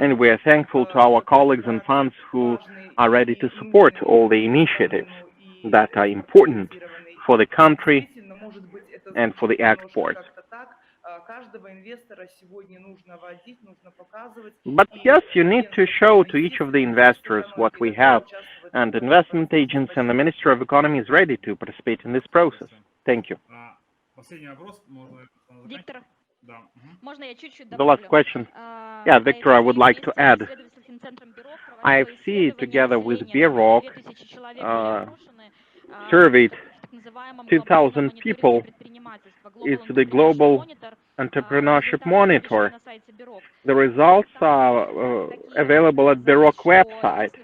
And we are thankful to our colleagues and funds who are ready to support all the initiatives that are important for the country and for the exports. But yes, you need to show to each of the investors what we have, and investment agents and the Minister of Economy is ready to participate in this process. Thank you. The last question. Yeah, Victor, I would like to add. IFC, together with BROC, surveyed 2,000 people. It's the Global Entrepreneurship Monitor. The results are available at BROC website.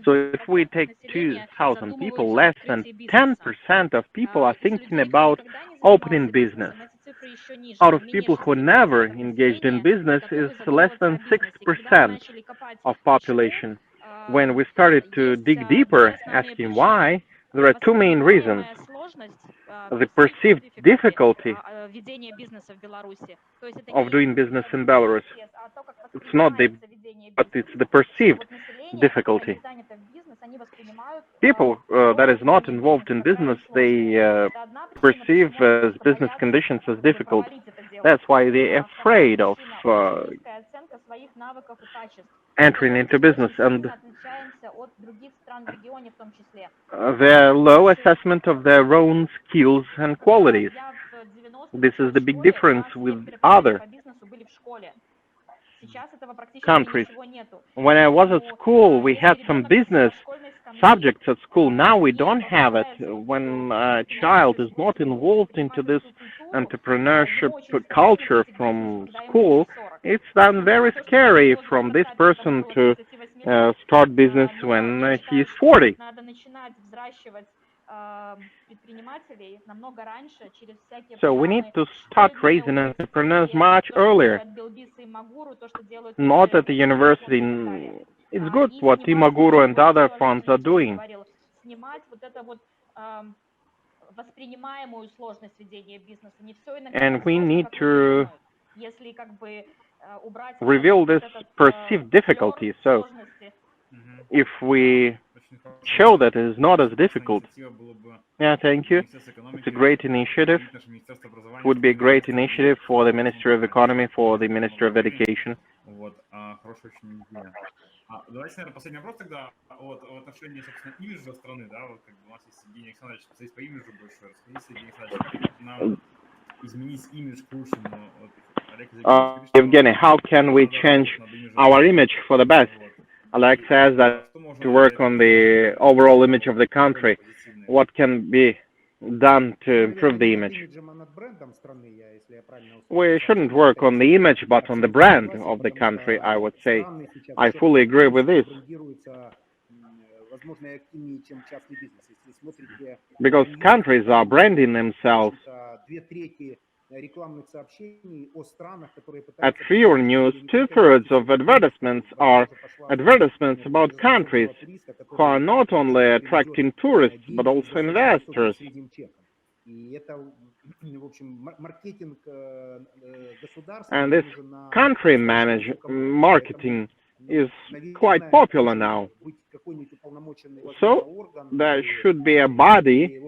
So if we take 2,000 people, less than 10% of people are thinking about opening business. Out of people who never engaged in business is less than 6% of population. When we started to dig deeper, asking why, there are two main reasons. The perceived difficulty of doing business in Belarus. It's not but it's the perceived difficulty. People that is not involved in business, they perceive business conditions as difficult. That's why they're afraid of entering into business, and their low assessment of their own skills and qualities. This is the big difference with other countries. When I was at school, we had some business subjects at school. Now we don't have it. When a child is not involved into this entrepreneurship culture from school, it's then very scary from this person to start business when he's 40. So we need to start raising entrepreneurs much earlier. Not at the university. It's good what Imaguru and other funds are doing. And we need to reveal this perceived difficulty. So if we show that it is not as difficult. Yeah, thank you. It's a great initiative. It would be a great initiative for the Ministry of Economy, for the Ministry of Education. Давайте, наверное, последний вопрос тогда в отношении, собственно, имиджа страны, да, вот как бы у нас есть Евгений Александрович, специалист по имиджу большой. Расскажите, Евгений Александрович, как нам изменить имидж к лучшему? Evgeny, how can we change our image for the best? Alex says that to work on the overall image of the country, what can be done to improve the image? We shouldn't work on the image, but on the brand of the country, I would say. I fully agree with this. Because countries are branding themselves. At Euronews, 2/3 of advertisements are advertisements about countries who are not only attracting tourists, but also investors. And this country marketing is quite popular now. So there should be a body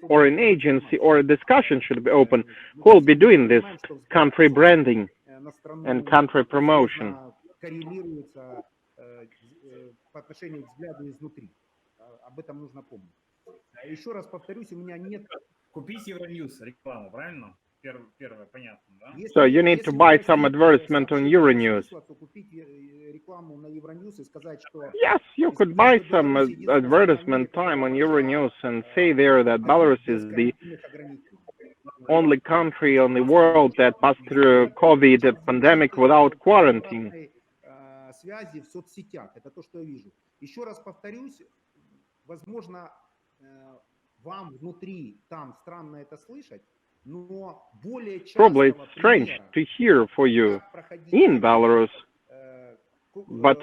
or an agency or a discussion should be open who will be doing this country branding and country promotion. Купить Евроньюз, рекламу, правильно? Первое, понятно, да? So you need to buy some advertisement on Euronews. Yes, you could buy some advertisement time on Euronews and say there that Belarus is the only country on the world that passed through COVID pandemic without quarantine. Probably it's strange to hear for you in Belarus But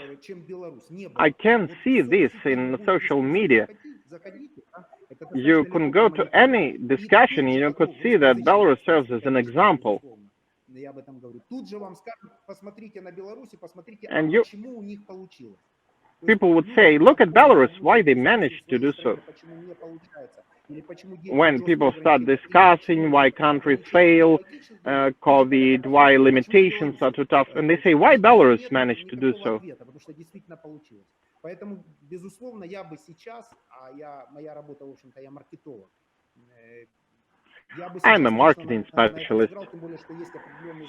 I can see this in social media. You can go to any discussion and you could see that Belarus serves as an example. And people would say, look at Belarus, why they managed to do so. When people start discussing why countries fail, COVID, why limitations are too tough, and they say, why Belarus managed to do so? Поэтому, безусловно, я бы сейчас, моя работа, в общем-то, я маркетолог, I'm a marketing specialist,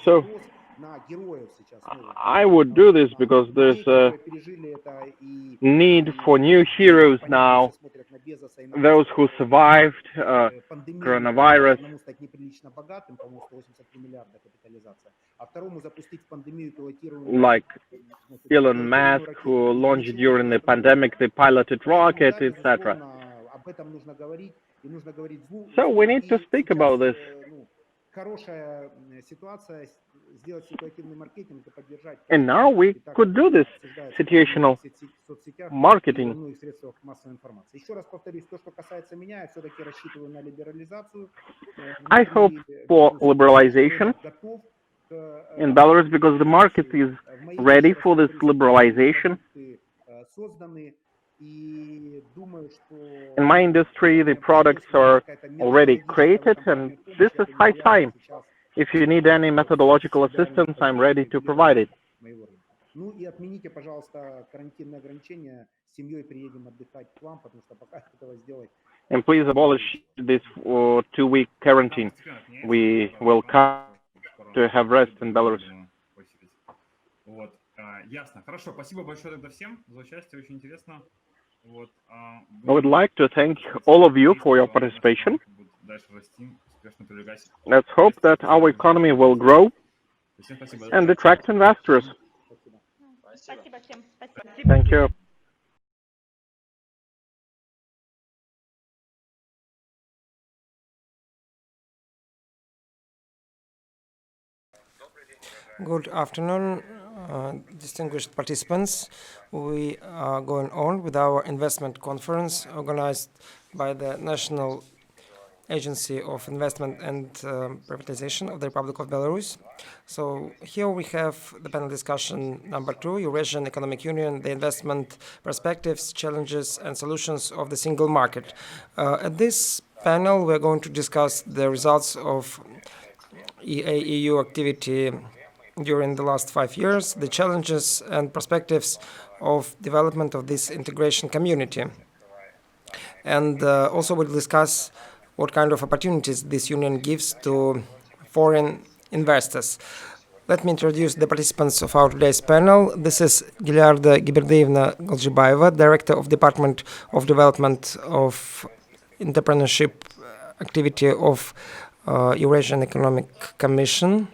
so I would do this because there's a need for new heroes now, those who survived coronavirus, like Elon Musk, who launched during the pandemic the piloted rocket, etc. So we need to speak about this. And now we could do this situational marketing. I hope for liberalization in Belarus because the market is ready for this liberalization. In my industry, the products are already created, and this is high time. If you need any methodological assistance, I'm ready to provide it. And please abolish this 2-week quarantine. We will come to have rest in Belarus. Ясно. Хорошо. Спасибо большое тогда всем за участие. Очень интересно. I would like to thank all of you for your participation. Let's hope that our economy will grow and attract investors. Thank you. Good afternoon, distinguished participants. We are going on with our investment conference organized by the National Agency of Investment and Privatization of the Republic of Belarus. So here we have the panel discussion number 2, Eurasian Economic Union, the investment perspectives, challenges and solutions of the single market. At this panel, we're going to discuss the results of EA-EU activity during the last 5 years, the challenges and perspectives of development of this integration community. And also we'll discuss what kind of opportunities this union gives to foreign investors. Let me introduce the participants of our today's panel. This is Giliarda Giberdeyevna Galjibayeva, Director of Department of Development of Entrepreneurship Activity of Eurasian Economic Commission.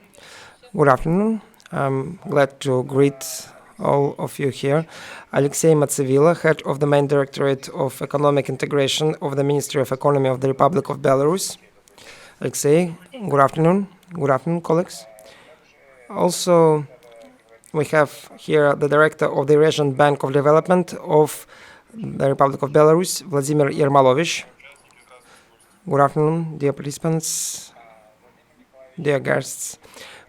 Good afternoon. I'm glad to greet all of you here. Alexey Matsevila, Head of the Main Directorate of Economic Integration of the Ministry of Economy of the Republic of Belarus. Alexey, good afternoon. Good afternoon, colleagues. Also, we have here the Director of the Eurasian Bank of Development of the Republic of Belarus, Vladimir Yermolovich. Good afternoon, dear participants, dear guests.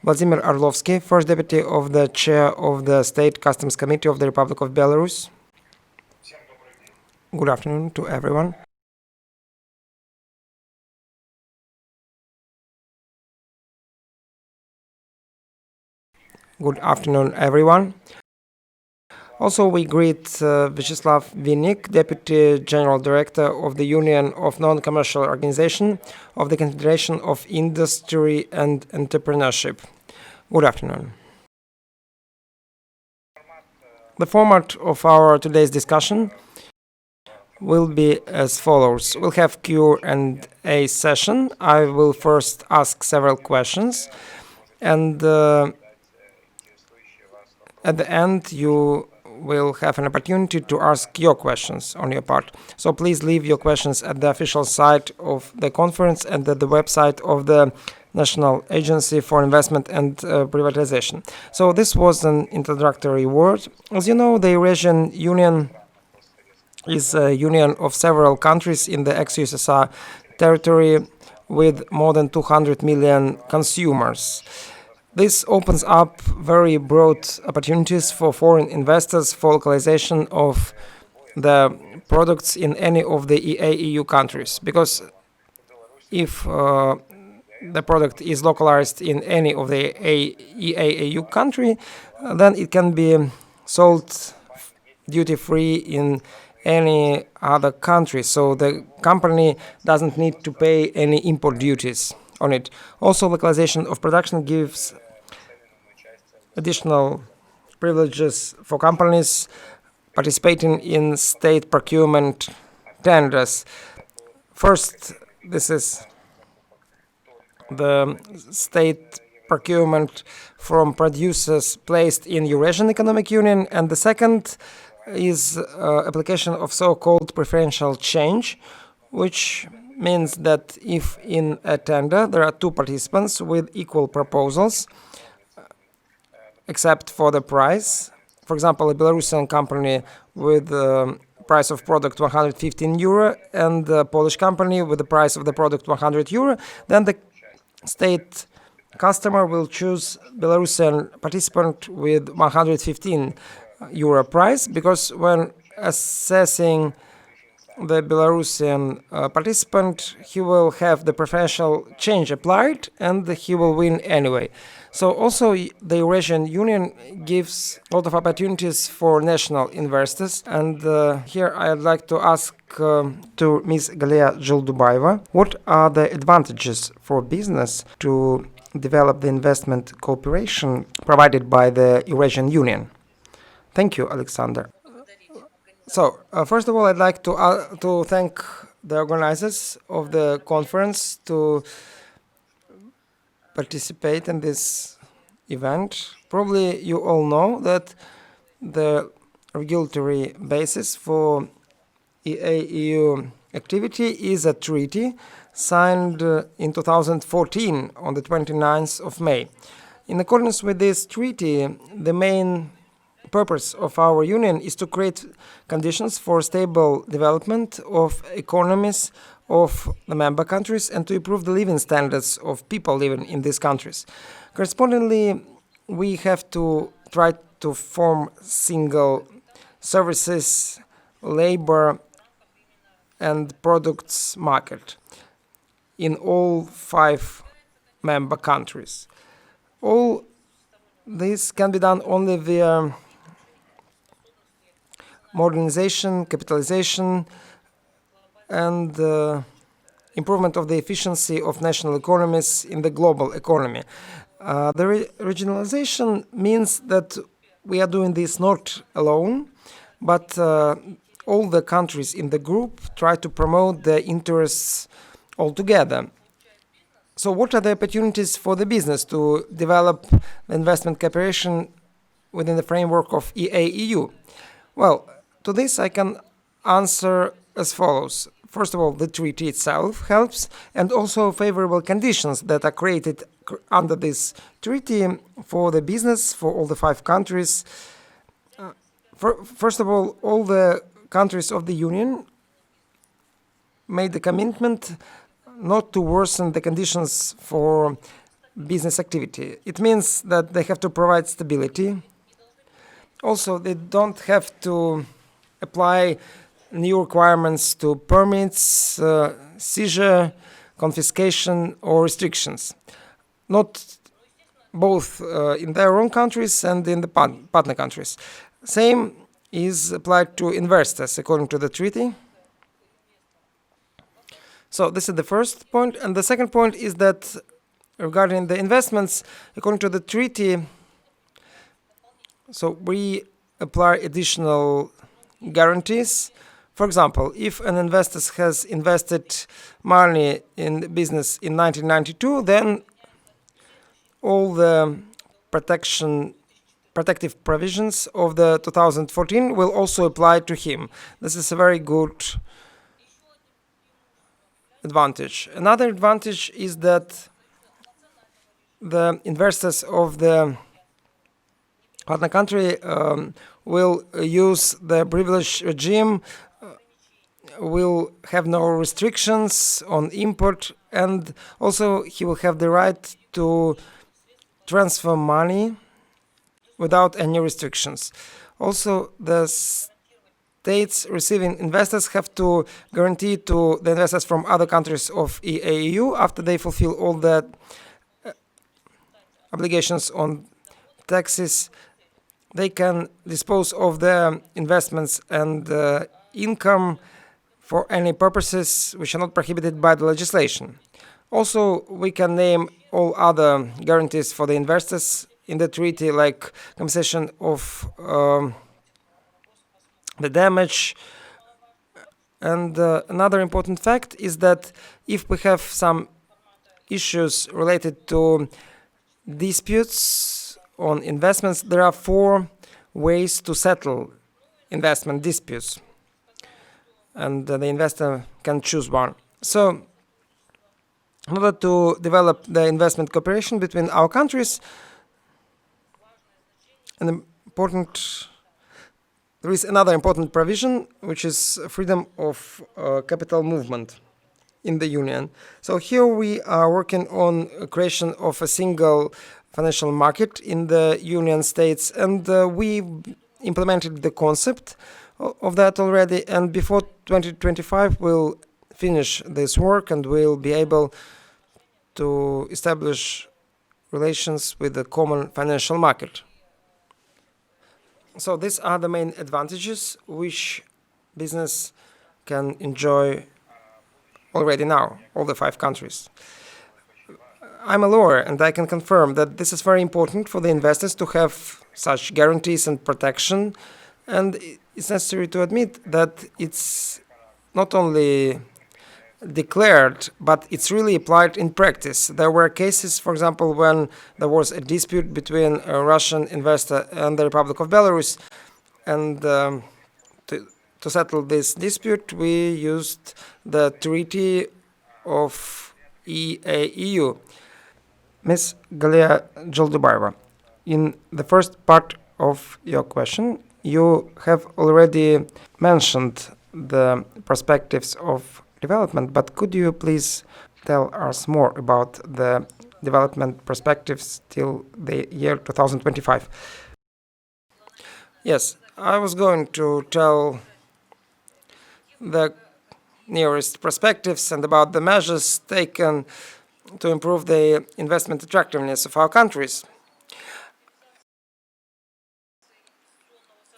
Vladimir Orlovsky, First Deputy of the Chair of the State Customs Committee of the Republic of Belarus. Good afternoon to everyone. Good afternoon, everyone. Also, we greet Vyacheslav Vinnik, Deputy General Director of the Union of Non-Commercial Organization of the Confederation of Industry and Entrepreneurship. Good afternoon. The format of our today's discussion will be as follows. We'll have Q&A session. I will first ask several questions, and at the end you will have an opportunity to ask your questions on your part. So please leave your questions at the official site of the conference and at the website of the National Agency for Investment and Privatization. So this was an introductory word. As you know, the Eurasian Union is a union of several countries in the ex-USSR territory with more than 200 million consumers. This opens up very broad opportunities for foreign investors for localization of the products in any of the EA-EU countries, because if the product is localized in any of the EA-EU country, then it can be sold duty-free in any other country, so the company doesn't need to pay any import duties on it. Also, localization of production gives additional privileges for companies participating in state procurement tenders. First, this is the state procurement from producers placed in Eurasian Economic Union, and the second is application of so-called preferential change, which means that if in a tender there are two participants with equal proposals, except for the price, for example, a Belarusian company with the price of product 115 euro and a Polish company with the price of the product 100 euro, then the state customer will choose Belarusian participant with 115 euro price, because when assessing the Belarusian participant, he will have the preferential change applied and he will win anyway. So also the Eurasian Union gives a lot of opportunities for national investors, and here I'd like to ask to Ms. Galia Jildubayeva, what are the advantages for business to develop the investment cooperation provided by the Eurasian Union? Thank you, Alexander. So, first of all, I'd like to thank the organizers of the conference to participate in this event. Probably you all know that the regulatory basis for EA-EU activity is a treaty signed in 2014 on the 29th of May. In accordance with this treaty, the main purpose of our union is to create conditions for stable development of economies of the member countries and to improve the living standards of people living in these countries. Correspondingly, we have to try to form single services, labor, and products market in all 5 member countries. All this can be done only via modernization, capitalization, and improvement of the efficiency of national economies in the global economy. The regionalization means that we are doing this not alone, but all the countries in the group try to promote their interests all together. So what are the opportunities for the business to develop investment cooperation within the framework of EA-EU? Well, to this I can answer as follows. First of all, the treaty itself helps, and also favorable conditions that are created under this treaty for the business for all the 5 countries. First of all the countries of the Union made the commitment not to worsen the conditions for business activity. It means that they have to provide stability. Also, they don't have to apply new requirements to permits, seizure, confiscation, or restrictions. Not both in their own countries and in the partner countries. Same is applied to investors according to the treaty. So this is the first point. And the second point is that regarding the investments, according to the treaty, so we apply additional guarantees. For example, if an investor has invested money in business in 1992, then all the protection protective provisions of the 2014 will also apply to him. This is a very good advantage. Another advantage is that the investors of the partner country will use the privilege regime, will have no restrictions on import, and also he will have the right to transfer money without any restrictions. Also, the states receiving investors have to guarantee to the investors from other countries of EAEU, after they fulfill all the obligations on taxes, they can dispose of their investments and income for any purposes which are not prohibited by the legislation. Also, we can name all other guarantees for the investors in the treaty, like compensation of the damage. And another important fact is that if we have some issues related to disputes on investments, there are 4 ways to settle investment disputes, and the investor can choose one. So, in order to develop the investment cooperation between our countries, there is another important provision, which is freedom of capital movement in the Union. So here we are working on creation of a single financial market in the Union states, and we implemented the concept of that already, and before 2025 we'll finish this work and we'll be able to establish relations with the common financial market. So these are the main advantages which business can enjoy already now, all the 5 countries. I'm a lawyer, and I can confirm that this is very important for the investors to have such guarantees and protection, and it's necessary to admit that it's not only declared, but it's really applied in practice. There were cases, for example, when there was a dispute between a Russian investor and the Republic of Belarus, and to settle this dispute, we used the Treaty of EAEU. Ms. Galia Joldubayeva, in the first part of your question, you have already mentioned the perspectives of development, but could you please tell us more about the development perspectives till the year 2025? Yes, I was going to tell the nearest perspectives and about the measures taken to improve the investment attractiveness of our countries.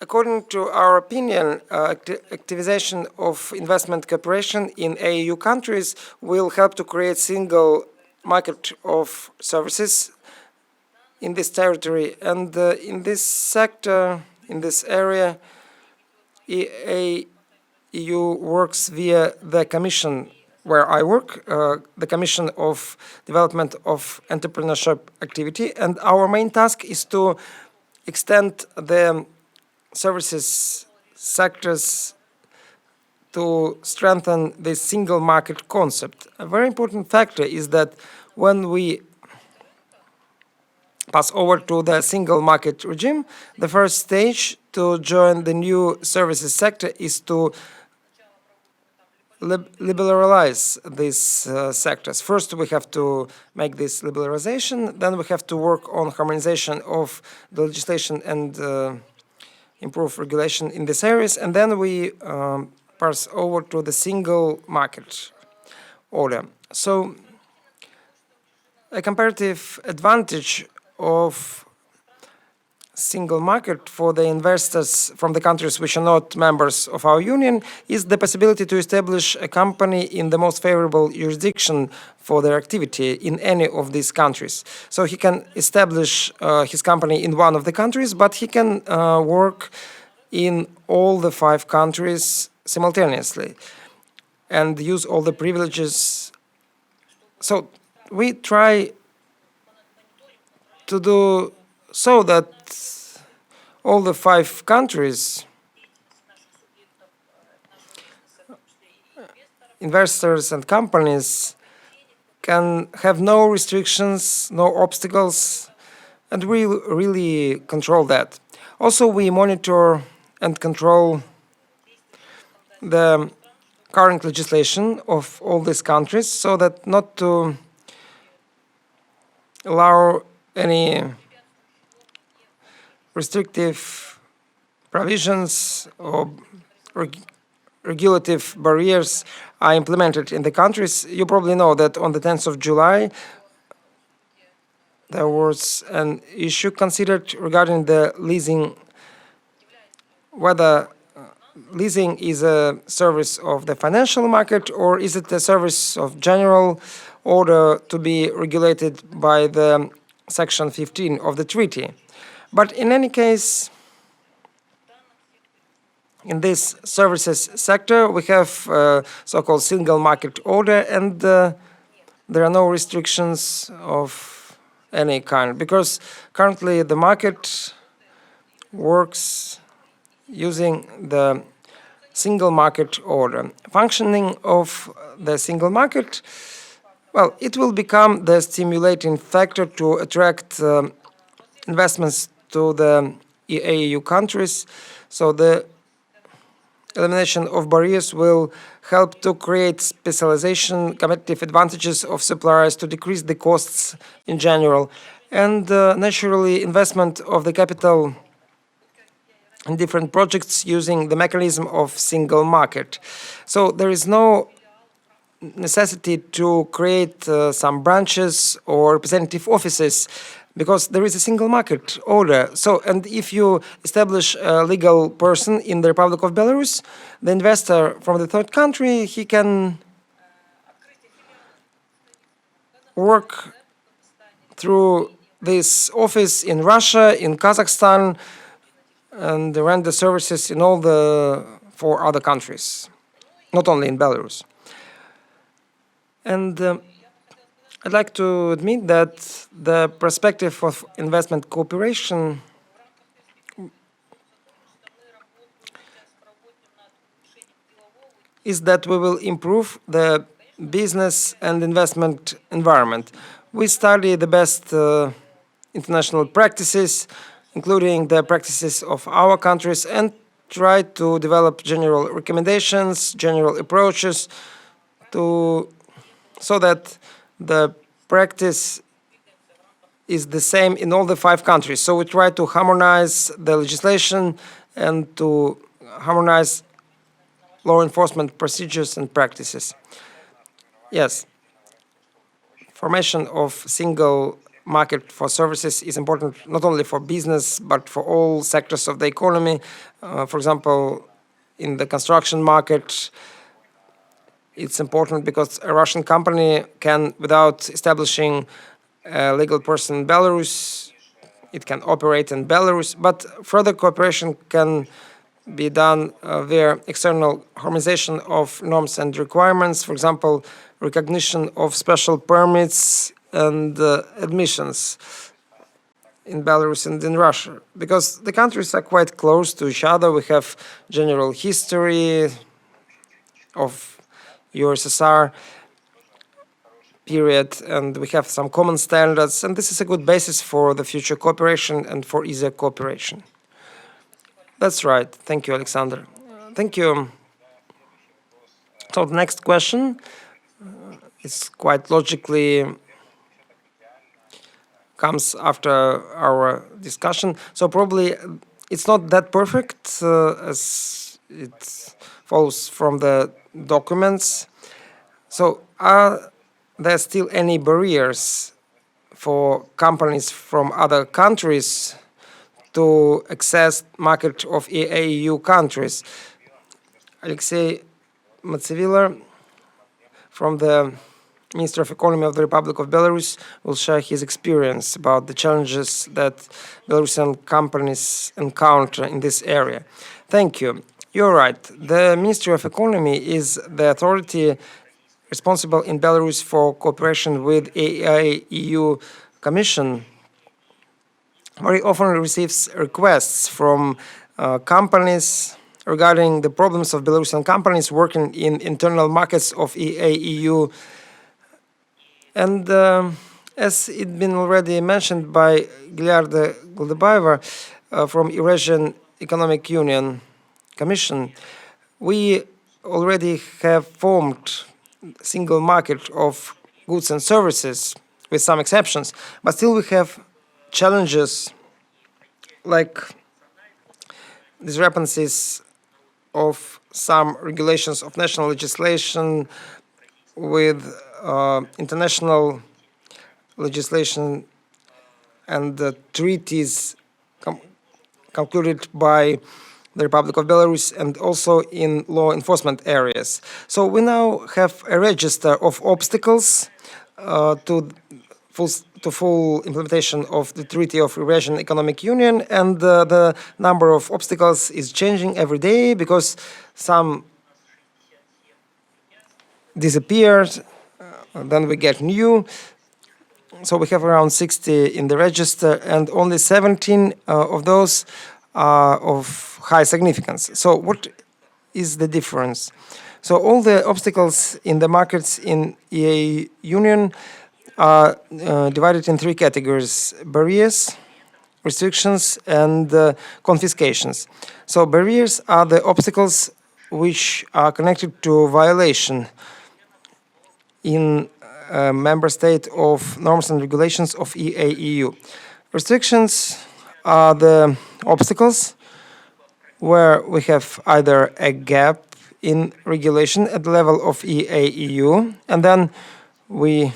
According to our opinion, activization of investment cooperation in AEU countries will help to create single market of services in this territory, and in this sector, in this area, AEU works via the Commission where I work, the Commission of Development of Entrepreneurship Activity, and our main task is to extend the services sectors to strengthen the single market concept. A very important factor is that when we pass over to the single market regime, the first stage to join the new services sector is to liberalize these sectors. First, we have to make this liberalization, then we have to work on harmonization of the legislation and improve regulation in these areas, and then we pass over to the single market order. So, a comparative advantage of single market for the investors from the countries which are not members of our union is the possibility to establish a company in the most favorable jurisdiction for their activity in any of these countries. So he can establish his company in one of the countries, but he can work in all the 5 countries simultaneously and use all the privileges. So we try to do so that all the 5 countries, investors and companies can have no restrictions, no obstacles, and we really control that. Also, we monitor and control the current legislation of all these countries so that not to allow any restrictive provisions or regulative barriers are implemented in the countries. You probably know that on the 10th of July, there was an issue considered regarding the leasing, whether leasing is a service of the financial market or is it a service of general order to be regulated by the Section 15 of the treaty. But in any case, in this services sector, we have so-called single market order, and there are no restrictions of any kind, because currently the market works using the single market order. Functioning of the single market, well, it will become the stimulating factor to attract investments to the EAU countries. So the elimination of barriers will help to create specialization, competitive advantages of suppliers, to decrease the costs in general, and naturally investment of the capital in different projects using the mechanism of single market. So there is no necessity to create some branches or representative offices, because there is a single market order. So, and if you establish a legal person in the Republic of Belarus, the investor from the third country, he can work through this office in Russia, in Kazakhstan, and render services in all the 4 other countries, not only in Belarus. And I'd like to admit that the perspective of investment cooperation is that we will improve the business and investment environment. We study the best international practices, including the practices of our countries, and try to develop general recommendations, general approaches, so that the practice is the same in all the 5 countries. So we try to harmonize the legislation and to harmonize law enforcement procedures and practices. Yes, formation of single market for services is important not only for business, but for all sectors of the economy. For example, in the construction market, it's important because a Russian company can, without establishing a legal person in Belarus, it can operate in Belarus, but further cooperation can be done via external harmonization of norms and requirements, for example, recognition of special permits and admissions in Belarus and in Russia, because the countries are quite close to each other. We have general history of USSR period, and we have some common standards, and this is a good basis for the future cooperation and for easier cooperation. That's right. Thank you, Alexander. Thank you. So the next question is quite logically comes after our discussion. So probably it's not that perfect as it follows from the documents. So are there still any barriers for companies from other countries to access market of EAU countries? Alexey Matseviller from the Minister of Economy of the Republic of Belarus will share his experience about the challenges that Belarusian companies encounter in this area. Thank you. You're right. The Ministry of Economy is the authority responsible in Belarus for cooperation with EAU Commission very often receives requests from companies regarding the problems of Belarusian companies working in internal markets of EA-EU. And as it's been already mentioned by Gilarda Gldabaeva from Eurasian Economic Union Commission, we already have formed single market of goods and services with some exceptions, but still we have challenges like discrepancies of some regulations of national legislation with international legislation and the treaties concluded by the Republic of Belarus and also in law enforcement areas. So we now have a register of obstacles to full implementation of the Treaty of Eurasian Economic Union, and the number of obstacles is changing every day because some disappeared, then we get new. So we have around 60 in the register, and only 17 of those are of high significance. So what is the difference? So all the obstacles in the markets in EA Union are divided in three categories: barriers, restrictions, and confiscations. So barriers are the obstacles which are connected to violation in a member state of norms and regulations of EA-EU. Restrictions are the obstacles where we have either a gap in regulation at the level of EA-EU, and then we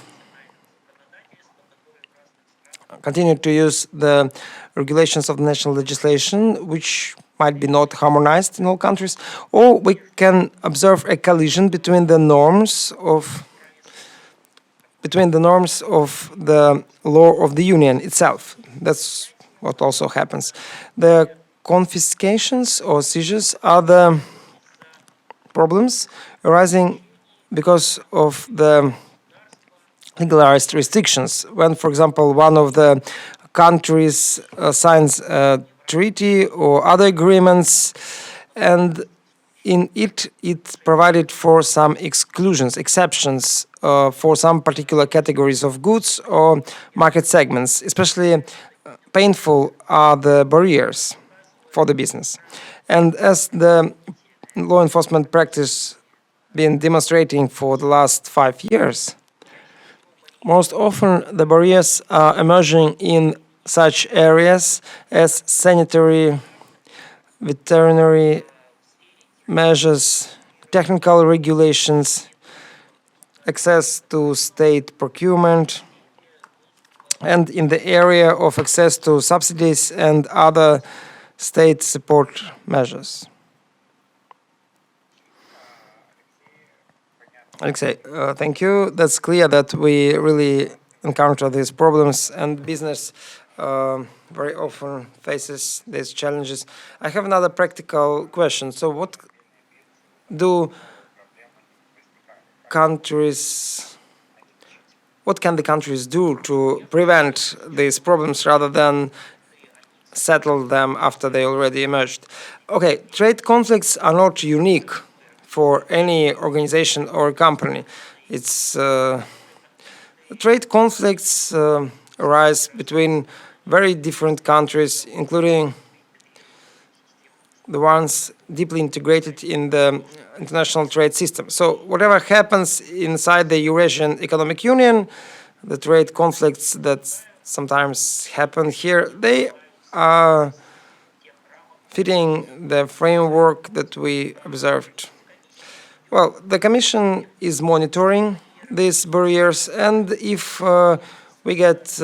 continue to use the regulations of the national legislation, which might be not harmonized in all countries, or we can observe a collision between the norms of the law of the Union itself. That's what also happens. The confiscations or seizures are the problems arising because of the legalized restrictions. When, for example, one of the countries signs a treaty or other agreements, and in it provided for some exclusions, exceptions for some particular categories of goods or market segments. Especially painful are the barriers for the business. And as the law enforcement practice been demonstrating for the last 5 years, most often the barriers are emerging in such areas as sanitary, veterinary measures, technical regulations, access to state procurement, and in the area of access to subsidies and other state support measures. Alexei, thank you. That's clear that we really encounter these problems, and business very often faces these challenges. I have another practical question. So what can the countries do to prevent these problems rather than settle them after they already emerged? Okay, trade conflicts are not unique for any organization or company. It's trade conflicts arise between very different countries, including the ones deeply integrated in the international trade system. So whatever happens inside the Eurasian Economic Union, the trade conflicts that sometimes happen here, they are fitting the framework that we observed. Well, the Commission is monitoring these barriers, and if we get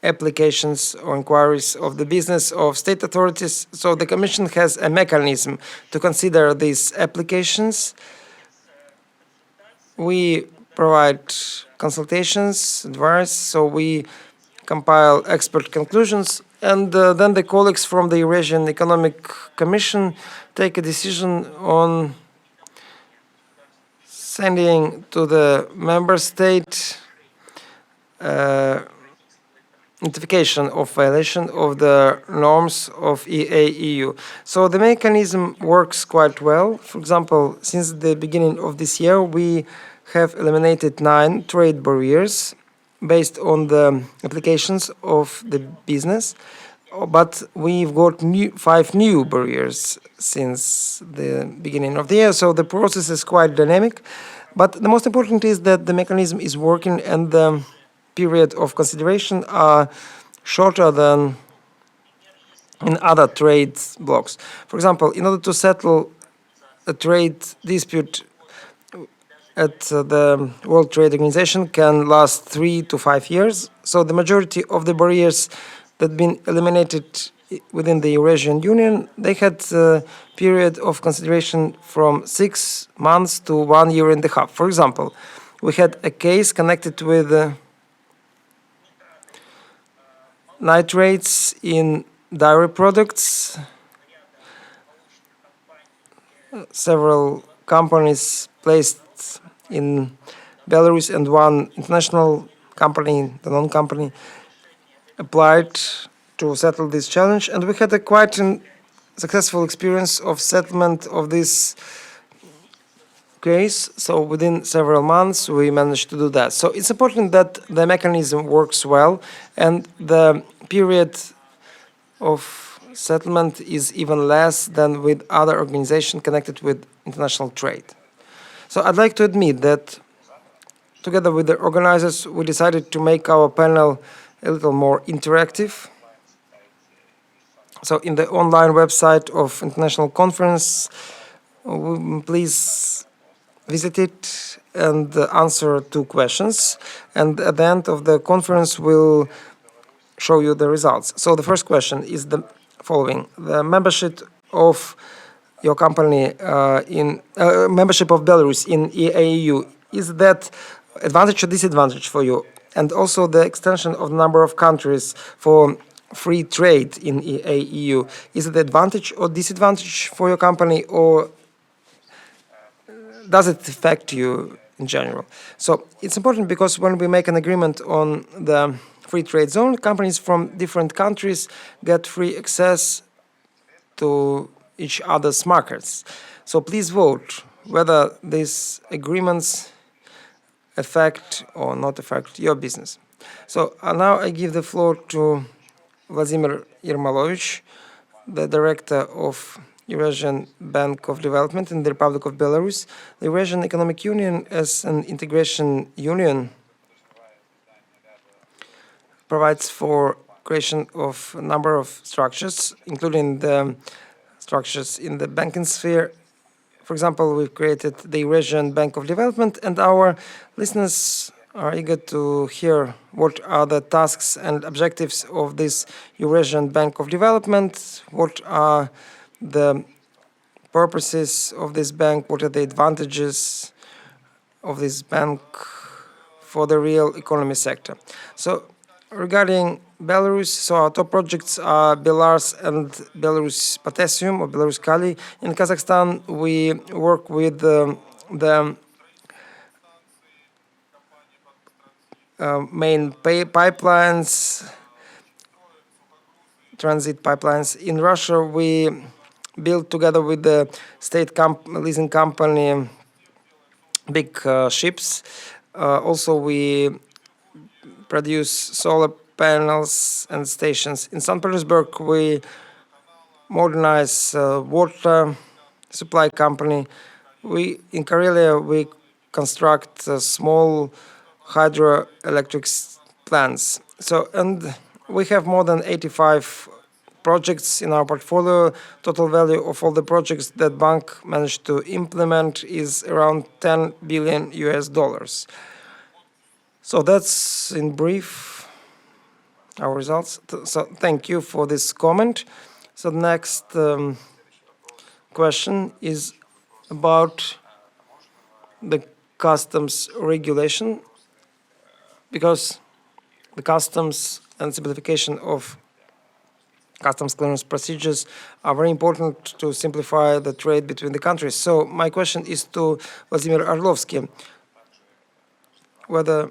applications or inquiries of the business of state authorities, so the Commission has a mechanism to consider these applications. We provide consultations, advice, so we compile expert conclusions, and then the colleagues from the Eurasian Economic Commission take a decision on sending to the member state notification of violation of the norms of EA-EU. So the mechanism works quite well. For example, since the beginning of this year, we have eliminated 9 trade barriers based on the applications of the business, but we've got 5 new barriers since the beginning of the year, so the process is quite dynamic. But the most important is that the mechanism is working and the period of consideration are shorter than in other trade blocks. For example, in order to settle a trade dispute at the World Trade Organization can last 3 to 5 years. So the majority of the barriers that have been eliminated within the Eurasian Union, they had a period of consideration from 6 months to 1.5 years. For example, we had a case connected with nitrates in dairy products. Several companies placed in Belarus and one international company, the non-company, applied to settle this challenge, and we had a quite successful experience of settlement of this case. So within several months we managed to do that. So it's important that the mechanism works well and the period of settlement is even less than with other organizations connected with international trade. So I'd like to admit that together with the organizers we decided to make our panel a little more interactive. So in the online website of international conference, please visit it and answer 2 questions. And at the end of the conference, we'll show you the results. So the first question is the following: the membership of your company membership of Belarus in EA-EU, is that advantage or disadvantage for you? And also the extension of the number of countries for free trade in EA-EU, is it advantage or disadvantage for your company, or does it affect you in general? So it's important because when we make an agreement on the free trade zone, companies from different countries get free access to each other's markets. So please vote whether these agreements affect or not affect your business. So now I give the floor to Vladimir Yermolovich, the director of Eurasian Bank of Development in the Republic of Belarus. The Eurasian Economic Union, as an integration union, provides for creation of a number of structures, including the structures in the banking sphere. For example, we've created the Eurasian Bank of Development, and our listeners are eager to hear what are the tasks and objectives of this Eurasian Bank of Development, what are the purposes of this bank, what are the advantages of this bank for the real economy sector. So regarding Belarus, so our top projects are Belarus and Belarus Potassium or Belarus Kali. In Kazakhstan, we work with the main pipelines, transit pipelines. In Russia, we built together with the state leasing company big ships. Also, we produce solar panels and stations. In St. Petersburg, we modernize water supply company. In Karelia, we construct small hydroelectric plants. So, and we have more than 85 projects in our portfolio. Total value of all the projects that bank managed to implement is around $10 billion. So that's in brief our results. So thank you for this comment. So the next question is about the customs regulation, because the customs and simplification of customs clearance procedures are very important to simplify the trade between the countries. So my question is to Vladimir Orlovsky, whether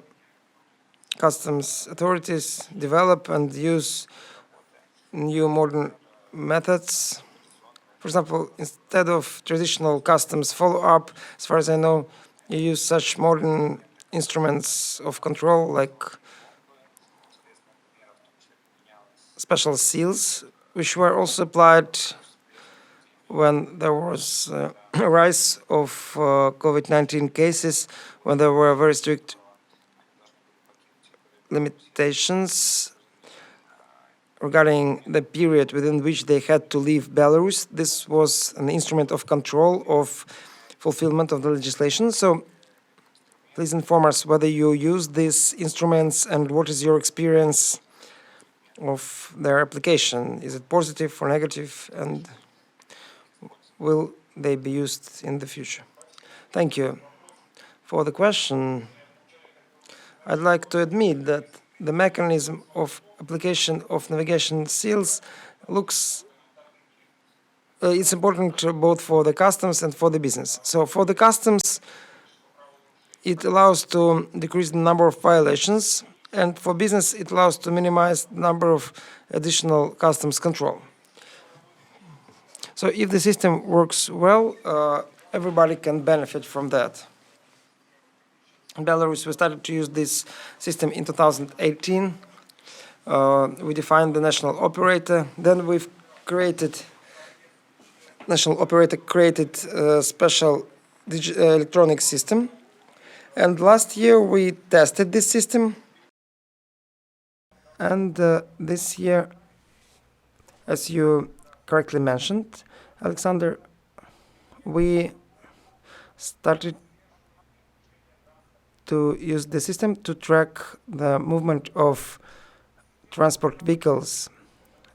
customs authorities develop and use new modern methods. For example, instead of traditional customs follow-up, as far as I know, you use such modern instruments of control like special seals, which were also applied when there was a rise of COVID-19 cases, when there were very strict limitations regarding the period within which they had to leave Belarus. This was an instrument of control of fulfillment of the legislation. So please inform us whether you use these instruments and what is your experience of their application. Is it positive or negative, and will they be used in the future? Thank you for the question. I'd like to admit that the mechanism of application of navigation seals looks it's important both for the customs and for the business. So for the customs, it allows to decrease the number of violations, and for business, it allows to minimize the number of additional customs control. So if the system works well, everybody can benefit from that. In Belarus, we started to use this system in 2018. We defined the national operator. Then we've created, national operator created a special electronic system. And last year we tested this system. And this year, as you correctly mentioned, Alexander, we started to use the system to track the movement of transport vehicles.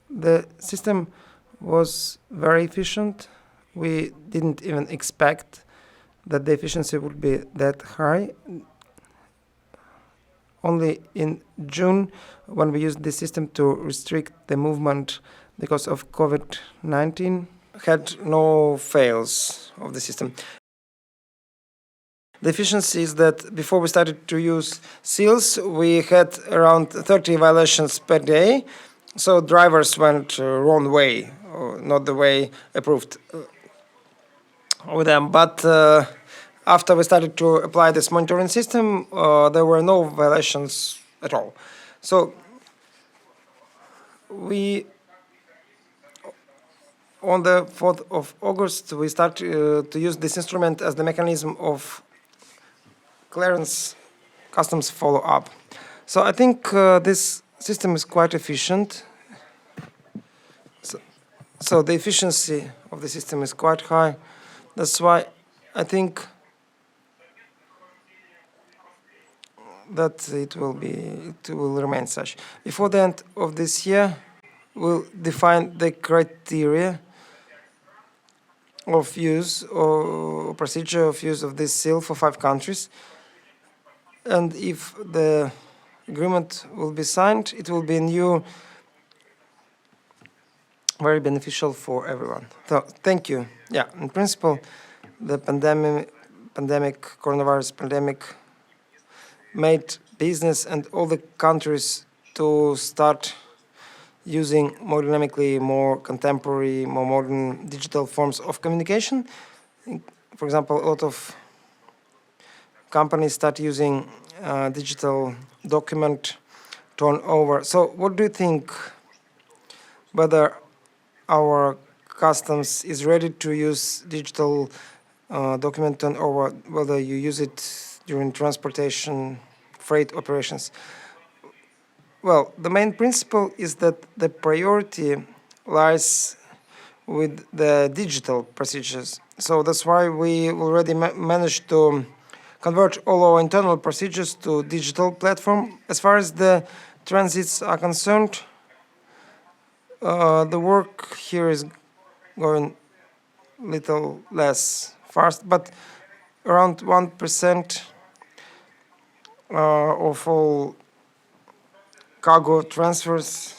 The system was very efficient. We didn't even expect that the efficiency would be that high. Only in June, when we used the system to restrict the movement because of COVID-19, had no fails of the system. The efficiency is that before we started to use seals, we had around 30 violations per day. So drivers went wrong way, or not the way approved with them. But after we started to apply this monitoring system, there were no violations at all. So we, on the 4th of August, we started to use this instrument as the mechanism of clearance customs follow-up. So I think this system is quite efficient. So the efficiency of the system is quite high. That's why I think that it will remain such. Before the end of this year, we'll define the criteria of use or procedure of use of this seal for 5 countries. And if the agreement will be signed, it will be new, very beneficial for everyone. So thank you. Yeah, in principle, the coronavirus pandemic made business and all the countries to start using more dynamically, more contemporary, more modern digital forms of communication. For example, a lot of companies start using digital document turnover. So what do you think, whether our customs is ready to use digital document turnover, whether you use it during transportation, freight operations? Well, the main principle is that the priority lies with the digital procedures. So that's why we already managed to convert all our internal procedures to digital platform. As far as the transits are concerned, the work here is going little less fast, but around 1% of all cargo transfers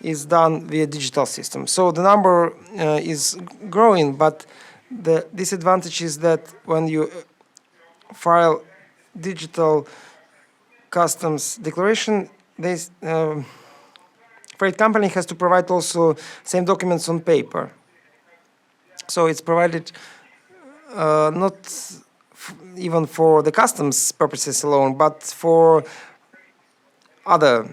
is done via digital system. So the number is growing, but the disadvantage is that when you file digital customs declaration, this freight company has to provide also same documents on paper. So it's provided not even for the customs purposes alone, but for other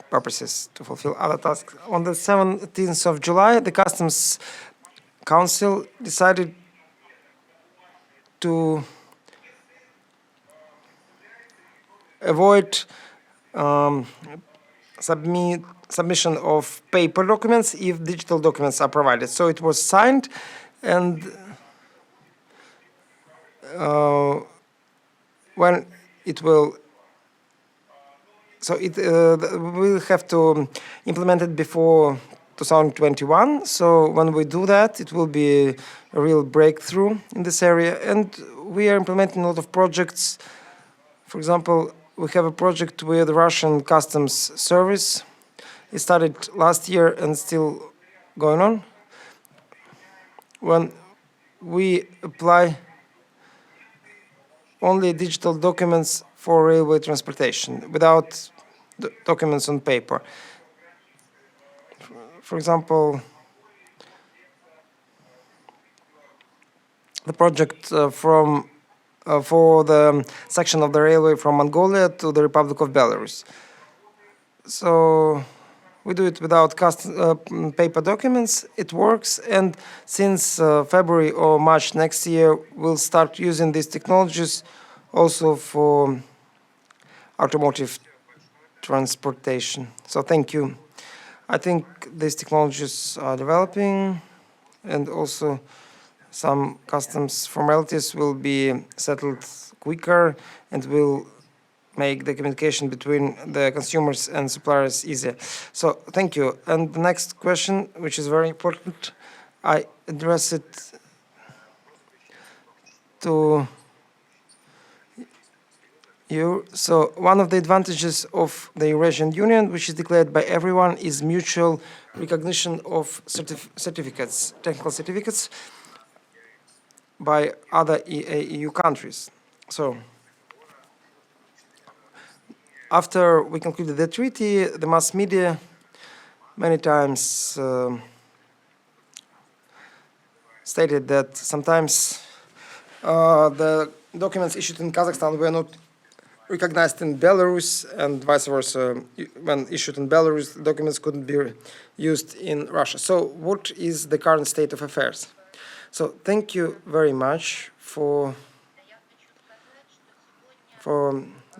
purposes, to fulfill other tasks. On the 17th of July, the Customs Council decided to avoid submission of paper documents if digital documents are provided. So it was signed, and when it will, so it we'll have to implement it before 2021. So when we do that, it will be a real breakthrough in this area. And we are implementing a lot of projects. For example, we have a project with the Russian Customs Service. It started last year and still going on. When we apply only digital documents for railway transportation without documents on paper. For example, the project for the section of the railway from Mongolia to the Republic of Belarus. So we do it without paper documents. It works, and since February or March next year, we'll start using these technologies also for automotive transportation. So thank you. I think these technologies are developing, and also some customs formalities will be settled quicker and will make the communication between the consumers and suppliers easier. So thank you. And the next question, which is very important, I address it to you. So one of the advantages of the Eurasian Union, which is declared by everyone, is mutual recognition of certificates, technical certificates, by other EU countries. So after we concluded the treaty, the mass media many times stated that sometimes the documents issued in Kazakhstan were not recognized in Belarus, and vice versa. When issued in Belarus, the documents couldn't be used in Russia. So what is the current state of affairs? So thank you very much for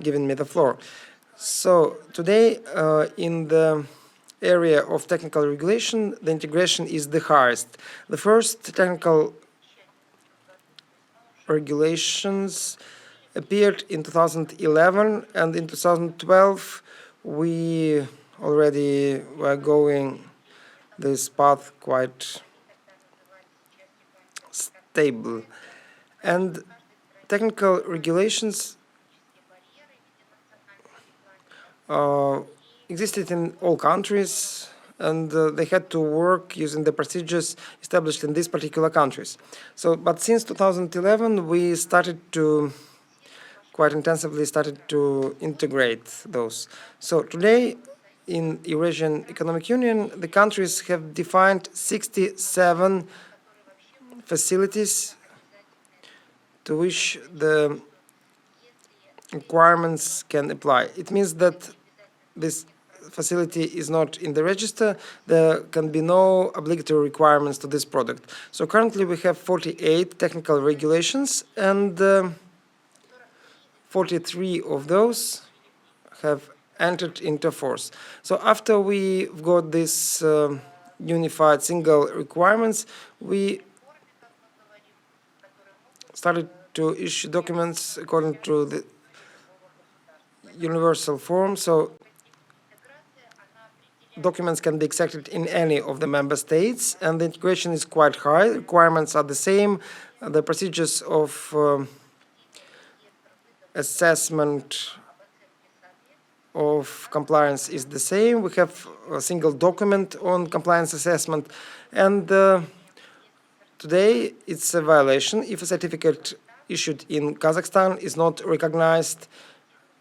giving me the floor. So today, in the area of technical regulation, the integration is the highest. The first technical regulations appeared in 2011, and in 2012 we already were going this path quite stable. And technical regulations existed in all countries, and they had to work using the procedures established in these particular countries. So, but since 2011, we started to quite intensively integrate those. So today, in Eurasian Economic Union, the countries have defined 67 facilities to which the requirements can apply. It means that this facility is not in the register. There can be no obligatory requirements to this product. So currently we have 48 technical regulations, and 43 of those have entered into force. So after we've got this unified single requirements, we started to issue documents according to the universal form. So documents can be accepted in any of the member states, and the integration is quite high. Requirements are the same. The procedures of assessment of compliance is the same. We have a single document on compliance assessment, and today it's a violation if a certificate issued in Kazakhstan is not recognized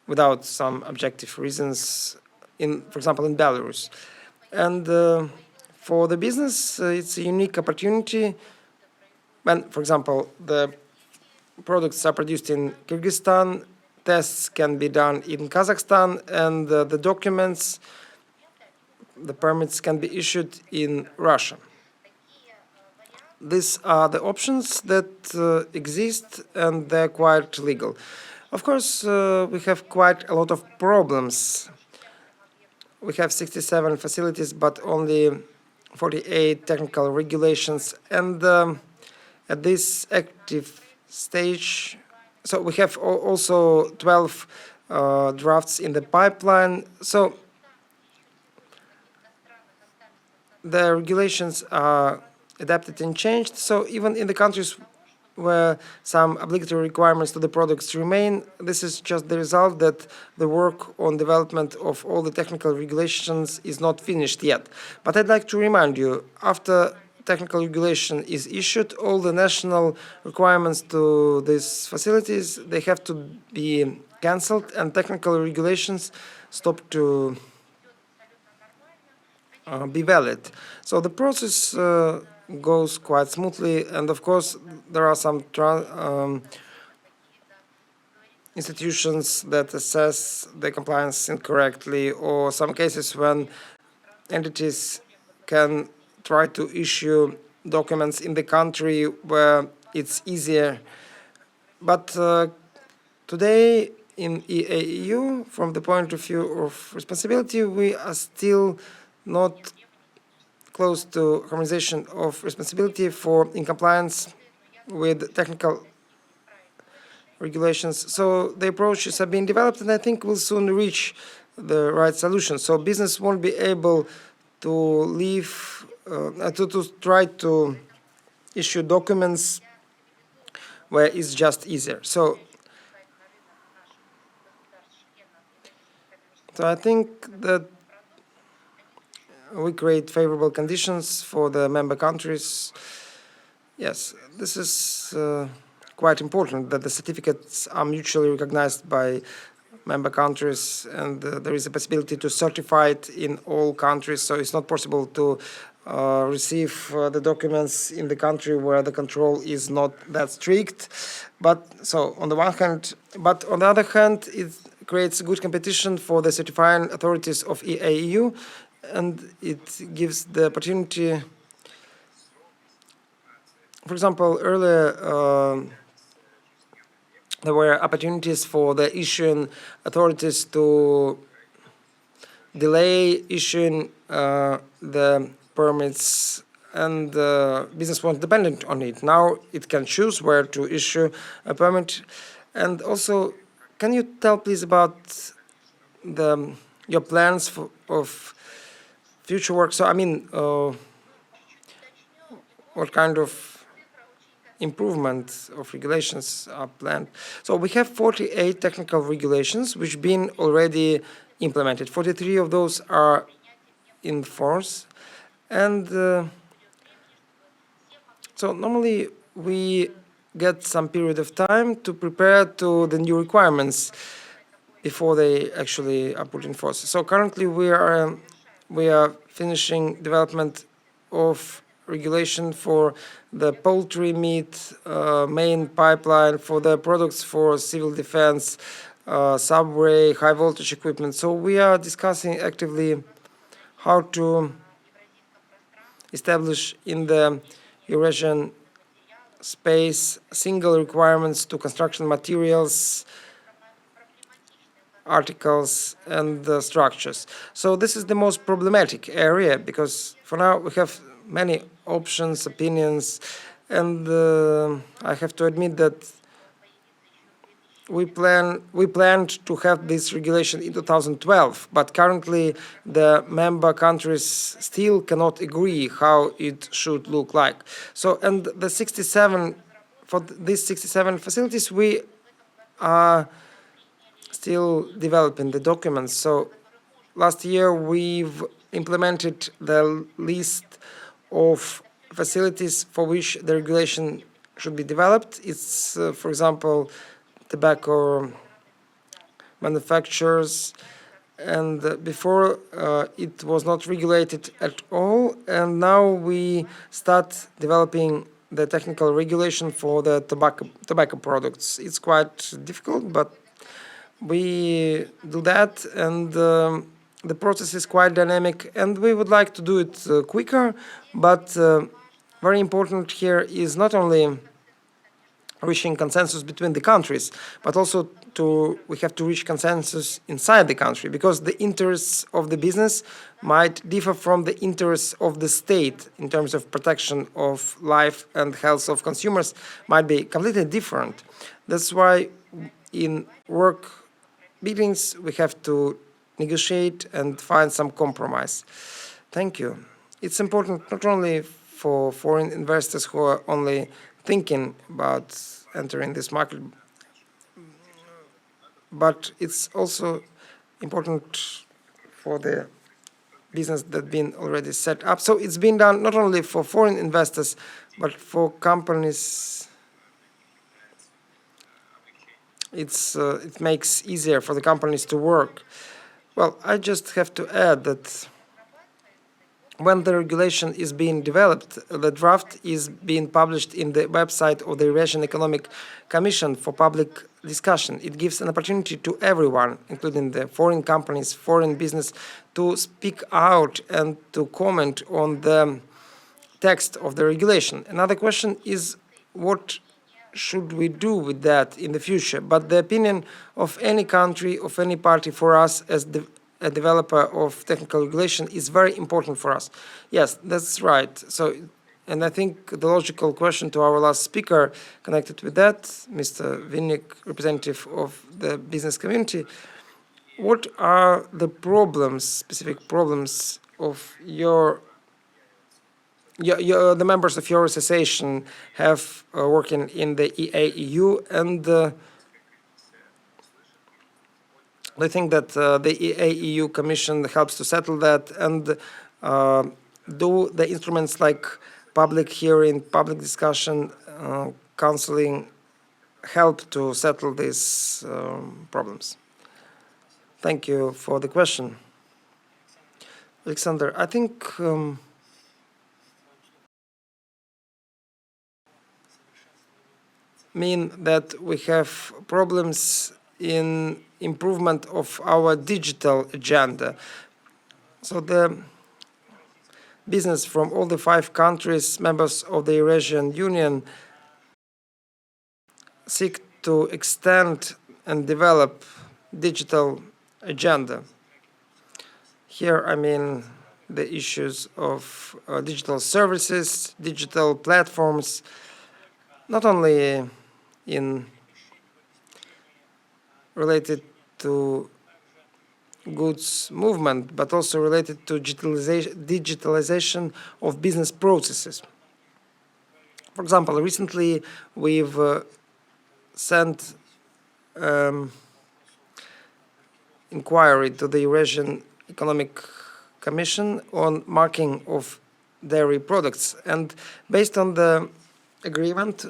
without some objective reasons, for example, in Belarus. And for the business, it's a unique opportunity when, for example, the products are produced in Kyrgyzstan, tests can be done in Kazakhstan, and the documents, the permits can be issued in Russia. These are the options that exist, and they're quite legal. Of course, we have quite a lot of problems. We have 67 facilities, but only 48 technical regulations. And at this active stage, so we have also 12 drafts in the pipeline. So the regulations are adapted and changed. So even in the countries where some obligatory requirements to the products remain, this is just the result that the work on development of all the technical regulations is not finished yet. But I'd like to remind you, after technical regulation is issued, all the national requirements to these facilities, they have to be cancelled, and technical regulations stop to be valid. So the process goes quite smoothly, and of course there are some institutions that assess the compliance incorrectly, or some cases when entities can try to issue documents in the country where it's easier. But today in EAEU, from the point of view of responsibility, we are still not close to harmonization of responsibility for in compliance with technical regulations. So the approaches are being developed, and I think we'll soon reach the right solution. So business won't be able to leave, to try to issue documents where it's just easier. So I think that we create favorable conditions for the member countries. Yes, this is quite important, that the certificates are mutually recognized by member countries, and there is a possibility to certify it in all countries. So it's not possible to receive the documents in the country where the control is not that strict. But so on the one hand, but on the other hand, it creates good competition for the certifying authorities of EAEU, and it gives the opportunity. For example, earlier there were opportunities for the issuing authorities to delay issuing the permits, and business was dependent on it. Now it can choose where to issue a permit. And also, can you tell please about your plans of future work? So I mean, what kind of improvement of regulations are planned? So we have 48 technical regulations which have been already implemented. 43 of those are in force, and so normally we get some period of time to prepare to the new requirements before they actually are put in force. So currently we are finishing development of regulation for the poultry meat main pipeline, for the products for civil defense, subway, high voltage equipment. So we are discussing actively how to establish in the Eurasian space single requirements to construction materials, articles, and structures. So this is the most problematic area, because for now we have many options, opinions, and I have to admit that we planned to have this regulation in 2012, but currently the member countries still cannot agree how it should look like. So, and the 67, for these 67 facilities, we are still developing the documents. So last year we've implemented the list of facilities for which the regulation should be developed. It's, for example, tobacco manufacturers, and before it was not regulated at all, and now we start developing the technical regulation for the tobacco products. It's quite difficult, but we do that, and the process is quite dynamic, and we would like to do it quicker, but very important here is not only reaching consensus between the countries, but also we have to reach consensus inside the country, because the interests of the business might differ from the interests of the state in terms of protection of life and health of consumers, might be completely different. That's why in work meetings we have to negotiate and find some compromise. Thank you. It's important not only for foreign investors who are only thinking about entering this market, but it's also important for the business that's been already set up. So it's been done not only for foreign investors, but for companies. It makes easier for the companies to work. Well, I just have to add that when the regulation is being developed, the draft is being published in the website of the Eurasian Economic Commission for public discussion. It gives an opportunity to everyone, including the foreign companies, foreign business, to speak out and to comment on the text of the regulation. Another question is, what should we do with that in the future? But the opinion of any country, of any party, for us as a developer of technical regulation is very important for us. Yes, that's right. So, and I think the logical question to our last speaker connected with that, Mr. Vinnik, representative of the business community, what are the problems, specific problems of the members of your association have working in the EAEU, and I think that the EAEU Commission helps to settle that, and do the instruments like public hearing, public discussion, counseling help to settle these problems? Thank you for the question. Alexander, I think mean that we have problems in improvement of our digital agenda. So the business from all the 5 countries, members of the Eurasian Union, seek to extend and develop digital agenda. Here I mean the issues of digital services, digital platforms, not only in related to goods movement, but also related to digitalization of business processes. For example, recently we've sent inquiry to the Eurasian Economic Commission on marking of dairy products, and based on the agreement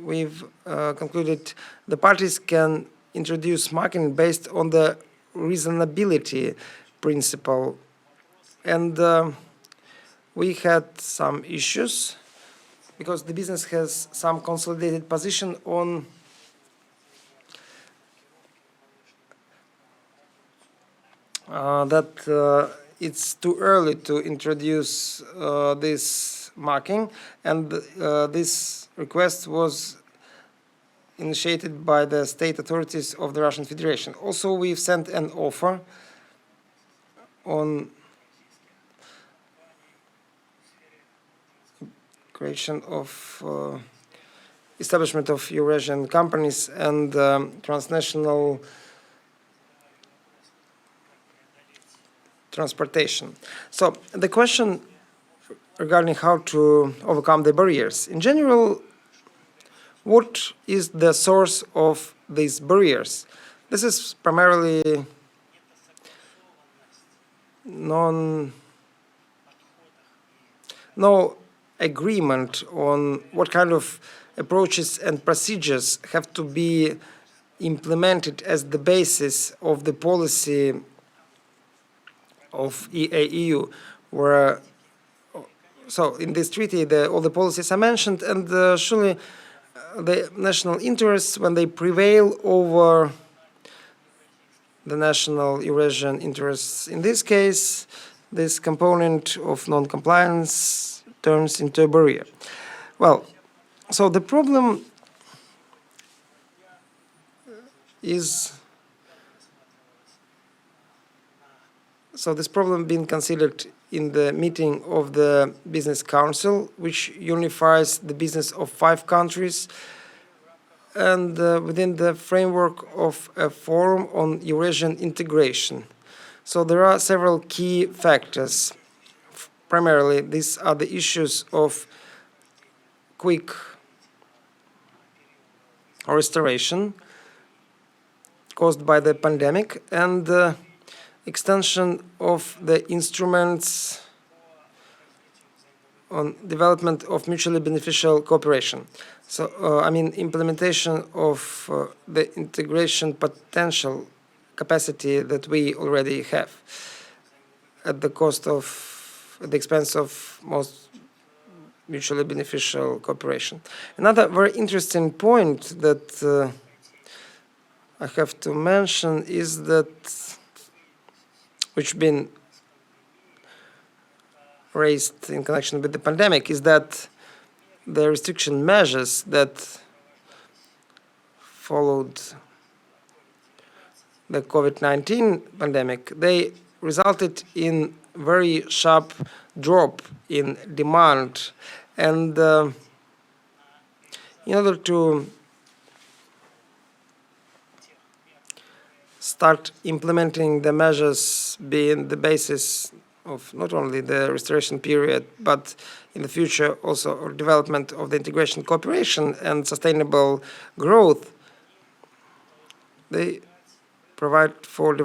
we've concluded the parties can introduce marking based on the reasonability principle, and we had some issues because the business has some consolidated position on that it's too early to introduce this marking, and this request was initiated by the state authorities of the Russian Federation. Also, we've sent an offer on creation of establishment of Eurasian companies and transnational transportation. So the question regarding how to overcome the barriers. In general, what is the source of these barriers? This is primarily no agreement on what kind of approaches and procedures have to be implemented as the basis of the policy of EAEU, where so in this treaty all the policies are mentioned, and surely the national interests, when they prevail over the national Eurasian interests, in this case, this component of non-compliance turns into a barrier. Well, so the problem is, so this problem being considered in the meeting of the Business Council, which unifies the business of 5 countries, and within the framework of a forum on Eurasian integration. So there are several key factors. Primarily, these are the issues of quick restoration caused by the pandemic and extension of the instruments on development of mutually beneficial cooperation. So, I mean, implementation of the integration potential capacity that we already have at the cost of, at the expense of most mutually beneficial cooperation. Another very interesting point that I have to mention is that, which been raised in connection with the pandemic, is that the restriction measures that followed the COVID-19 pandemic, they resulted in very sharp drop in demand, and in order to start implementing the measures being the basis of not only the restoration period, but in the future also development of the integration cooperation and sustainable growth, they provide for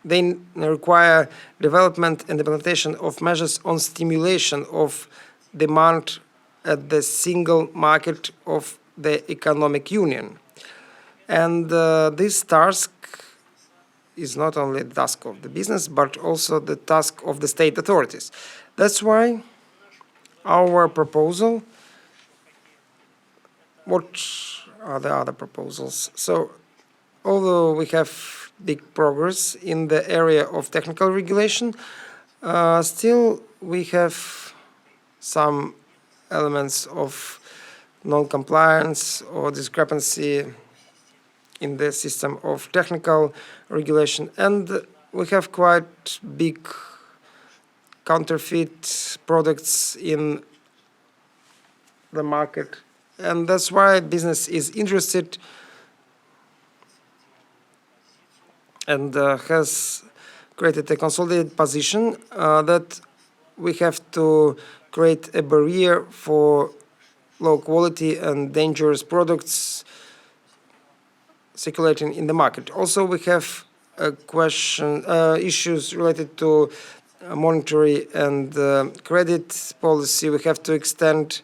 they require development and implementation of measures on stimulation of demand at the single market of the economic union. And this task is not only the task of the business, but also the task of the state authorities. That's why our proposal, what are the other proposals? So, although we have big progress in the area of technical regulation, still we have some elements of non-compliance or discrepancy in the system of technical regulation, and we have quite big counterfeit products in the market, and that's why business is interested and has created a consolidated position that we have to create a barrier for low quality and dangerous products circulating in the market. Also, we have a question, issues related to monetary and credit policy. We have to extend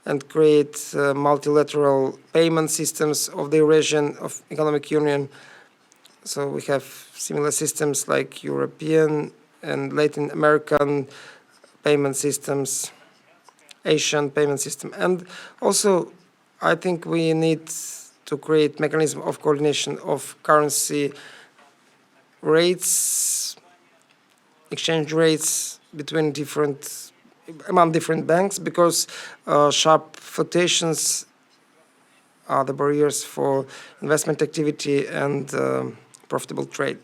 and create multilateral payment systems of the Eurasian Economic Union. So we have similar systems like European and Latin American payment systems, Asian payment system. And also, I think we need to create mechanism of coordination of currency rates, exchange rates between among different banks, because sharp fluctuations are the barriers for investment activity and profitable trade.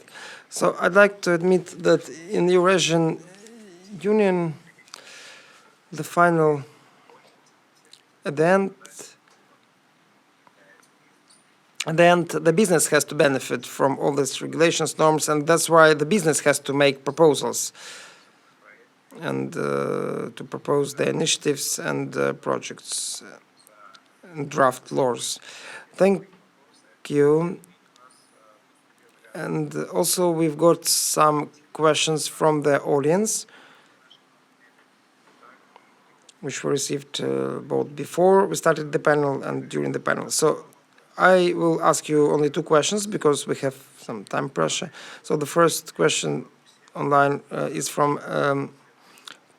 So I'd like to admit that in the Eurasian Union, the final, at the end, the business has to benefit from all these regulations, norms, and that's why the business has to make proposals and to propose the initiatives and projects and draft laws. Thank you. And also we've got some questions from the audience, which were received both before we started the panel and during the panel. So I will ask you only 2 questions because we have some time pressure. So the first question online is from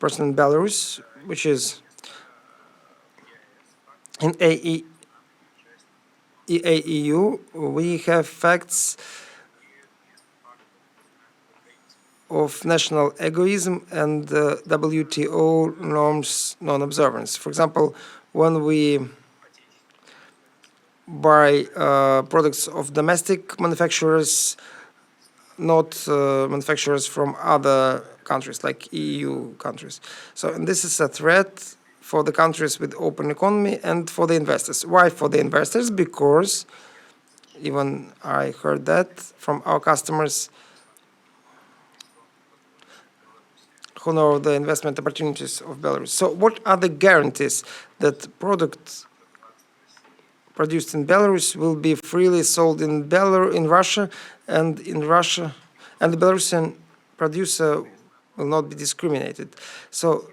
person in Belarus, which is in EAEU, we have facts of national egoism and WTO norms non-observance. For example, when we buy products of domestic manufacturers, not manufacturers from other countries like EU countries. So and this is a threat for the countries with open economy and for the investors. Why for the investors? Because even I heard that from our customers who know the investment opportunities of Belarus. So what are the guarantees that products produced in Belarus will be freely sold in Russia, and the Belarusian producer will not be discriminated? So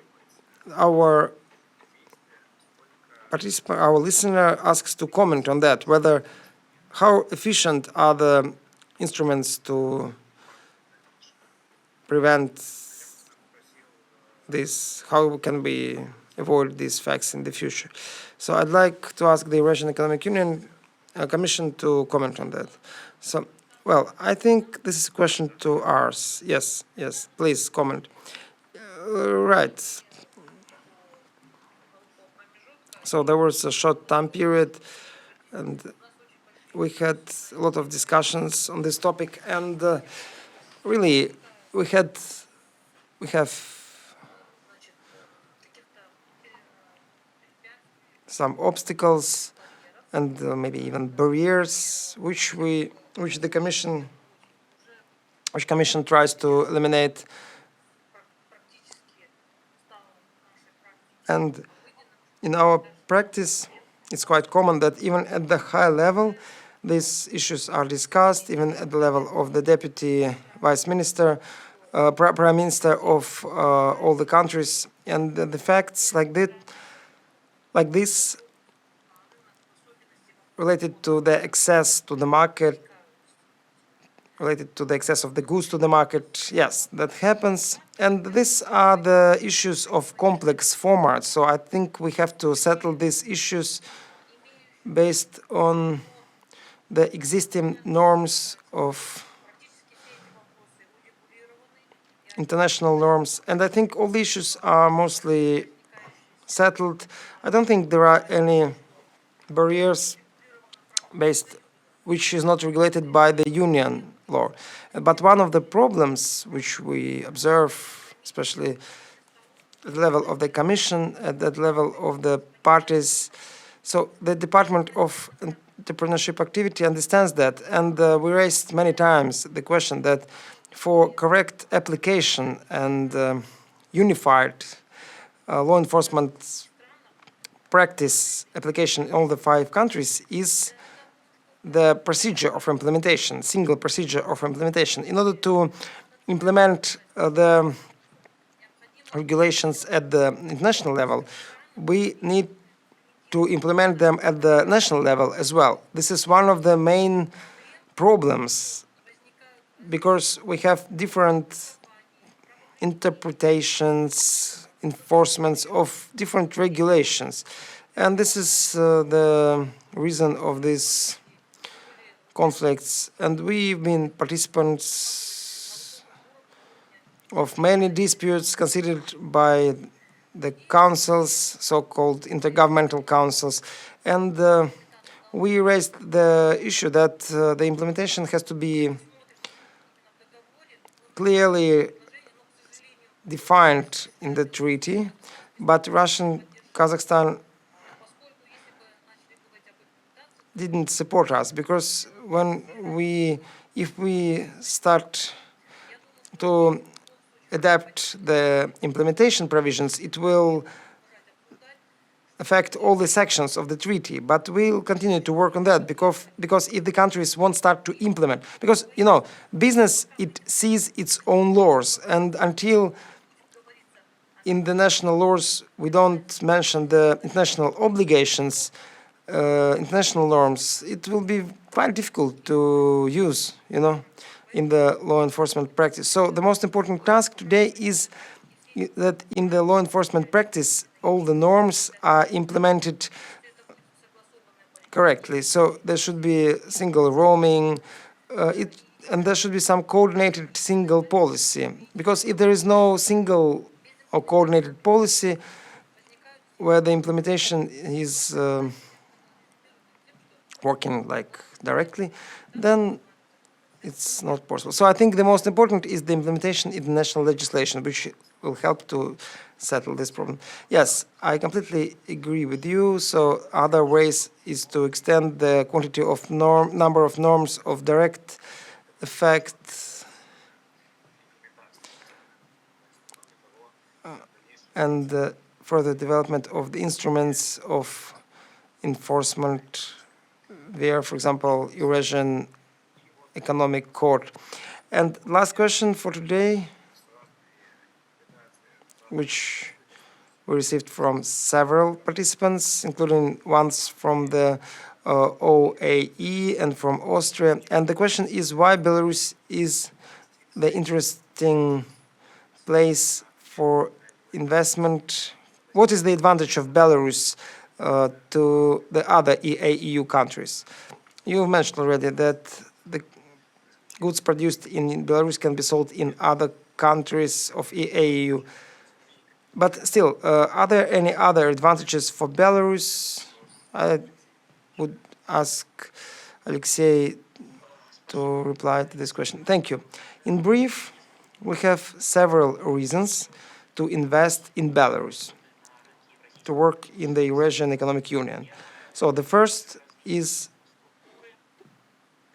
our listener asks to comment on that, whether how efficient are the instruments to prevent this, how can we avoid these facts in the future? So I'd like to ask the Eurasian Economic Union Commission to comment on that. So, well, I think this is a question to ours. Yes, please comment. Right. So there was a short time period, and we had a lot of discussions on this topic, and really we have some obstacles and maybe even barriers which the Commission tries to eliminate. And in our practice, it's quite common that even at the high level, these issues are discussed, even at the level of the Deputy Vice Minister, Prime Minister of all the countries, and the facts like this related to the access to the market, related to the access of the goods to the market, yes, that happens. And these are the issues of complex formats. So I think we have to settle these issues based on the existing norms of international norms. And I think all the issues are mostly settled. I don't think there are any barriers which is not regulated by the union law. But one of the problems which we observe, especially at the level of the Commission, at that level of the parties, so the Department of Entrepreneurship Activity understands that, and we raised many times the question that for correct application and unified law enforcement practice application in all the 5 countries is the procedure of implementation, single procedure of implementation. In order to implement the regulations at the international level, we need to implement them at the national level as well. This is one of the main problems because we have different interpretations, enforcements of different regulations. And this is the reason of these conflicts. And we've been participants of many disputes considered by the councils, so-called intergovernmental councils. And we raised the issue that the implementation has to be clearly defined in the treaty, but Russia, Kazakhstan didn't support us because if we start to adapt the implementation provisions, it will affect all the sections of the treaty. But we'll continue to work on that because if the countries won't start to implement, because business, it sees its own laws, and until in the national laws we don't mention the international obligations, international norms, it will be quite difficult to use, in the law enforcement practice. So the most important task today is that in the law enforcement practice, all the norms are implemented correctly. So there should be single roaming, and there should be some coordinated single policy. Because if there is no single or coordinated policy where the implementation is working like directly, then it's not possible. So I think the most important is the implementation in the national legislation, which will help to settle this problem. Yes, I completely agree with you. So other ways is to extend the quantity of number of norms of direct effect and further development of the instruments of enforcement via, for example, Eurasian Economic Court. And last question for today, which we received from several participants, including ones from the OAE and from Austria. And the question is why Belarus is the interesting place for investment. What is the advantage of Belarus to the other EA/EU countries? You mentioned already that the goods produced in Belarus can be sold in other countries of EA/EU. But still, are there any other advantages for Belarus? I would ask Alexei to reply to this question. Thank you. In brief, we have several reasons to invest in Belarus, to work in the Eurasian Economic Union. So the first is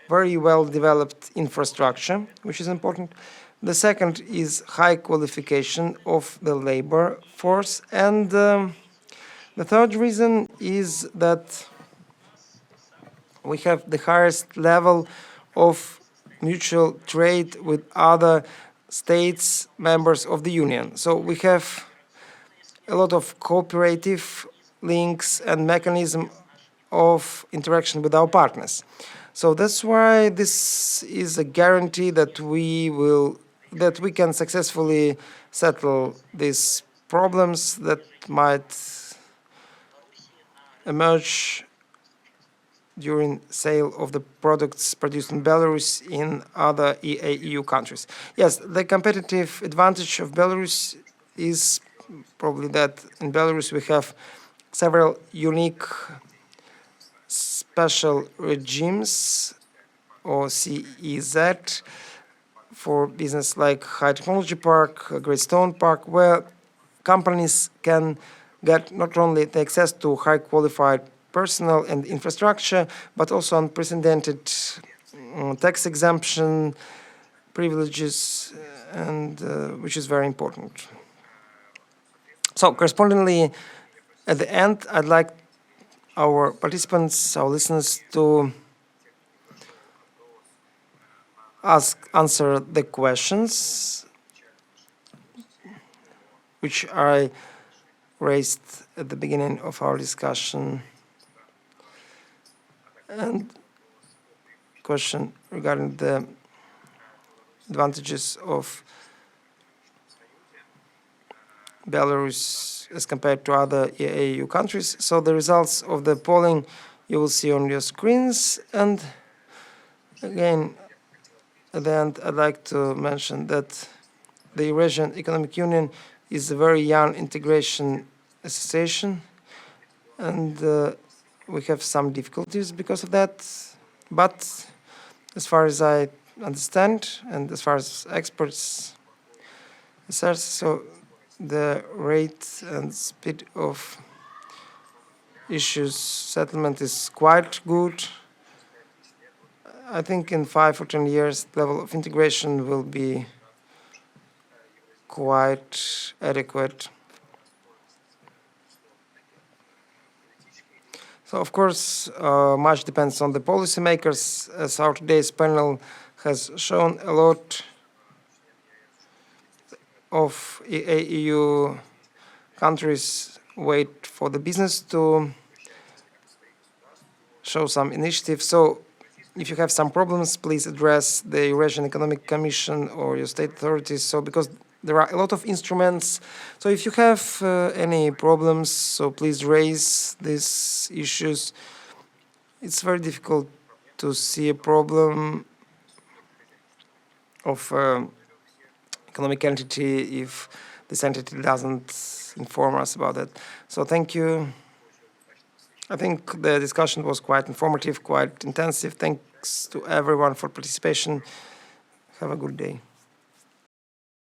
very well-developed infrastructure, which is important. The second is high qualification of the labor force. And the third reason is that we have the highest level of mutual trade with other states, members of the Union. So we have a lot of cooperative links and mechanism of interaction with our partners. So that's why this is a guarantee that we can successfully settle these problems that might emerge during sale of the products produced in Belarus in other EA/EU countries. Yes, the competitive advantage of Belarus is probably that in Belarus we have several unique special regimes, or CEZ, for business like High Technology Park, Great Stone Park, where companies can get not only the access to high qualified personnel and infrastructure, but also unprecedented tax exemption privileges, and which is very important. So correspondingly, at the end, I'd like our participants, our listeners, to answer the questions which I raised at the beginning of our discussion. And question regarding the advantages of Belarus as compared to other EA/EU countries. So the results of the polling you will see on your screens. And again, at the end, I'd like to mention that the Eurasian Economic Union is a very young integration association, and we have some difficulties because of that. But as far as I understand, and as far as experts assess, so the rate and speed of issues settlement is quite good. I think in 5 or 10 years, the level of integration will be quite adequate. So, of course, much depends on the policymakers, as our today's panel has shown. A lot of EA/EU countries wait for the business to show some initiative. So if you have some problems, please address the Eurasian Economic Commission or your state authorities. So because there are a lot of instruments. So if you have any problems, so please raise these issues. It's very difficult to see a problem of economic entity if this entity doesn't inform us about it. So thank you. I think the discussion was quite informative, quite intensive. Thanks to everyone for participation. Have a good day.